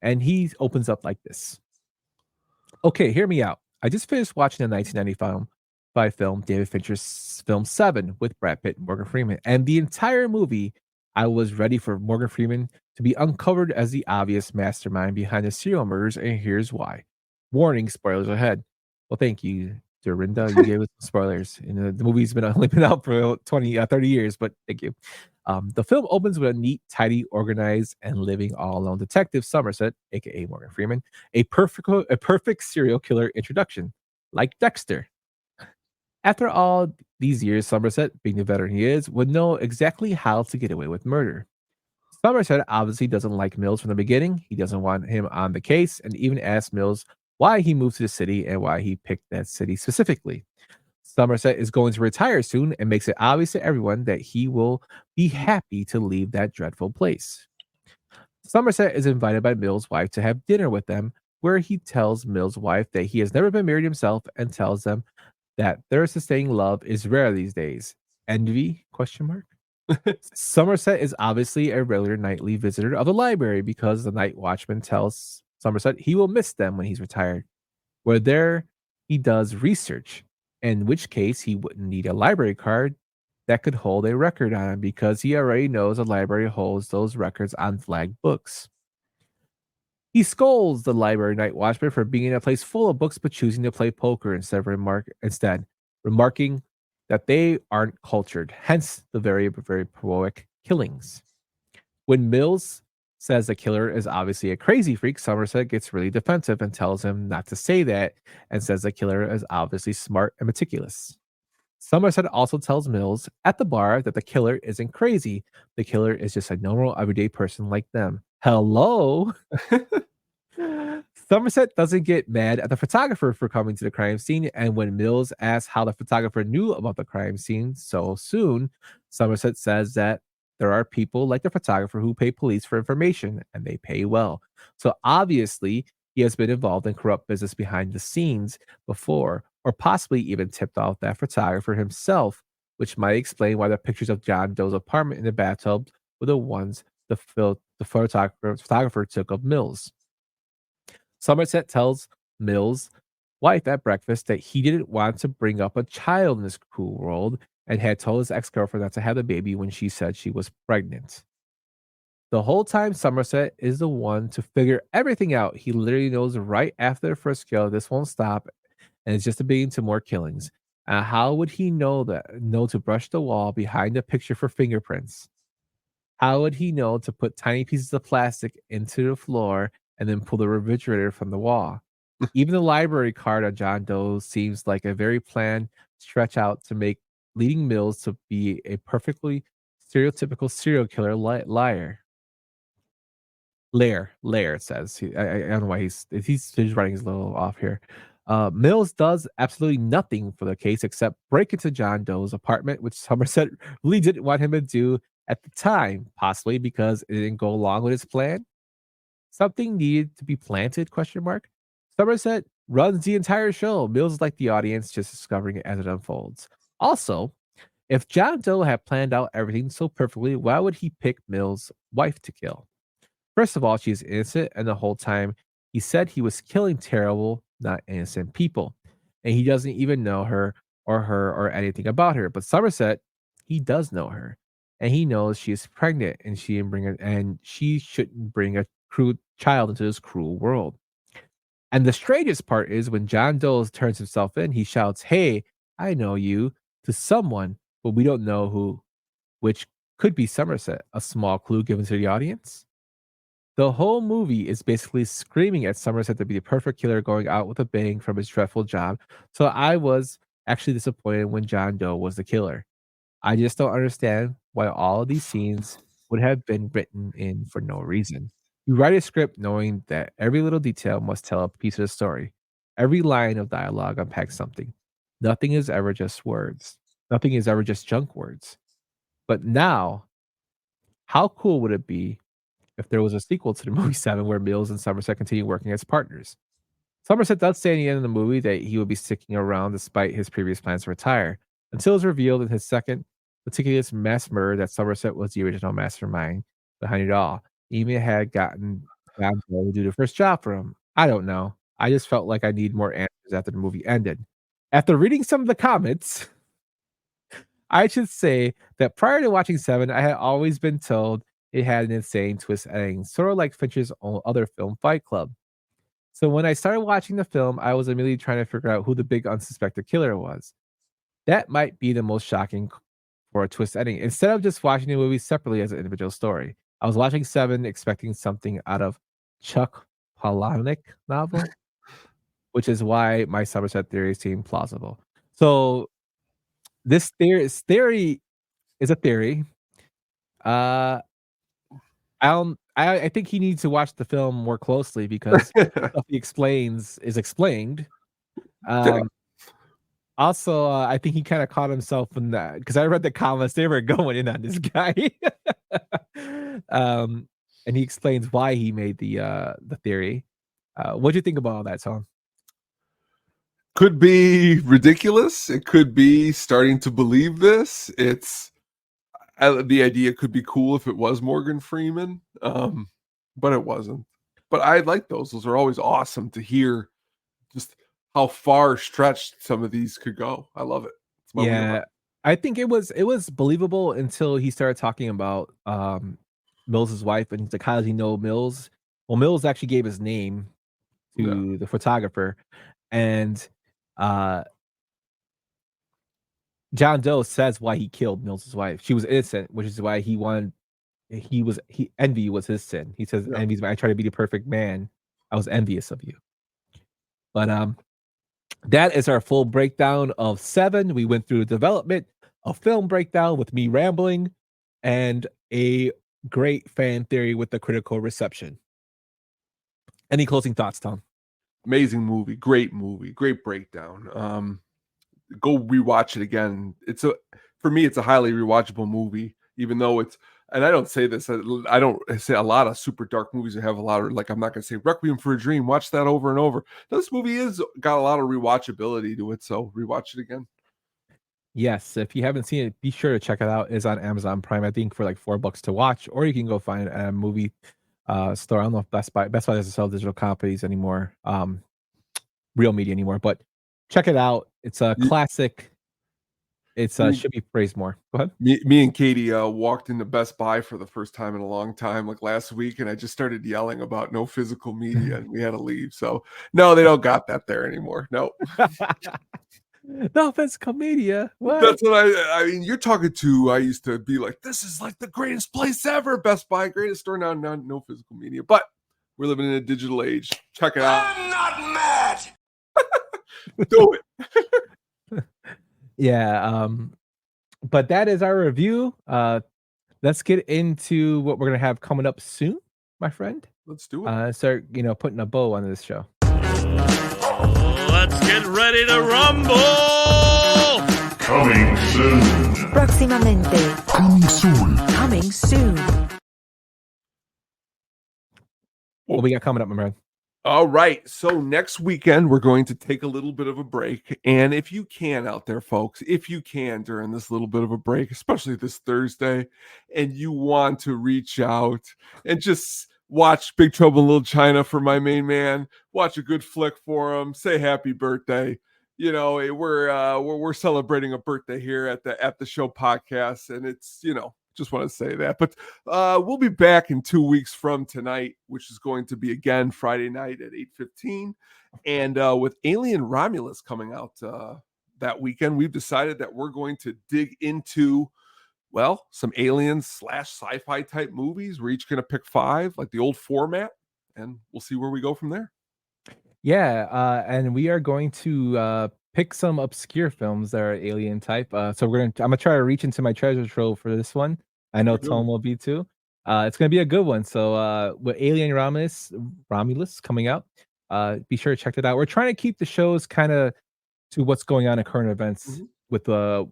And he opens up like this. Okay, hear me out. I just finished watching the 1995 film, David Fincher's film Seven, with Brad Pitt and Morgan Freeman. And the entire movie, I was ready for Morgan Freeman to be uncovered as the obvious mastermind behind the serial murders, and here's why. Warning, spoilers ahead. Well, thank you, Dorinda. You gave us spoilers. And the movie's only been out for 30 years, but thank you. The film opens with a neat, tidy, organized, and living all alone detective, Somerset, aka Morgan Freeman, a perfect serial killer introduction, like Dexter. After all these years, Somerset, being the veteran he is, would know exactly how to get away with murder. Somerset obviously doesn't like Mills from the beginning. He doesn't want him on the case, and even asks Mills why he moved to the city and why he picked that city specifically. Somerset is going to retire soon and makes it obvious to everyone that he will be happy to leave that dreadful place. Somerset is invited by Mill's wife to have dinner with them, where he tells Mill's wife that he has never been married himself and tells them that their sustaining love is rare these days. Envy? Question mark. Somerset is obviously a regular nightly visitor of the library because the night watchman tells Somerset he will miss them when he's retired. Where there he does research, in which case he wouldn't need a library card that could hold a record on him because he already knows the library holds those records on flagged books. He scolds the library night watchman for being in a place full of books but choosing to play poker instead, remarking that they aren't cultured, hence the very, very heroic killings. When Mills says the killer is obviously a crazy freak, Somerset gets really defensive and tells him not to say that and says the killer is obviously smart and meticulous. Somerset also tells Mills at the bar that the killer isn't crazy. The killer is just a normal, everyday person like them. Hello? Somerset doesn't get mad at the photographer for coming to the crime scene, and when Mills asks how the photographer knew about the crime scene so soon, Somerset says that there are people like the photographer who pay police for information, and they pay well. So obviously, he has been involved in corrupt business behind the scenes before, or possibly even tipped off that photographer himself, which might explain why the pictures of John Doe's apartment in the bathtub were the ones the photographer took of Mills. Somerset tells Mills' wife at breakfast that he didn't want to bring up a child in this cruel world and had told his ex-girlfriend not to have the baby when she said she was pregnant. The whole time, Somerset is the one to figure everything out. He literally knows right after the first kill, this won't stop, and it's just a beginning to more killings. How would he know to brush the wall behind the picture for fingerprints? How would he know to put tiny pieces of plastic into the floor and then pull the refrigerator from the wall? Even the library card on John Doe seems like a very planned stretch out to make leading Mills to be a perfectly stereotypical serial killer liar. Lair, it says. I don't know why he's writing his little off here. Mills does absolutely nothing for the case except break into John Doe's apartment, which Somerset really didn't want him to do at the time, possibly because it didn't go along with his plan. Something needed to be planted, question mark. Somerset runs the entire show. Mills is like the audience, just discovering it as it unfolds. Also, if John Doe had planned out everything so perfectly, why would he pick Mills' wife to kill? First of all, she's innocent, and the whole time he said he was killing terrible, not innocent people. And he doesn't even know her or anything about her. But Somerset, he does know her. And he knows she is pregnant and she shouldn't bring a cruel child into this cruel world. And the strangest part is when John Doe turns himself in, he shouts, "Hey, I know you," to someone, but we don't know who, which could be Somerset, a small clue given to the audience. The whole movie is basically screaming at Somerset to be the perfect killer going out with a bang from his dreadful job. So I was actually disappointed when John Doe was the killer. I just don't understand why all of these scenes would have been written in for no reason. You write a script knowing that every little detail must tell a piece of the story. Every line of dialogue unpacks something. Nothing is ever just words. Nothing is ever just junk words. But now, how cool would it be if there was a sequel to the movie 7 where Mills and Somerset continue working as partners? Somerset does say in the end of the movie that he will be sticking around despite his previous plans to retire, until it's revealed in his second meticulous mass murder that Somerset was the original mastermind behind it all. He even had gotten John Doe to do the first job for him. I don't know. I just felt like I need more answers after the movie ended. After reading some of the comments, I should say that prior to watching 7, I had always been told it had an insane twist ending, sort of like Fincher's own other film, Fight Club. So when I started watching the film, I was immediately trying to figure out who the big unsuspected killer was. That might be the most shocking for a twist ending. Instead of just watching the movie separately as an individual story, I was watching 7 expecting something out of Chuck Palahniuk novel, which is why my Somerset theory seemed plausible. So this theory is a theory. I think he needs to watch the film more closely because stuff he explains is explained. Also, I think he kind of caught himself in that because I read the comments; they were going in on this guy. and he explains why he made the theory. What do you think about all that, Tom? Could be ridiculous. It could be starting to believe this. The idea could be cool if it was Morgan Freeman, but it wasn't. But I like those. Those are always awesome to hear. Just how far stretched some of these could go. I love it. It's my Yeah, wheelhouse. I think it was believable until he started talking about Mills's wife, and he's like, "How does he know Mills?" Well, Mills actually gave his name to the photographer, and John Doe says why he killed Mills's wife. She was innocent, which is why envy was his sin. He says, "Envy's why I try to be the perfect man. I was envious of you." But that is our full breakdown of Seven. We went through the development, a film breakdown with me rambling, and a great fan theory with the critical reception. Any closing thoughts, Tom? Amazing movie, great breakdown. Go rewatch it again. For me, it's a highly rewatchable movie, even though and I don't say this, I don't say a lot of super dark movies that have a lot of, like, I'm not going to say Requiem for a Dream, watch that over and over. This movie got a lot of rewatchability to it, so rewatch it again. Yes, if you haven't seen it, be sure to check it out. It's on Amazon Prime, I think, for like $4 to watch, or you can go find it at a movie store. I don't know if Best Buy doesn't sell digital copies anymore, real media anymore, but check it out. It's a classic. It's should be praised more. Go ahead. Me and Katie walked into Best Buy for the first time in a long time, like last week, and I just started yelling about no physical media, and we had to leave. So no, they don't got that there anymore. No. No physical media. What? That's what I mean. You're talking to. I used to be like, this is like the greatest place ever. Best Buy, greatest store now. No physical media, but we're living in a digital age. Check it out. I'm not mad. Do it. Yeah, but that is our review. Let's get into what we're gonna have coming up soon, my friend. Let's do it. Start, putting a bow on this show. Let's get ready to rumble! Coming soon. Próximamente. Coming soon. Coming soon. What we got coming up, my man? All right. So next weekend, we're going to take a little bit of a break. And if you can out there, folks, if you can during this little bit of a break, especially this Thursday, and you want to reach out and just watch Big Trouble in Little China for my main man, watch a good flick for him, say happy birthday. We're celebrating a birthday here at the show podcast, and it's, just want to say that. But we'll be back in 2 weeks from tonight, which is going to be again Friday night at 8:15, and with Alien Romulus coming out that weekend, we've decided that we're going to dig into some aliens / sci-fi type movies. We're each going to pick 5, like the old format, and we'll see where we go from there. Yeah, and we are going to pick some obscure films that are alien type. So I'm gonna try to reach into my treasure trove for this one. I know Tom will be too. It's gonna be a good one. So with Alien Romulus coming out, be sure to check it out. We're trying to keep the shows kind of to what's going on in current events with so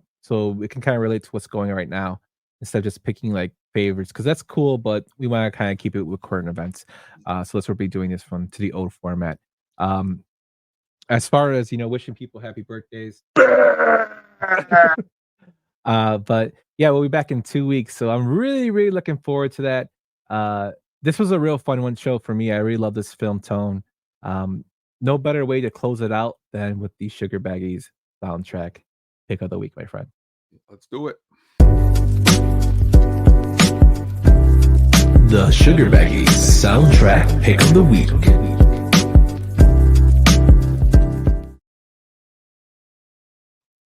it can kind of relate to what's going on right now instead of just picking like favorites, because that's cool, but we want to kind of keep it with current events. So that's what we'll be doing this from to the old format. As far as wishing people happy birthdays, but yeah, we'll be back in 2 weeks, so I'm really, really looking forward to that. This was a real fun show for me. I really love this film tone. No better way to close it out than with the Sugar Baggies soundtrack pick of the week, my friend. Let's do it. The Sugar Baggies soundtrack pick of the week.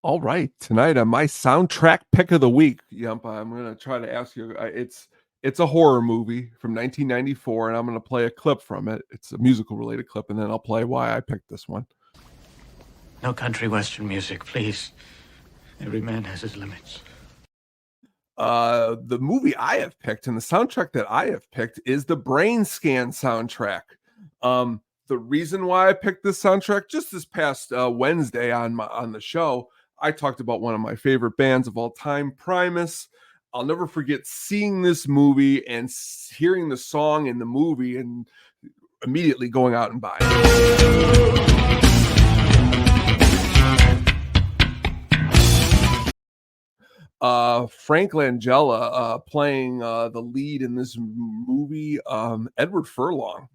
All right, tonight on my soundtrack pick of the week, Yumpa, I'm going to try to ask you. It's a horror movie from 1994, and I'm going to play a clip from it. It's a musical related clip, and then I'll play why I picked this one. No country western music, please. Every man has his limits. The movie I have picked and the soundtrack that I have picked is the Brain Scan soundtrack. The reason why I picked this soundtrack, just this past Wednesday on the show, I talked about one of my favorite bands of all time, Primus. I'll never forget seeing this movie and hearing the song in the movie and immediately going out and buying it. Frank Langella playing the lead in this movie, Edward Furlong.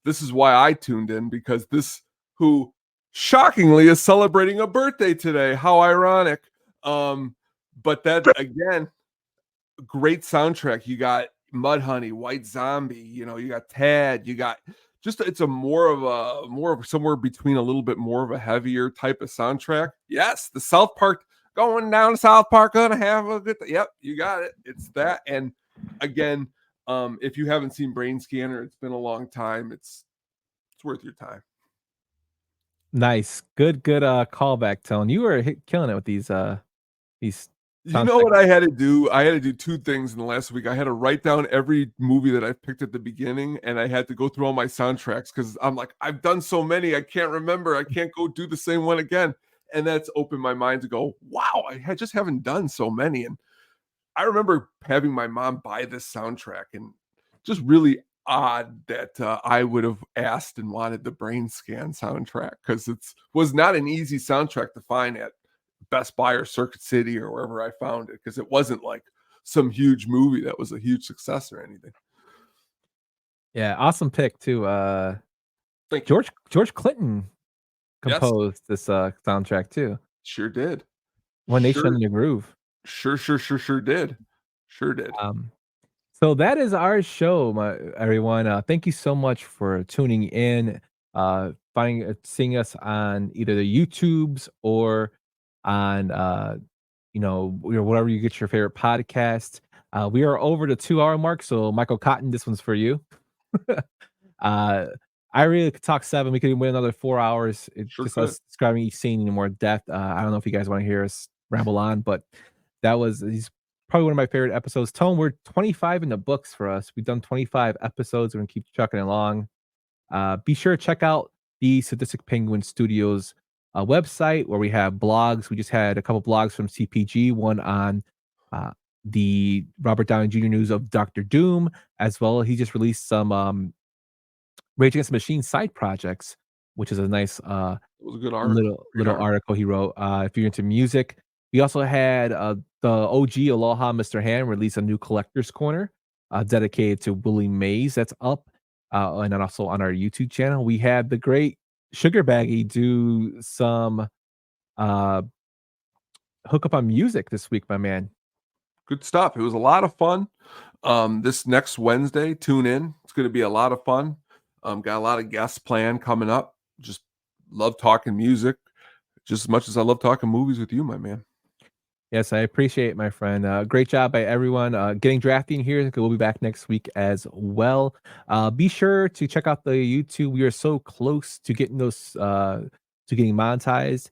This is why I tuned in, because this, who shockingly is celebrating a birthday today. How ironic. But that, again, great soundtrack. You got Mudhoney, White Zombie, you got Tad, you got just, it's a more of somewhere between a little bit more of a heavier type of soundtrack. Yes, the South Park, going down to South Park, gonna have a good yep, you got it. It's that. And again, if you haven't seen Brain Scanner, it's been a long time. It's worth your time. Nice. Good callback, Tone. You were killing it with these You know what I had to do? I had to do two things in the last week. I had to write down every movie that I picked at the beginning, and I had to go through all my soundtracks, because I'm like, I've done so many, I can't remember. I can't go do the same one again. And that's opened my mind to go, wow, I just haven't done so many. And I remember having my mom buy this soundtrack, and just really odd that I would have asked and wanted the Brain Scan soundtrack, because it was not an easy soundtrack to find at Best Buy or Circuit City or wherever I found it, because it wasn't like some huge movie that was a huge success or anything. Yeah, awesome pick too. George Clinton composed this soundtrack too. Sure did. One Nation in the Groove. Sure did. So that is our show, everyone. Thank you so much for tuning in, seeing us on either the YouTubes or on whatever you get your favorite podcast. We are over the 2-hour mark, so Michael Cotton, this one's for you. I really could talk 7. We could win another 4 hours. It's just us describing each scene in more depth. I don't know if you guys want to hear us ramble on, but he's probably one of my favorite episodes. Tone, we're 25 in the books for us. We've done 25 episodes. We're gonna keep chucking along. Be sure to check out the Sadistic Penguin Studios website, where we have blogs. We just had a couple blogs from CPG, one on the Robert Downey Jr. news of Dr. Doom, as well. He just released some Rage Against the Machine side projects, which is a nice it was a good article. little article he wrote. If you're into music, we also had the OG Aloha Mr. Hand release a new collector's corner dedicated to Willie Mays. That's up, and then also on our YouTube channel. We had the great Sugar Baggy do some hook up on music this week, my man. Good stuff. It was a lot of fun. This next Wednesday, tune in. It's going to be a lot of fun. Got a lot of guests planned coming up. Just love talking music just as much as I love talking movies with you, my man. Yes, I appreciate it, my friend. Great job by everyone getting drafting here. We'll be back next week as well. Be sure to check out the YouTube. We are so close to getting those to getting monetized.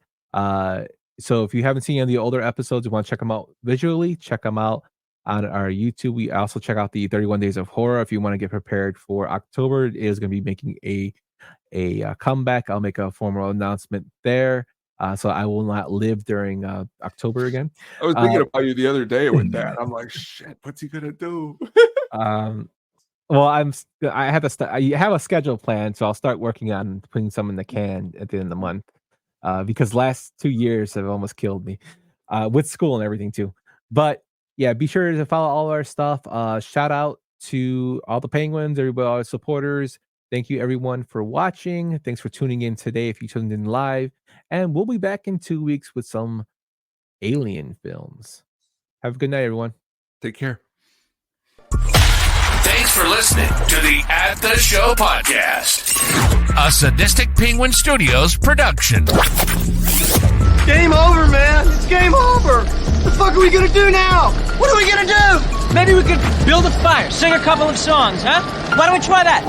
So if you haven't seen any of the older episodes, you want to check them out visually, check them out on our YouTube. We also check out the 31 Days of Horror if you want to get prepared for October. It is going to be making a comeback. I'll make a formal announcement there. So I will not live during October again. I was thinking about you the other day with that. I'm like, shit, what's he gonna do? Well, I have a schedule plan, so I'll start working on putting some in the can at the end of the month. Because last 2 years have almost killed me with school and everything too. But yeah, be sure to follow all our stuff. Shout out to all the Penguins, everybody, all our supporters. Thank you, everyone, for watching. Thanks for tuning in today if you tuned in live. And we'll be back in 2 weeks with some alien films. Have a good night, everyone. Take care. Thanks for listening to the At the Show podcast, a Sadistic Penguin Studios production. Game over, man. It's game over. What the fuck are we gonna do now? What are we gonna do? Maybe we could build a fire, sing a couple of songs, huh? Why don't we try that?